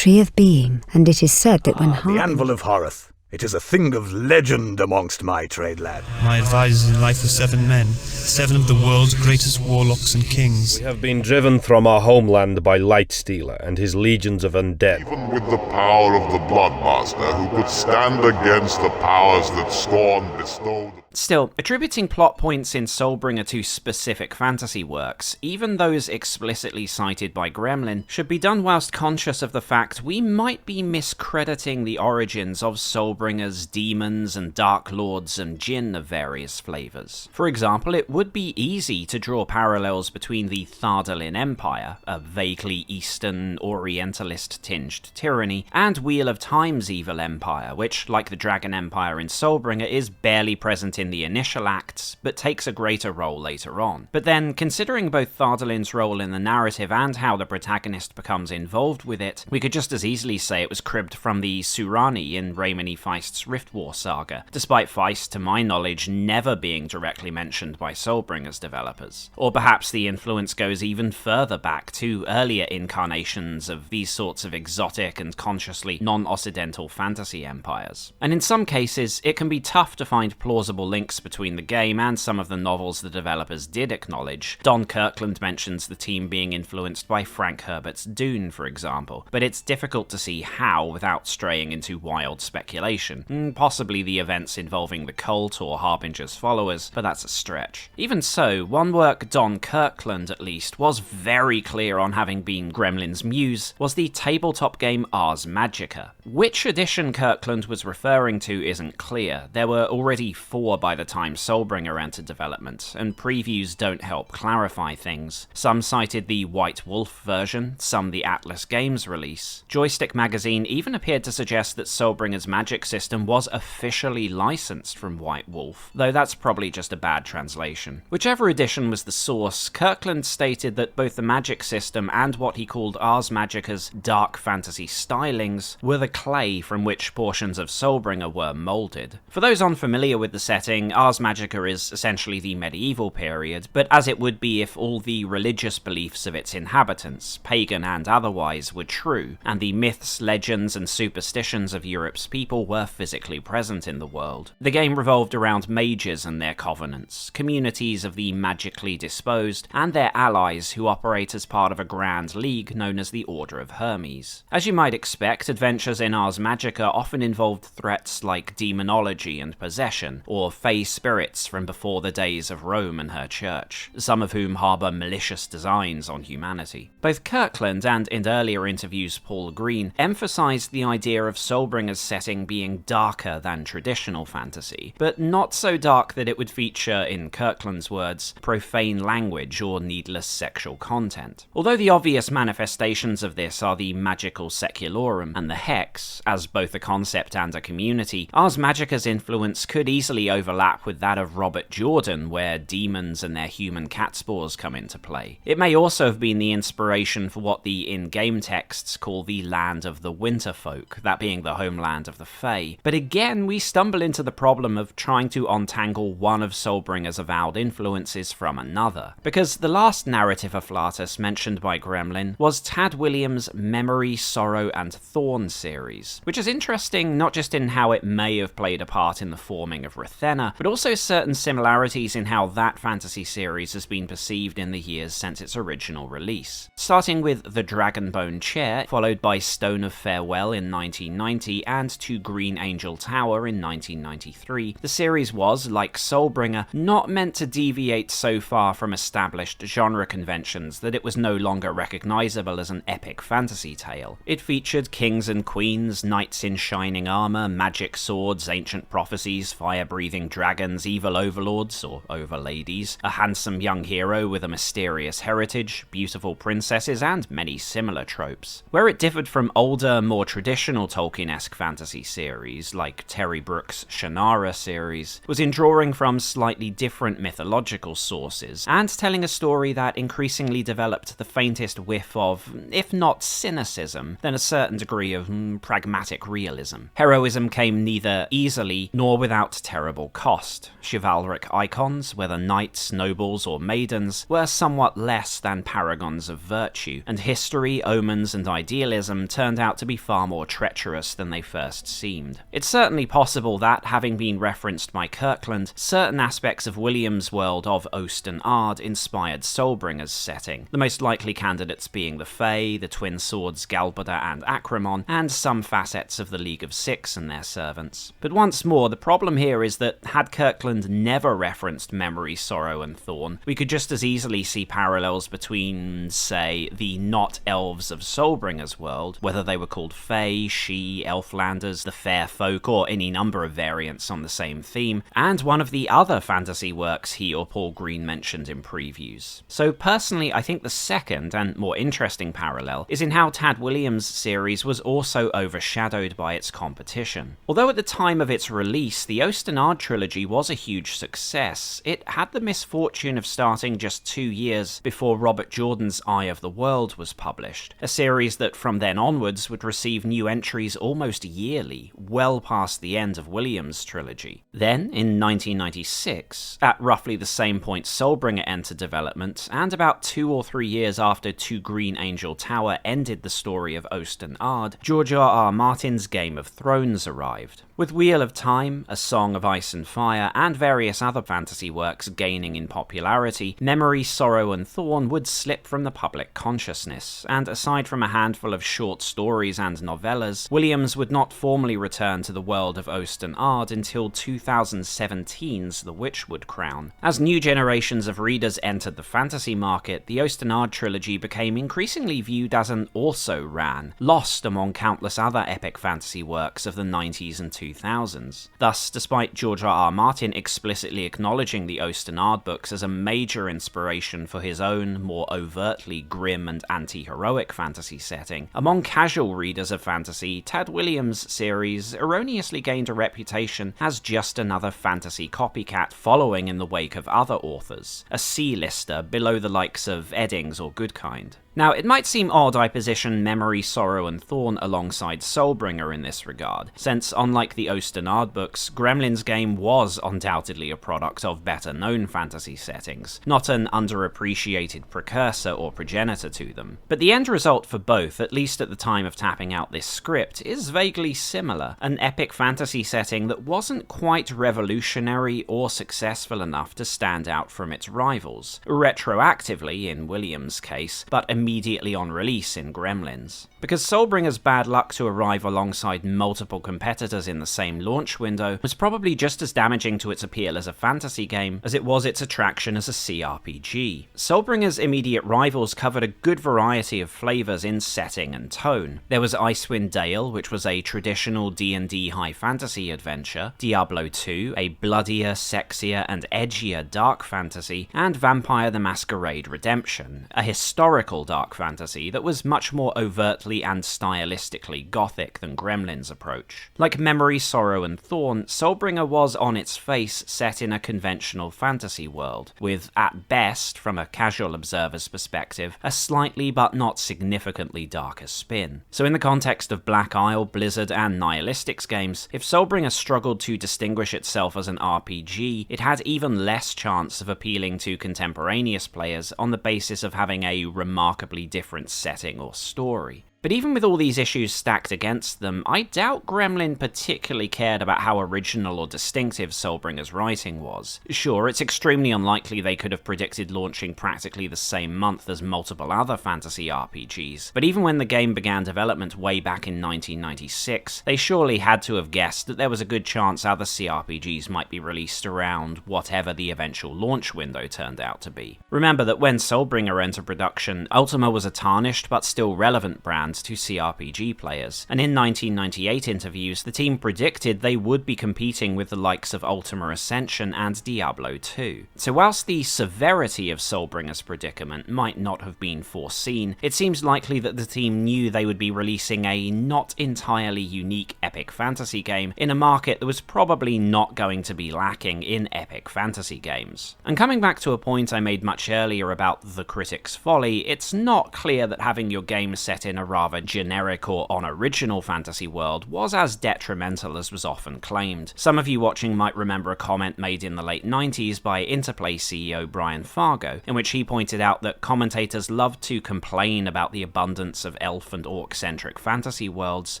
of being, and it is said that when The Anvil of Horath. It is a thing of legend amongst my trade lad. My advisors in life were 7 men, 7 of the world's greatest warlocks and kings. We have been driven from our homeland by Lightstealer and his legions of undead. Even with the power of the Bloodmaster, who could stand against the powers that Scorn bestowed. Still, attributing plot points in Soulbringer to specific fantasy works, even those explicitly cited by Gremlin, should be done whilst conscious of the fact we might be miscrediting the origins of Soulbringer's demons and dark lords and djinn of various flavours. For example, it would be easy to draw parallels between the Thardalin Empire, a vaguely Eastern, Orientalist-tinged tyranny, and Wheel of Time's evil empire, which, like the Dragon Empire in Soulbringer, is barely present in the initial acts, but takes a greater role later on. But then, considering both Thardalin's role in the narrative and how the protagonist becomes involved with it, we could just as easily say it was cribbed from the Surani in Raymond E. Feist's Rift War saga, despite Feist, to my knowledge, never being directly mentioned by Soulbringer's developers. Or perhaps the influence goes even further back to earlier incarnations of these sorts of exotic and consciously non-Occidental fantasy empires. And in some cases, it can be tough to find plausible links between the game and some of the novels the developers did acknowledge. Don Kirkland mentions the team being influenced by Frank Herbert's Dune, for example, but it's difficult to see how without straying into wild speculation. Possibly the events involving the cult or Harbinger's followers, but that's a stretch. Even so, one work Don Kirkland, at least, was very clear on having been Gremlin's muse was the tabletop game Ars Magica. Which edition Kirkland was referring to isn't clear. There were already 4 by the time Soulbringer entered development, and previews don't help clarify things. Some cited the White Wolf version, some the Atlas Games release. Joystick magazine even appeared to suggest that Soulbringer's magic system was officially licensed from White Wolf, though that's probably just a bad translation. Whichever edition was the source, Kirkland stated that both the magic system and what he called Ars Magica's dark fantasy stylings were the clay from which portions of Soulbringer were moulded. For those unfamiliar with the setting, Ars Magica is essentially the medieval period, but as it would be if all the religious beliefs of its inhabitants, pagan and otherwise, were true, and the myths, legends, and superstitions of Europe's people were physically present in the world. The game revolved around mages and their covenants, communities of the magically disposed, and their allies who operate as part of a grand league known as the Order of Hermes. As you might expect, adventures in Ars Magica often involved threats like demonology and possession, or fey spirits from before the days of Rome and her church, some of whom harbour malicious designs on humanity. Both Kirkland and, in earlier interviews, Paul Green emphasised the idea of Soulbringer's setting being darker than traditional fantasy, but not so dark that it would feature, in Kirkland's words, profane language or needless sexual content. Although the obvious manifestations of this are the magical secularum and the hex, as both a concept and a community, Ars Magica's influence could easily overlap with that of Robert Jordan, where demons and their human catspores come into play. It may also have been the inspiration for what the in-game texts call the Land of the Winterfolk, that being the homeland of the Fae. But again, we stumble into the problem of trying to untangle one of Soulbringer's avowed influences from another, because the last narrative afflatus mentioned by Gremlin was Tad Williams' Memory, Sorrow, and Thorn series, which is interesting not just in how it may have played a part in the forming of Rathena, but also certain similarities in how that fantasy series has been perceived in the years since its original release. Starting with The Dragonbone Chair, followed by Stone of Farewell in 1990 and To Green Angel Tower in 1993, the series was, like Soulbringer, not meant to deviate so far from established genre conventions that it was no longer recognisable as an epic fantasy tale. It featured kings and queens, knights in shining armour, magic swords, ancient prophecies, fire-breathing dragons, evil overlords, or overladies, a handsome young hero with a mysterious heritage, beautiful princesses, and many similar tropes. Where it differed from older, more traditional Tolkien-esque fantasy series, like Terry Brooks' Shannara series, was in drawing from slightly different mythological sources, and telling a story that increasingly developed the faintest whiff of, if not cynicism, then a certain degree of pragmatic realism. Heroism came neither easily nor without terrible cost. Chivalric icons, whether knights, nobles, or maidens, were somewhat less than paragons of virtue, and history, omens, and idealism turned out to be far more treacherous than they first seemed. It's certainly possible that, having been referenced by Kirkland, certain aspects of Williams' world of Osten Ard inspired Soulbringer's setting, the most likely candidates being the Fae, the twin swords Galbada and Acramon, and some facets of the League of Six and their servants. But once more, the problem here is that had Kirkland never referenced Memory, Sorrow, and Thorn, we could just as easily see parallels between, say, the not-elves of Soulbringer's world, whether they were called Fae, She, Elflanders, the Fair Folk, or any number of variants on the same theme, and one of the other fantasy works he or Paul Green mentioned in previews. So personally, I think the second, and more interesting parallel, is in how Tad Williams' series was also overshadowed by its competition. Although at the time of its release, the Osten Ard trilogy was a huge success, it had the misfortune of starting just 2 years before Robert Jordan's Eye of the World was published, a series that from then onwards would receive new entries almost yearly, well past the end of Williams' trilogy. Then, in 1996, at roughly the same point Soulbringer entered development, and about 2 or 3 years after To Green Angel Tower ended the story of Osten Ard, George R.R. Martin's Game of Thrones arrived. With Wheel of Time, A Song of Ice and Fire, and various other fantasy works gaining in popularity, Memory, Sorrow, and Thorn would slip from the public consciousness, and aside from a handful of short stories and novellas, Williams would not formally return to the world of Osten Ard until 2017's The Witchwood Crown. As new generations of readers entered the fantasy market, the Osten Ard trilogy became increasingly viewed as an also-ran, lost among countless other epic fantasy works of the 90s and 2000s. 2000s. Thus, despite George R.R. Martin explicitly acknowledging the Osternaard books as a major inspiration for his own, more overtly grim and anti-heroic fantasy setting, among casual readers of fantasy, Tad Williams' series erroneously gained a reputation as just another fantasy copycat following in the wake of other authors, a C-lister below the likes of Eddings or Goodkind. Now, it might seem odd I position Memory, Sorrow and Thorn alongside Soulbringer in this regard, since unlike the Osternaard books, Gremlin's game was undoubtedly a product of better-known fantasy settings, not an underappreciated precursor or progenitor to them. But the end result for both, at least at the time of tapping out this script, is vaguely similar, an epic fantasy setting that wasn't quite revolutionary or successful enough to stand out from its rivals, retroactively in Williams' case, but immediately on release in Gremlins. Because Soulbringer's bad luck to arrive alongside multiple competitors in the same launch window was probably just as damaging to its appeal as a fantasy game as it was its attraction as a CRPG. Soulbringer's immediate rivals covered a good variety of flavours in setting and tone. There was Icewind Dale, which was a traditional D&D high fantasy adventure, Diablo 2, a bloodier, sexier and edgier dark fantasy, and Vampire the Masquerade Redemption, a historical dark fantasy that was much more overtly and stylistically gothic than Gremlin's approach. Like Memory, Sorrow and Thorn, Soulbringer was on its face set in a conventional fantasy world, with, at best, from a casual observer's perspective, a slightly but not significantly darker spin. So in the context of Black Isle, Blizzard and Nihilistics games, if Soulbringer struggled to distinguish itself as an RPG, it had even less chance of appealing to contemporaneous players on the basis of having a remarkably different setting or story. But even with all these issues stacked against them, I doubt Gremlin particularly cared about how original or distinctive Soulbringer's writing was. Sure, it's extremely unlikely they could have predicted launching practically the same month as multiple other fantasy RPGs, but even when the game began development way back in 1996, they surely had to have guessed that there was a good chance other CRPGs might be released around whatever the eventual launch window turned out to be. Remember that when Soulbringer entered production, Ultima was a tarnished but still relevant brand to CRPG players, and in 1998 interviews, the team predicted they would be competing with the likes of Ultima Ascension and Diablo 2. So whilst the severity of Soulbringer's predicament might not have been foreseen, it seems likely that the team knew they would be releasing a not entirely unique epic fantasy game in a market that was probably not going to be lacking in epic fantasy games. And coming back to a point I made much earlier about the critic's folly, it's not clear that having your game set in a rather generic or unoriginal fantasy world was as detrimental as was often claimed. Some of you watching might remember a comment made in the late 90s by Interplay CEO Brian Fargo, in which he pointed out that commentators loved to complain about the abundance of elf and orc-centric fantasy worlds,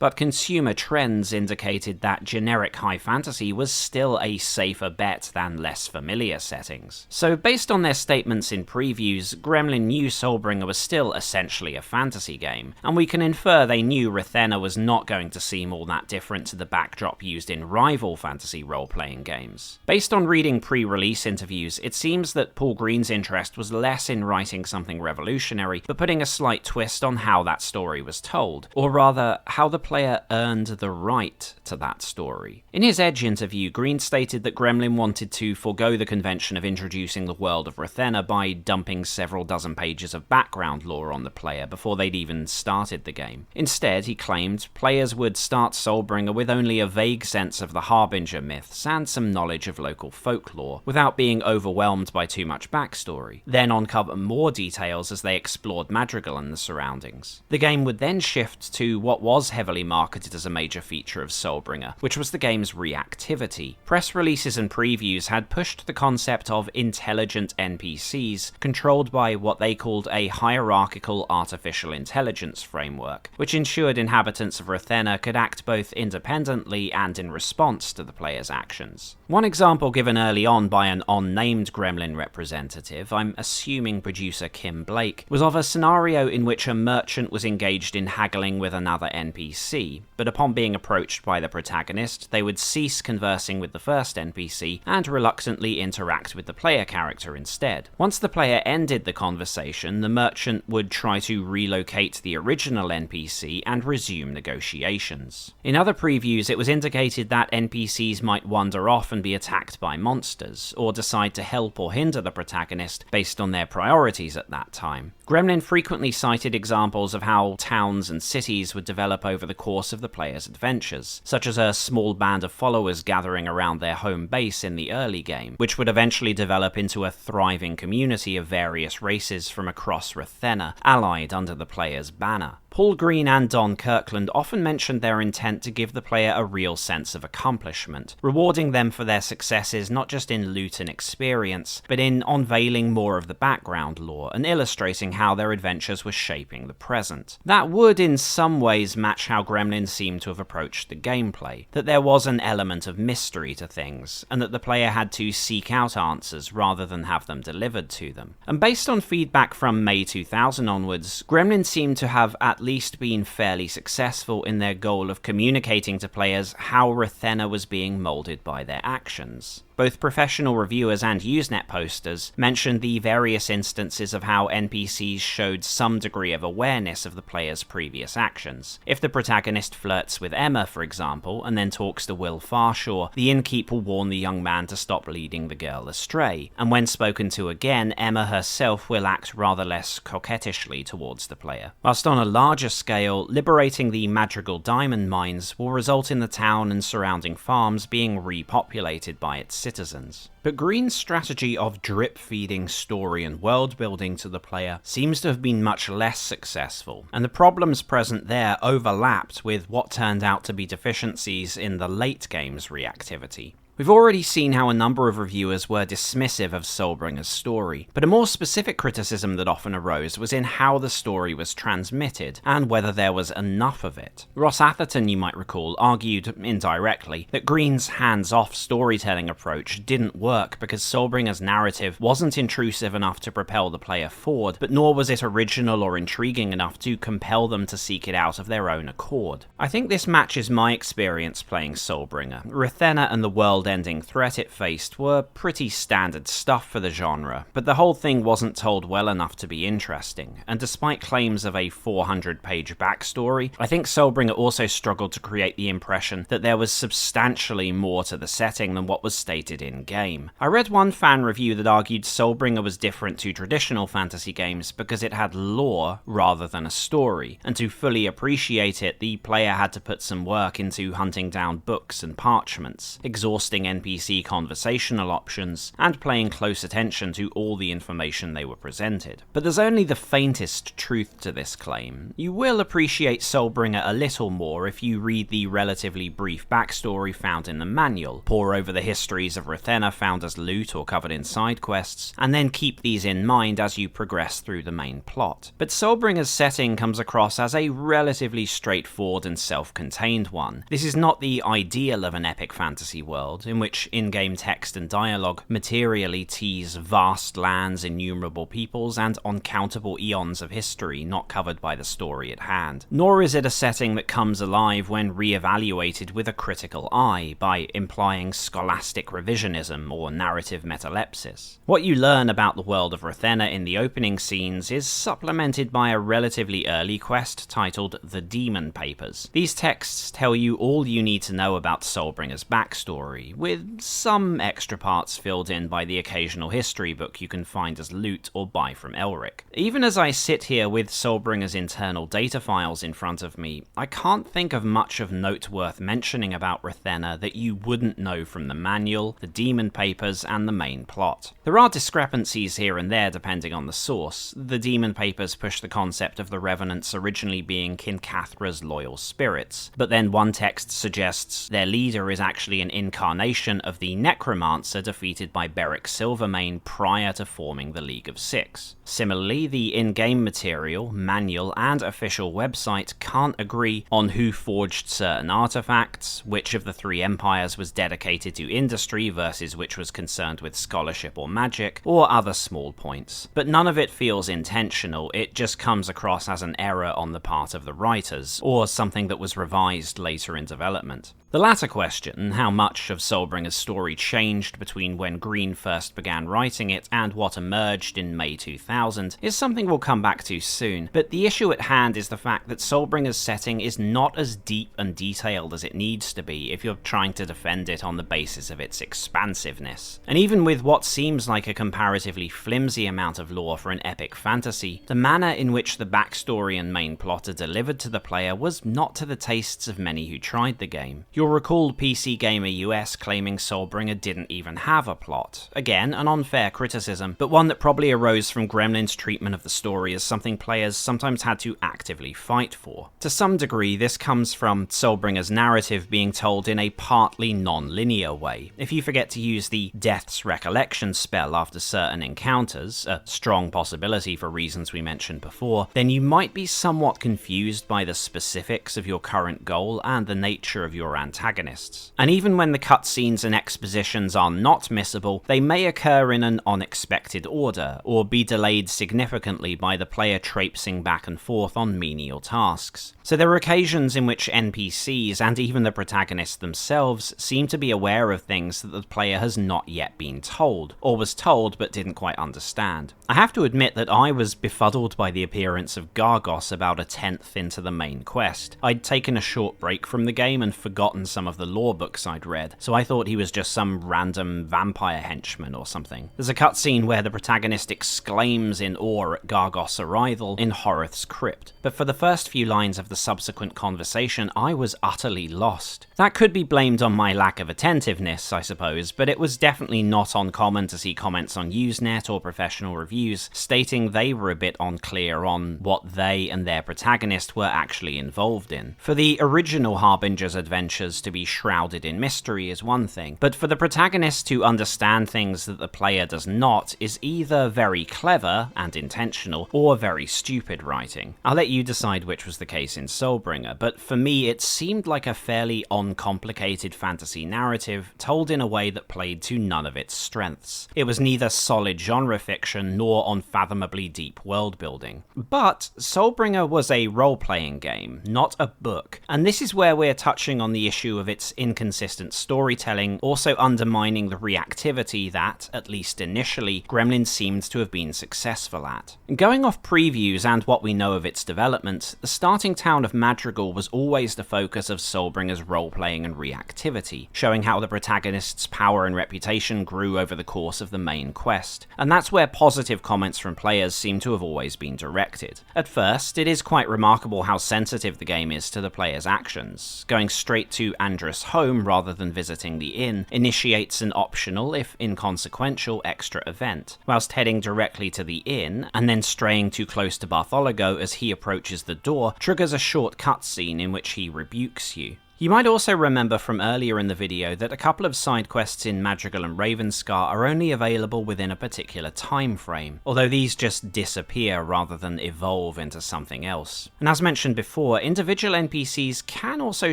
but consumer trends indicated that generic high fantasy was still a safer bet than less familiar settings. So based on their statements in previews, Gremlin knew Soulbringer was still essentially a fantasy game, and we can infer they knew Rathena was not going to seem all that different to the backdrop used in rival fantasy role-playing games. Based on reading pre-release interviews, it seems that Paul Green's interest was less in writing something revolutionary, but putting a slight twist on how that story was told, or rather, how the player earned the right to that story. In his Edge interview, Green stated that Gremlin wanted to forego the convention of introducing the world of Rathena by dumping several dozen pages of background lore on the player before they'd even started the game. Instead, he claimed, players would start Soulbringer with only a vague sense of the Harbinger myths and some knowledge of local folklore, without being overwhelmed by too much backstory, then uncover more details as they explored Madrigal and the surroundings. The game would then shift to what was heavily marketed as a major feature of Soulbringer, which was the game's reactivity. Press releases and previews had pushed the concept of intelligent NPCs, controlled by what they called a hierarchical artificial intelligence framework, which ensured inhabitants of Rathena could act both independently and in response to the player's actions. One example given early on by an unnamed Gremlin representative, I'm assuming producer Kim Blake, was of a scenario in which a merchant was engaged in haggling with another NPC, but upon being approached by the protagonist, they would cease conversing with the first NPC and reluctantly interact with the player character instead. Once the player ended the conversation, the merchant would try to relocate the original original NPC and resume negotiations. In other previews, it was indicated that NPCs might wander off and be attacked by monsters, or decide to help or hinder the protagonist based on their priorities at that time. Gremlin frequently cited examples of how towns and cities would develop over the course of the player's adventures, such as a small band of followers gathering around their home base in the early game, which would eventually develop into a thriving community of various races from across Rathena, allied under the player's banner. Paul Green and Don Kirkland often mentioned their intent to give the player a real sense of accomplishment, rewarding them for their successes not just in loot and experience, but in unveiling more of the background lore and illustrating how their adventures were shaping the present. That would in some ways match how Gremlin seemed to have approached the gameplay, that there was an element of mystery to things, and that the player had to seek out answers rather than have them delivered to them. And based on feedback from May 2000 onwards, Gremlin seemed to have at least been fairly successful in their goal of communicating to players how Rathena was being moulded by their actions. Both professional reviewers and Usenet posters mentioned the various instances of how NPCs showed some degree of awareness of the player's previous actions. If the protagonist flirts with Emma, for example, and then talks to Will Farshaw, the innkeep will warn the young man to stop leading the girl astray, and when spoken to again, Emma herself will act rather less coquettishly towards the player. Whilst on a larger scale, liberating the Madrigal diamond mines will result in the town and surrounding farms being repopulated by its citizens. But Green's strategy of drip-feeding story and world-building to the player seems to have been much less successful, and the problems present there overlapped with what turned out to be deficiencies in the late game's reactivity. We've already seen how a number of reviewers were dismissive of Soulbringer's story, but a more specific criticism that often arose was in how the story was transmitted, and whether there was enough of it. Ross Atherton, you might recall, argued, indirectly, that Green's hands-off storytelling approach didn't work because Soulbringer's narrative wasn't intrusive enough to propel the player forward, but nor was it original or intriguing enough to compel them to seek it out of their own accord. I think this matches my experience playing Soulbringer. Rathena and the world-ending threat it faced were pretty standard stuff for the genre, but the whole thing wasn't told well enough to be interesting, and despite claims of a 400-page backstory, I think Soulbringer also struggled to create the impression that there was substantially more to the setting than what was stated in-game. I read one fan review that argued Soulbringer was different to traditional fantasy games because it had lore rather than a story, and to fully appreciate it, the player had to put some work into hunting down books and parchments, exhausting NPC conversational options, and paying close attention to all the information they were presented. But there's only the faintest truth to this claim. You will appreciate Soulbringer a little more if you read the relatively brief backstory found in the manual, pore over the histories of Rathena found as loot or covered in side quests, and then keep these in mind as you progress through the main plot. But Soulbringer's setting comes across as a relatively straightforward and self-contained one. This is not the ideal of an epic fantasy world, in which in-game text and dialogue materially tease vast lands, innumerable peoples, and uncountable eons of history not covered by the story at hand. Nor is it a setting that comes alive when re-evaluated with a critical eye by implying scholastic revisionism or narrative metalepsis. What you learn about the world of Rathena in the opening scenes is supplemented by a relatively early quest titled The Demon Papers. These texts tell you all you need to know about Soulbringer's backstory, with some extra parts filled in by the occasional history book you can find as loot or buy from Elric. Even as I sit here with Soulbringer's internal data files in front of me, I can't think of much of note worth mentioning about Rathena that you wouldn't know from the manual, the Demon Papers, and the main plot. There are discrepancies here and there depending on the source. The Demon Papers push the concept of the Revenants originally being Kincathra's loyal spirits, but then one text suggests their leader is actually an incarnation of the Necromancer defeated by Beric Silvermane prior to forming the League of Six. Similarly, the in-game material, manual, and official website can't agree on who forged certain artifacts, which of the three empires was dedicated to industry versus which was concerned with scholarship or magic, or other small points. But none of it feels intentional, it just comes across as an error on the part of the writers, or something that was revised later in development. The latter question, how much of Soulbringer's story changed between when Green first began writing it and what emerged in May 2000, is something we'll come back to soon, but the issue at hand is the fact that Soulbringer's setting is not as deep and detailed as it needs to be if you're trying to defend it on the basis of its expansiveness. And even with what seems like a comparatively flimsy amount of lore for an epic fantasy, the manner in which the backstory and main plot are delivered to the player was not to the tastes of many who tried the game. You'll recall PC Gamer US claiming Soulbringer didn't even have a plot. Again, an unfair criticism, but one that probably arose from Gremlin's treatment of the story as something players sometimes had to actively fight for. To some degree, this comes from Soulbringer's narrative being told in a partly non-linear way. If you forget to use the Death's Recollection spell after certain encounters, a strong possibility for reasons we mentioned before, then you might be somewhat confused by the specifics of your current goal and the nature of your antagonists. And even when the cutscenes and expositions are not missable, they may occur in an unexpected order, or be delayed significantly by the player traipsing back and forth on menial tasks. So there are occasions in which NPCs, and even the protagonists themselves, seem to be aware of things that the player has not yet been told, or was told but didn't quite understand. I have to admit that I was befuddled by the appearance of Gargos about a 10th into the main quest. I'd taken a short break from the game and forgotten some of the lore books I'd read, so I thought he was just some random vampire henchman or something. There's a cutscene where the protagonist exclaims in awe at Gargos' arrival in Horith's crypt, but for the first few lines of the subsequent conversation, I was utterly lost. That could be blamed on my lack of attentiveness, I suppose, but it was definitely not uncommon to see comments on Usenet or professional reviews stating they were a bit unclear on what they and their protagonist were actually involved in. For the original Harbinger's adventures to be shrouded in mystery is one thing, but for the protagonist to understand things that the player does not is either very clever and intentional, or very stupid writing. I'll let you decide which was the case in Soulbringer, but for me it seemed like a fairly uncomplicated fantasy narrative told in a way that played to none of its strengths. It was neither solid genre fiction nor unfathomably deep world building. But Soulbringer was a role-playing game, not a book, and this is where we're touching on the issue of its inconsistent storytelling, also undermining the reactivity that, at least initially, Gremlin seemed to have been successful at. Going off previews and what we know of its development, the starting town of Madrigal was always the focus of Soulbringer's role-playing and reactivity, showing how the protagonist's power and reputation grew over the course of the main quest, and that's where positive comments from players seem to have always been directed. At first, it is quite remarkable how sensitive the game is to the player's actions. Going straight to Andrus' home rather than visiting the inn initiates an optional, if inconsequential, extra event, whilst heading directly to the inn, and then straying too close to Bartholomew as he approaches the door, triggers a short cutscene in which he rebukes you. You might also remember from earlier in the video that a couple of side quests in Madrigal and Ravenscar are only available within a particular time frame, although these just disappear rather than evolve into something else. And as mentioned before, individual NPCs can also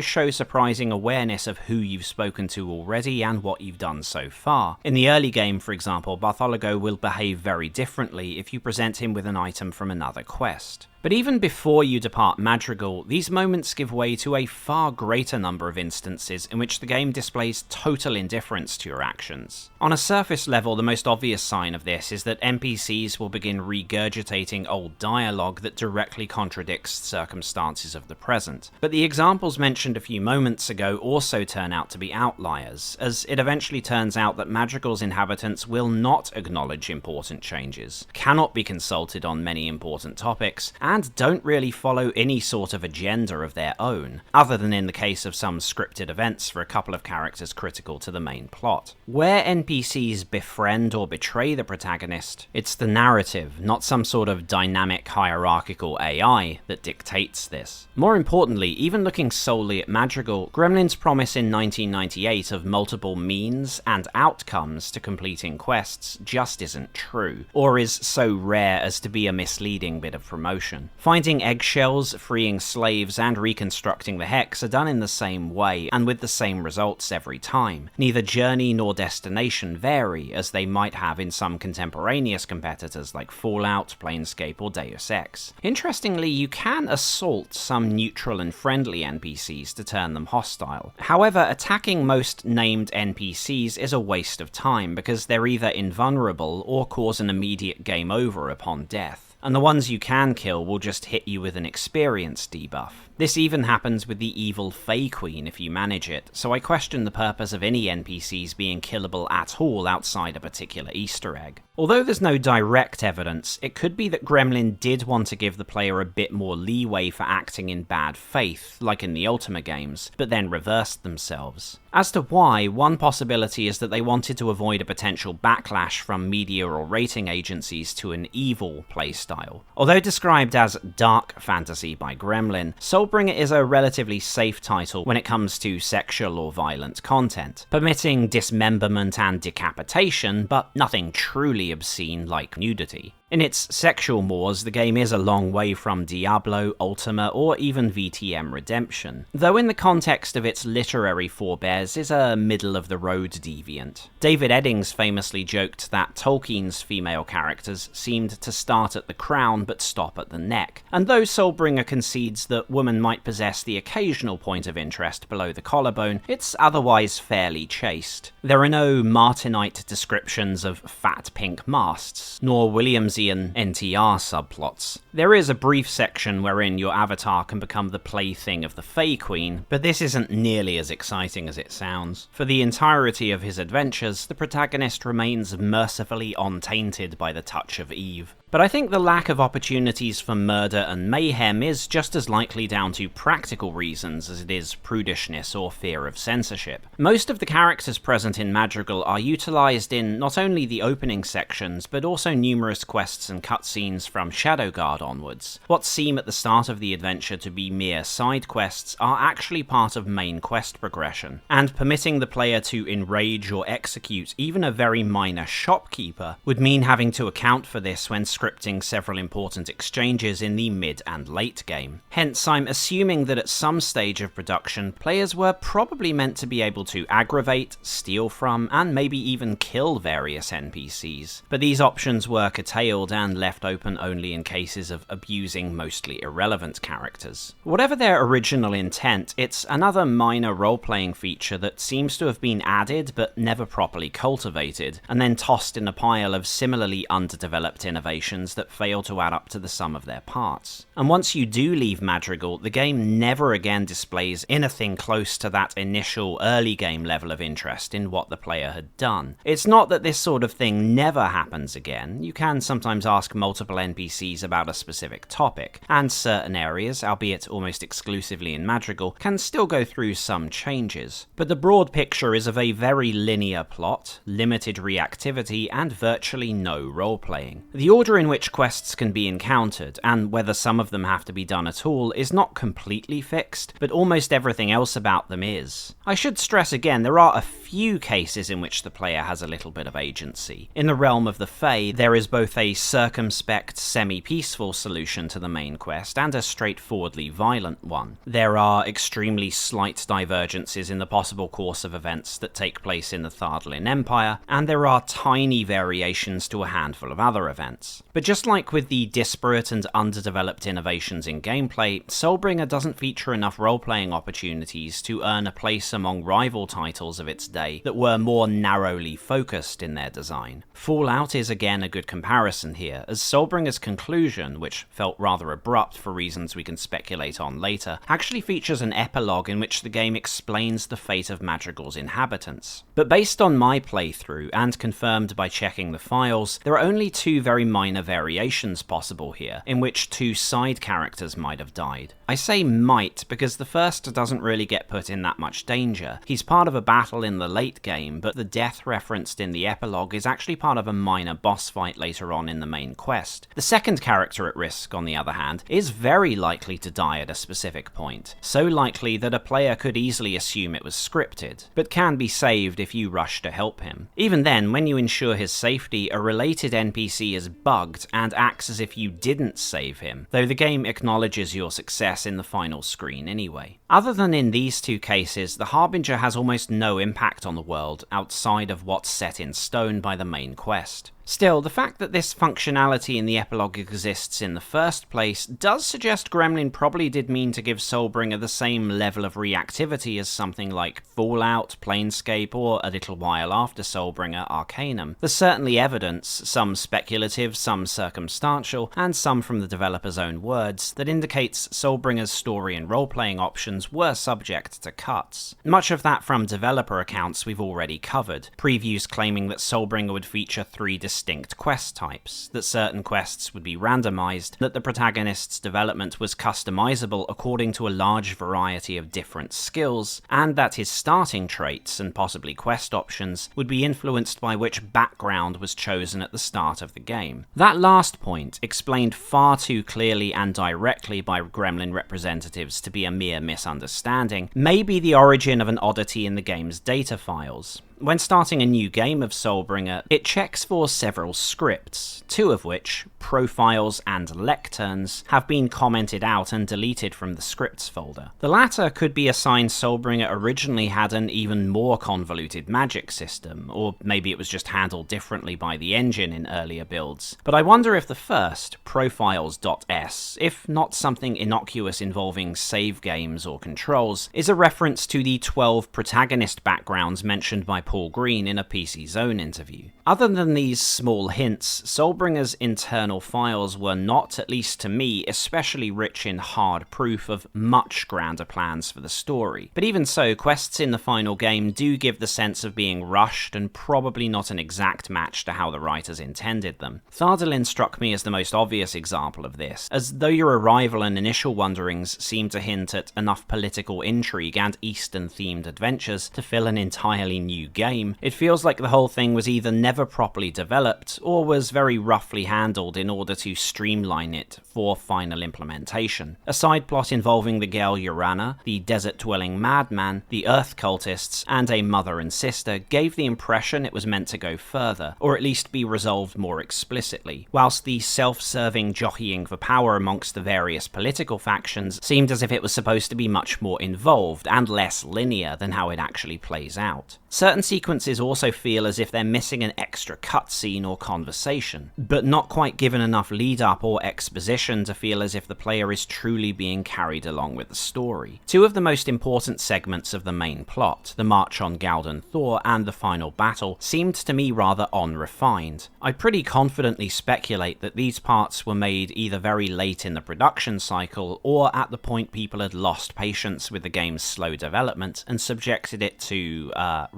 show surprising awareness of who you've spoken to already and what you've done so far. In the early game, for example, Bartholomew will behave very differently if you present him with an item from another quest. But even before you depart Madrigal, these moments give way to a far greater number of instances in which the game displays total indifference to your actions. On a surface level, the most obvious sign of this is that NPCs will begin regurgitating old dialogue that directly contradicts circumstances of the present. But the examples mentioned a few moments ago also turn out to be outliers, as it eventually turns out that Madrigal's inhabitants will not acknowledge important changes, cannot be consulted on many important topics, and don't really follow any sort of agenda of their own, other than in the case of some scripted events for a couple of characters critical to the main plot. Where NPCs befriend or betray the protagonist, it's the narrative, not some sort of dynamic hierarchical AI, that dictates this. More importantly, even looking solely at Madrigal, Gremlin's promise in 1998 of multiple means and outcomes to completing quests just isn't true, or is so rare as to be a misleading bit of promotion. direction. Finding eggshells, freeing slaves, and reconstructing the hex are done in the same way, and with the same results every time. Neither journey nor destination vary, as they might have in some contemporaneous competitors like Fallout, Planescape, or Deus Ex. Interestingly, you can assault some neutral and friendly NPCs to turn them hostile. However, attacking most named NPCs is a waste of time, because they're either invulnerable or cause an immediate game over upon death, and the ones you can kill will just hit you with an experience debuff. This even happens with the evil Fey Queen if you manage it, so I question the purpose of any NPCs being killable at all outside a particular Easter egg. Although there's no direct evidence, it could be that Gremlin did want to give the player a bit more leeway for acting in bad faith, like in the Ultima games, but then reversed themselves. As to why, one possibility is that they wanted to avoid a potential backlash from media or rating agencies to an evil playstyle. Although described as dark fantasy by Gremlin, Soulbringer is a relatively safe title when it comes to sexual or violent content, permitting dismemberment and decapitation, but nothing truly obscene like nudity. In its sexual mores, the game is a long way from Diablo, Ultima, or even VTM Redemption, though in the context of its literary forebears is a middle-of-the-road deviant. David Eddings famously joked that Tolkien's female characters seemed to start at the crown but stop at the neck, and though Soulbringer concedes that women might possess the occasional point of interest below the collarbone, it's otherwise fairly chaste. There are no Martinite descriptions of fat pink masts, nor Williamsian NTR subplots. There is a brief section wherein your avatar can become the plaything of the Fey Queen, but this isn't nearly as exciting as it sounds. For the entirety of his adventures, the protagonist remains mercifully untainted by the touch of Eve. But I think the lack of opportunities for murder and mayhem is just as likely down to practical reasons as it is prudishness or fear of censorship. Most of the characters present in Madrigal are utilised in not only the opening sections, but also numerous quests and cutscenes from Shadowguard onwards. What seem at the start of the adventure to be mere side quests are actually part of main quest progression, and permitting the player to enrage or execute even a very minor shopkeeper would mean having to account for this when scripting several important exchanges in the mid and late game. Hence, I'm assuming that at some stage of production, players were probably meant to be able to aggravate, steal from, and maybe even kill various NPCs, but these options were curtailed and left open only in cases of abusing mostly irrelevant characters. Whatever their original intent, it's another minor role-playing feature that seems to have been added but never properly cultivated, and then tossed in a pile of similarly underdeveloped innovations that fail to add up to the sum of their parts. And once you do leave Madrigal, the game never again displays anything close to that initial early game level of interest in what the player had done. It's not that this sort of thing never happens again. You can sometimes ask multiple NPCs about a specific topic, and certain areas, albeit almost exclusively in Madrigal, can still go through some changes. But the broad picture is of a very linear plot, limited reactivity, and virtually no role-playing. The order in which quests can be encountered, and whether some of them have to be done at all, is not completely fixed, but almost everything else about them is. I should stress again, there are a few cases in which the player has a little bit of agency. In the realm of the Fae, there is both a circumspect, semi-peaceful solution to the main quest, and a straightforwardly violent one. There are extremely slight divergences in the possible course of events that take place in the Thardalin Empire, and there are tiny variations to a handful of other events. But just like with the disparate and underdeveloped innovations in gameplay, Soulbringer doesn't feature enough role-playing opportunities to earn a place among rival titles of its day that were more narrowly focused in their design. Fallout is again a good comparison here, as Soulbringer's conclusion, which felt rather abrupt for reasons we can speculate on later, actually features an epilogue in which the game explains the fate of Madrigal's inhabitants. But based on my playthrough, and confirmed by checking the files, there are only two very minor variations possible here, in which two side characters might have died. I say might because the first doesn't really get put in that much danger. He's part of a battle in the late game, but the death referenced in the epilogue is actually part of a minor boss fight later on in the main quest. The second character at risk, on the other hand, is very likely to die at a specific point, so likely that a player could easily assume it was scripted, but can be saved if you rush to help him. Even then, when you ensure his safety, a related NPC is bugged bugged and acts as if you didn't save him, though the game acknowledges your success in the final screen anyway. Other than in these two cases, the Harbinger has almost no impact on the world outside of what's set in stone by the main quest. Still, the fact that this functionality in the epilogue exists in the first place does suggest Gremlin probably did mean to give Soulbringer the same level of reactivity as something like Fallout, Planescape, or a little while after Soulbringer, Arcanum. There's certainly evidence, some speculative, some circumstantial, and some from the developer's own words, that indicates Soulbringer's story and role-playing options were subject to cuts. Much of that from developer accounts we've already covered, previews claiming that Soulbringer would feature 3 distinct quest types, that certain quests would be randomized, that the protagonist's development was customizable according to a large variety of different skills, and that his starting traits and possibly quest options would be influenced by which background was chosen at the start of the game. That last point, explained far too clearly and directly by Gremlin representatives to be a mere misunderstanding, may be the origin of an oddity in the game's data files. When starting a new game of Soulbringer, it checks for several scripts, 2 of which, profiles and lecterns, have been commented out and deleted from the scripts folder. The latter could be a sign Soulbringer originally had an even more convoluted magic system, or maybe it was just handled differently by the engine in earlier builds. But I wonder if the first, profiles.s, if not something innocuous involving save games or controls, is a reference to the 12 protagonist backgrounds mentioned by Paul Green in a PC Zone interview. Other than these small hints, Soulbringer's internal files were not, at least to me, especially rich in hard proof of much grander plans for the story. But even so, quests in the final game do give the sense of being rushed and probably not an exact match to how the writers intended them. Thardalin struck me as the most obvious example of this, as though your arrival and initial wanderings seem to hint at enough political intrigue and Eastern-themed adventures to fill an entirely new game. It feels like the whole thing was either never properly developed or was very roughly handled in order to streamline it for final implementation. A side plot involving the girl Urana, the desert-dwelling madman, the Earth cultists, and a mother and sister gave the impression it was meant to go further, or at least be resolved more explicitly, whilst the self-serving jockeying for power amongst the various political factions seemed as if it was supposed to be much more involved and less linear than how it actually plays out. Certain sequences also feel as if they're missing an extra cutscene or conversation, but not quite given enough lead-up or exposition to feel as if the player is truly being carried along with the story. 2 of the most important segments of the main plot, the March on Galden Thor and the final battle, seemed to me rather unrefined. I pretty confidently speculate that these parts were made either very late in the production cycle or at the point people had lost patience with the game's slow development and subjected it to,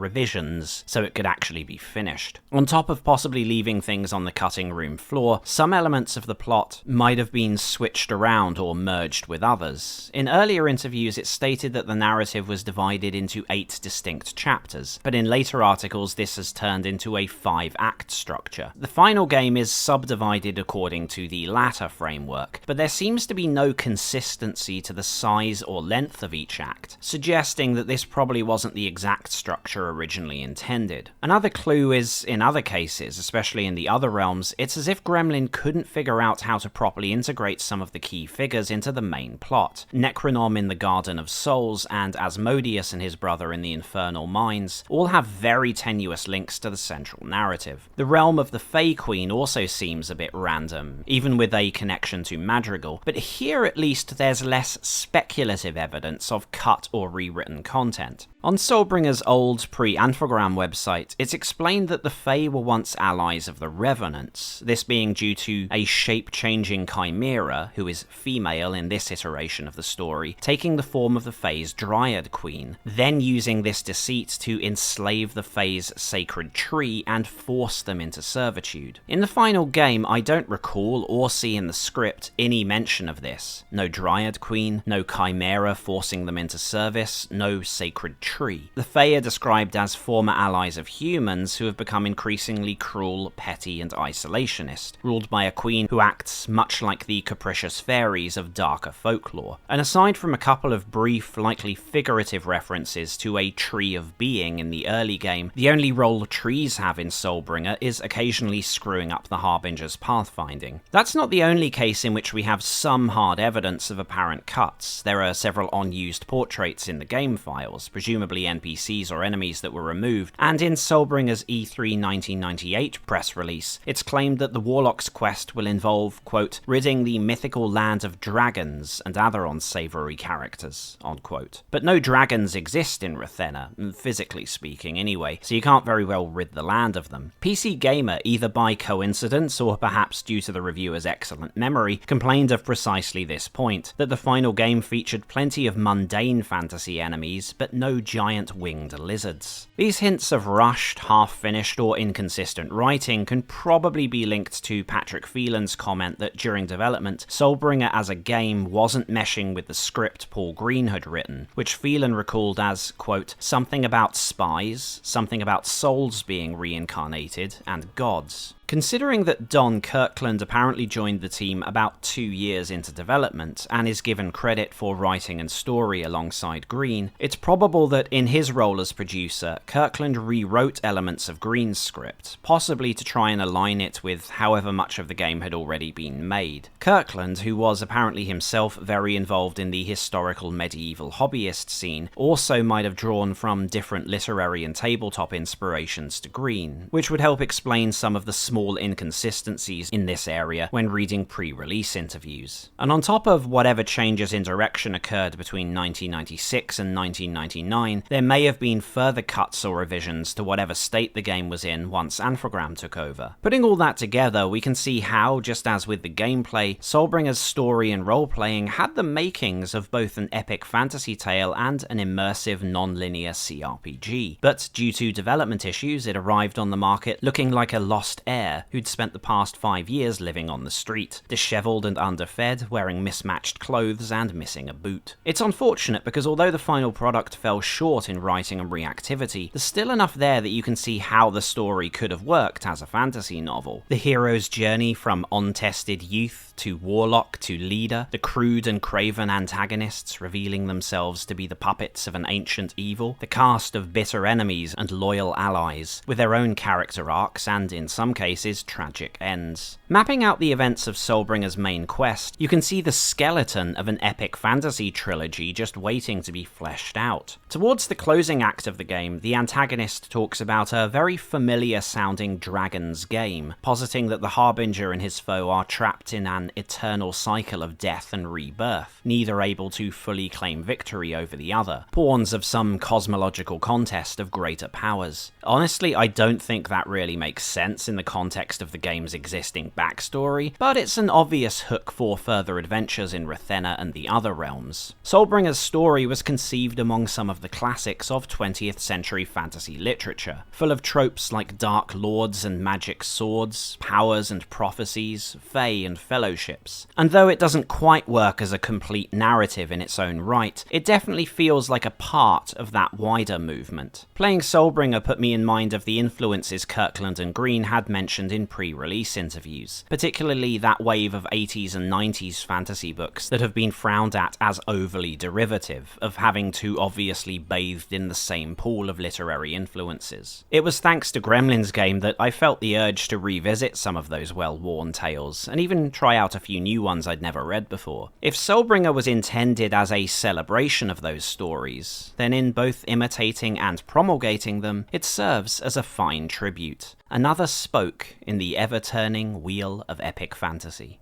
revisions so it could actually be finished. On top of possibly leaving things on the cutting room floor, some elements of the plot might have been switched around or merged with others. In earlier interviews it stated that the narrative was divided into 8 distinct chapters, but in later articles this has turned into a 5-act structure. The final game is subdivided according to the latter framework, but there seems to be no consistency to the size or length of each act, suggesting that this probably wasn't the exact structure originally intended. Another clue is, in other cases, especially in the other realms, it's as if Gremlin couldn't figure out how to properly integrate some of the key figures into the main plot. Necronom in the Garden of Souls and Asmodeus and his brother in the Infernal Mines all have very tenuous links to the central narrative. The realm of the Fey Queen also seems a bit random, even with a connection to Madrigal, but here at least there's less speculative evidence of cut or rewritten content. On Soulbringer's old pre-Anthrogram website, it's explained that the Fae were once allies of the Revenants, this being due to a shape-changing chimera, who is female in this iteration of the story, taking the form of the Fae's Dryad Queen, then using this deceit to enslave the Fae's sacred tree and force them into servitude. In the final game, I don't recall or see in the script any mention of this. No Dryad Queen, no chimera forcing them into service, no sacred tree tree. The Fae are described as former allies of humans who have become increasingly cruel, petty, and isolationist, ruled by a queen who acts much like the capricious fairies of darker folklore. And aside from a couple of brief, likely figurative references to a tree of being in the early game, the only role trees have in Soulbringer is occasionally screwing up the Harbinger's pathfinding. That's not the only case in which we have some hard evidence of apparent cuts. There are several unused portraits in the game files, presumably NPCs or enemies that were removed, and in Soulbringer's E3 1998 press release, it's claimed that the Warlock's quest will involve, quote, ridding the mythical land of dragons and other unsavory characters, unquote. But no dragons exist in Rathena, physically speaking anyway, so you can't very well rid the land of them. PC Gamer, either by coincidence or perhaps due to the reviewer's excellent memory, complained of precisely this point, that the final game featured plenty of mundane fantasy enemies, but no giant winged lizards. These hints of rushed, half-finished, or inconsistent writing can probably be linked to Patrick Phelan's comment that during development, Soulbringer as a game wasn't meshing with the script Paul Green had written, which Phelan recalled as, quote, something about spies, something about souls being reincarnated, and gods. Considering that Don Kirkland apparently joined the team about 2 years into development, and is given credit for writing and story alongside Green, it's probable that in his role as producer, Kirkland rewrote elements of Green's script, possibly to try and align it with however much of the game had already been made. Kirkland, who was apparently himself very involved in the historical medieval hobbyist scene, also might have drawn from different literary and tabletop inspirations to Green, which would help explain some of the small inconsistencies in this area when reading pre-release interviews. And on top of whatever changes in direction occurred between 1996 and 1999, there may have been further cuts or revisions to whatever state the game was in once Anfragram took over. Putting all that together, we can see how, just as with the gameplay, Soulbringer's story and role-playing had the makings of both an epic fantasy tale and an immersive non-linear CRPG. But due to development issues, it arrived on the market looking like a lost heir who'd spent the past 5 years living on the street, dishevelled and underfed, wearing mismatched clothes and missing a boot. It's unfortunate because although the final product fell short in writing and reactivity, there's still enough there that you can see how the story could have worked as a fantasy novel. The hero's journey from untested youth to warlock to leader, the crude and craven antagonists revealing themselves to be the puppets of an ancient evil, the cast of bitter enemies and loyal allies, with their own character arcs and, in some cases, tragic ends. Mapping out the events of Soulbringer's main quest, you can see the skeleton of an epic fantasy trilogy just waiting to be fleshed out. Towards the closing act of the game, the antagonist talks about a very familiar-sounding dragon's game, positing that the Harbinger and his foe are trapped in an eternal cycle of death and rebirth, neither able to fully claim victory over the other, pawns of some cosmological contest of greater powers. Honestly, I don't think that really makes sense in the context of the game's existing backstory, but it's an obvious hook for further adventures in Rathena and the other realms. Soulbringer's story was conceived among some of the classics of 20th century fantasy literature, full of tropes like dark lords and magic swords, powers and prophecies, fae and fellowships. And though it doesn't quite work as a complete narrative in its own right, it definitely feels like a part of that wider movement. Playing Soulbringer put me in mind of the influences Kirkland and Green had mentioned in pre-release interviews, particularly that wave of 80s and 90s fantasy books that have been frowned at as overly derivative, of having too obviously bathed in the same pool of literary influences. It was thanks to Gremlin's game that I felt the urge to revisit some of those well-worn tales, and even try out a few new ones I'd never read before. If Soulbringer was intended as a celebration of those stories, then in both imitating and promulgating them, it serves as a fine tribute. Another spoke in the ever-turning wheel of epic fantasy.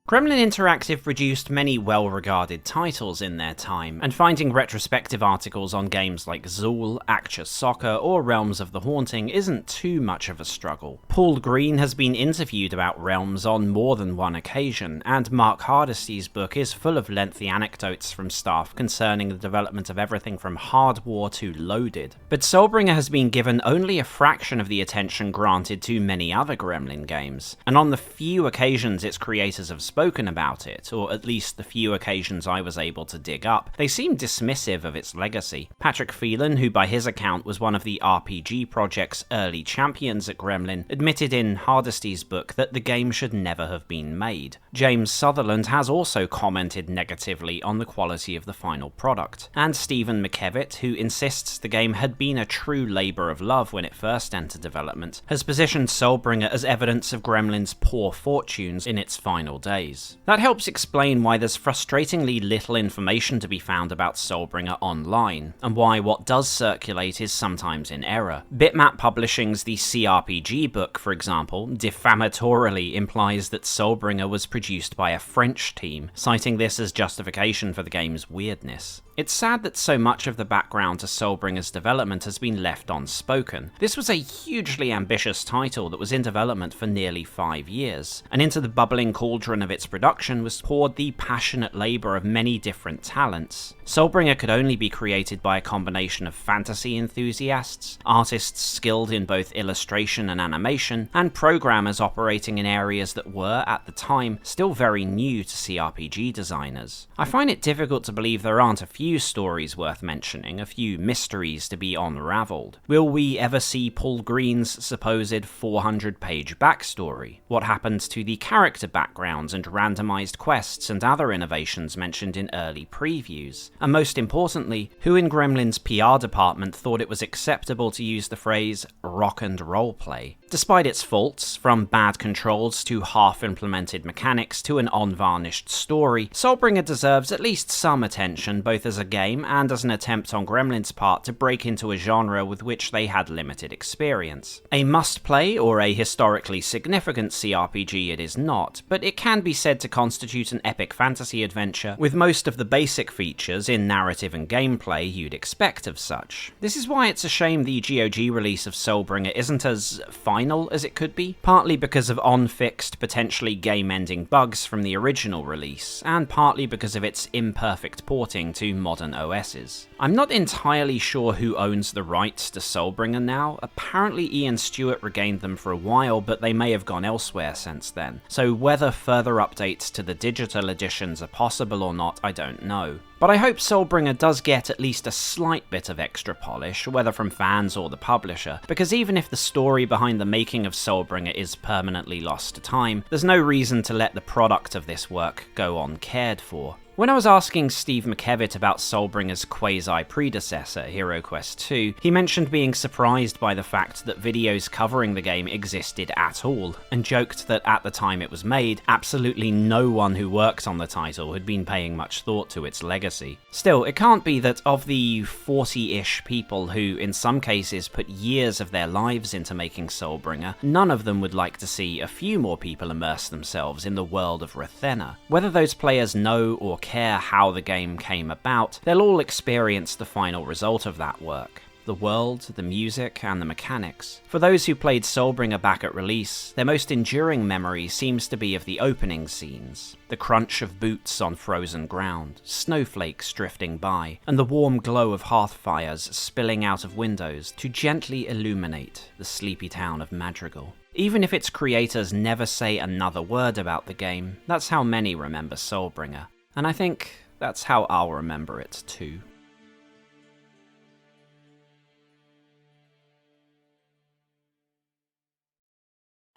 Gremlin Interactive produced many well-regarded titles in their time, and finding retrospective articles on games like Zool, Actua Soccer, or Realms of the Haunting isn't too much of a struggle. Paul Green has been interviewed about Realms on more than one occasion, and Mark Hardesty's book is full of lengthy anecdotes from staff concerning the development of everything from Hard War to Loaded. But Soulbringer has been given only a fraction of the attention granted to many other Gremlin games, and on the few occasions its creators have spoken about it, or at least the few occasions I was able to dig up, they seem dismissive of its legacy. Patrick Phelan, who by his account was one of the RPG project's early champions at Gremlin, admitted in Hardesty's book that the game should never have been made. James Sutherland has also commented negatively on the quality of the final product, and Stephen McKevitt, who insists the game had been a true labour of love when it first entered development, has positioned Soulbringer as evidence of Gremlin's poor fortunes in its final days. That helps explain why there's frustratingly little information to be found about Soulbringer online, and why what does circulate is sometimes in error. Bitmap Publishing's The CRPG book, for example, defamatorily implies that Soulbringer was produced by a French team, citing this as justification for the game's weirdness. It's sad that so much of the background to Soulbringer's development has been left unspoken. This was a hugely ambitious title that was in development for nearly 5 years, and into the bubbling cauldron of its production was poured the passionate labour of many different talents. Soulbringer could only be created by a combination of fantasy enthusiasts, artists skilled in both illustration and animation, and programmers operating in areas that were, at the time, still very new to CRPG designers. I find it difficult to believe there aren't a few stories worth mentioning, a few mysteries to be unravelled. Will we ever see Paul Green's supposed 400-page backstory? What happened to the character backgrounds and randomised quests and other innovations mentioned in early previews? And most importantly, who in Gremlin's PR department thought it was acceptable to use the phrase rock and roleplay? Despite its faults, from bad controls to half-implemented mechanics to an unvarnished story, Soulbringer deserves at least some attention both as a game and as an attempt on Gremlin's part to break into a genre with which they had limited experience. A must-play or a historically significant CRPG it is not, but it can be said to constitute an epic fantasy adventure with most of the basic features in narrative and gameplay you'd expect of such. This is why it's a shame the GOG release of Soulbringer isn't as final as it could be, partly because of unfixed, potentially game-ending bugs from the original release, and partly because of its imperfect porting to modern OSs. I'm not entirely sure who owns the rights to Soulbringer now. Apparently Ian Stewart regained them for a while, but they may have gone elsewhere since then, so whether further updates to the digital editions are possible or not, I don't know. But I hope Soulbringer does get at least a slight bit of extra polish, whether from fans or the publisher, because even if the story behind the making of Soulbringer is permanently lost to time, there's no reason to let the product of this work go uncared for. When I was asking Steve McKevitt about Soulbringer's quasi-predecessor, HeroQuest 2, he mentioned being surprised by the fact that videos covering the game existed at all, and joked that at the time it was made, absolutely no one who worked on the title had been paying much thought to its legacy. Still, it can't be that of the 40-ish people who, in some cases, put years of their lives into making Soulbringer, none of them would like to see a few more people immerse themselves in the world of Rathena. Whether those players know or care how the game came about, they'll all experience the final result of that work. The world, the music, and the mechanics. For those who played Soulbringer back at release, their most enduring memory seems to be of the opening scenes. The crunch of boots on frozen ground, snowflakes drifting by, and the warm glow of hearth fires spilling out of windows to gently illuminate the sleepy town of Madrigal. Even if its creators never say another word about the game, that's how many remember Soulbringer. And I think that's how I'll remember it too.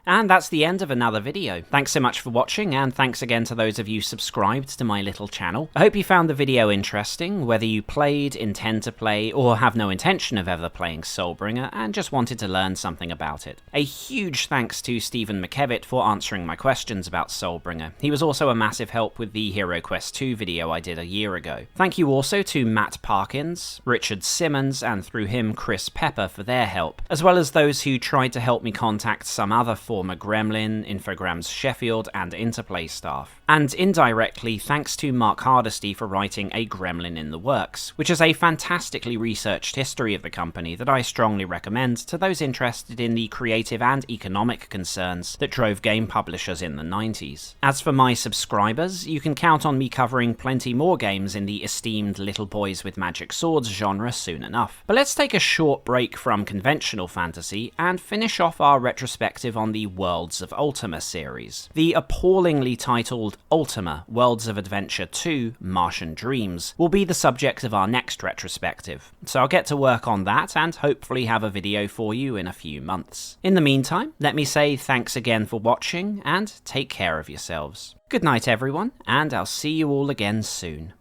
And that's the end of another video. Thanks so much for watching, and thanks again to those of you subscribed to my little channel. I hope you found the video interesting, whether you played, intend to play, or have no intention of ever playing Soulbringer, and just wanted to learn something about it. A huge thanks to Stephen McKevitt for answering my questions about Soulbringer. He was also a massive help with the HeroQuest 2 video I did a year ago. Thank you also to Matt Parkins, Richard Simmons, and through him Chris Pepper for their help, as well as those who tried to help me contact some other former Gremlin, Infogrames Sheffield, and Interplay staff. And indirectly, thanks to Mark Hardesty for writing A Gremlin in the Works, which is a fantastically researched history of the company that I strongly recommend to those interested in the creative and economic concerns that drove game publishers in the 90s. As for my subscribers, you can count on me covering plenty more games in the esteemed Little Boys with Magic Swords genre soon enough. But let's take a short break from conventional fantasy and finish off our retrospective on the Worlds of Ultima series. The appallingly titled Ultima Worlds of Adventure 2 Martian Dreams will be the subject of our next retrospective, so I'll get to work on that and hopefully have a video for you in a few months. In the meantime, let me say thanks again for watching and take care of yourselves. Good night everyone, and I'll see you all again soon.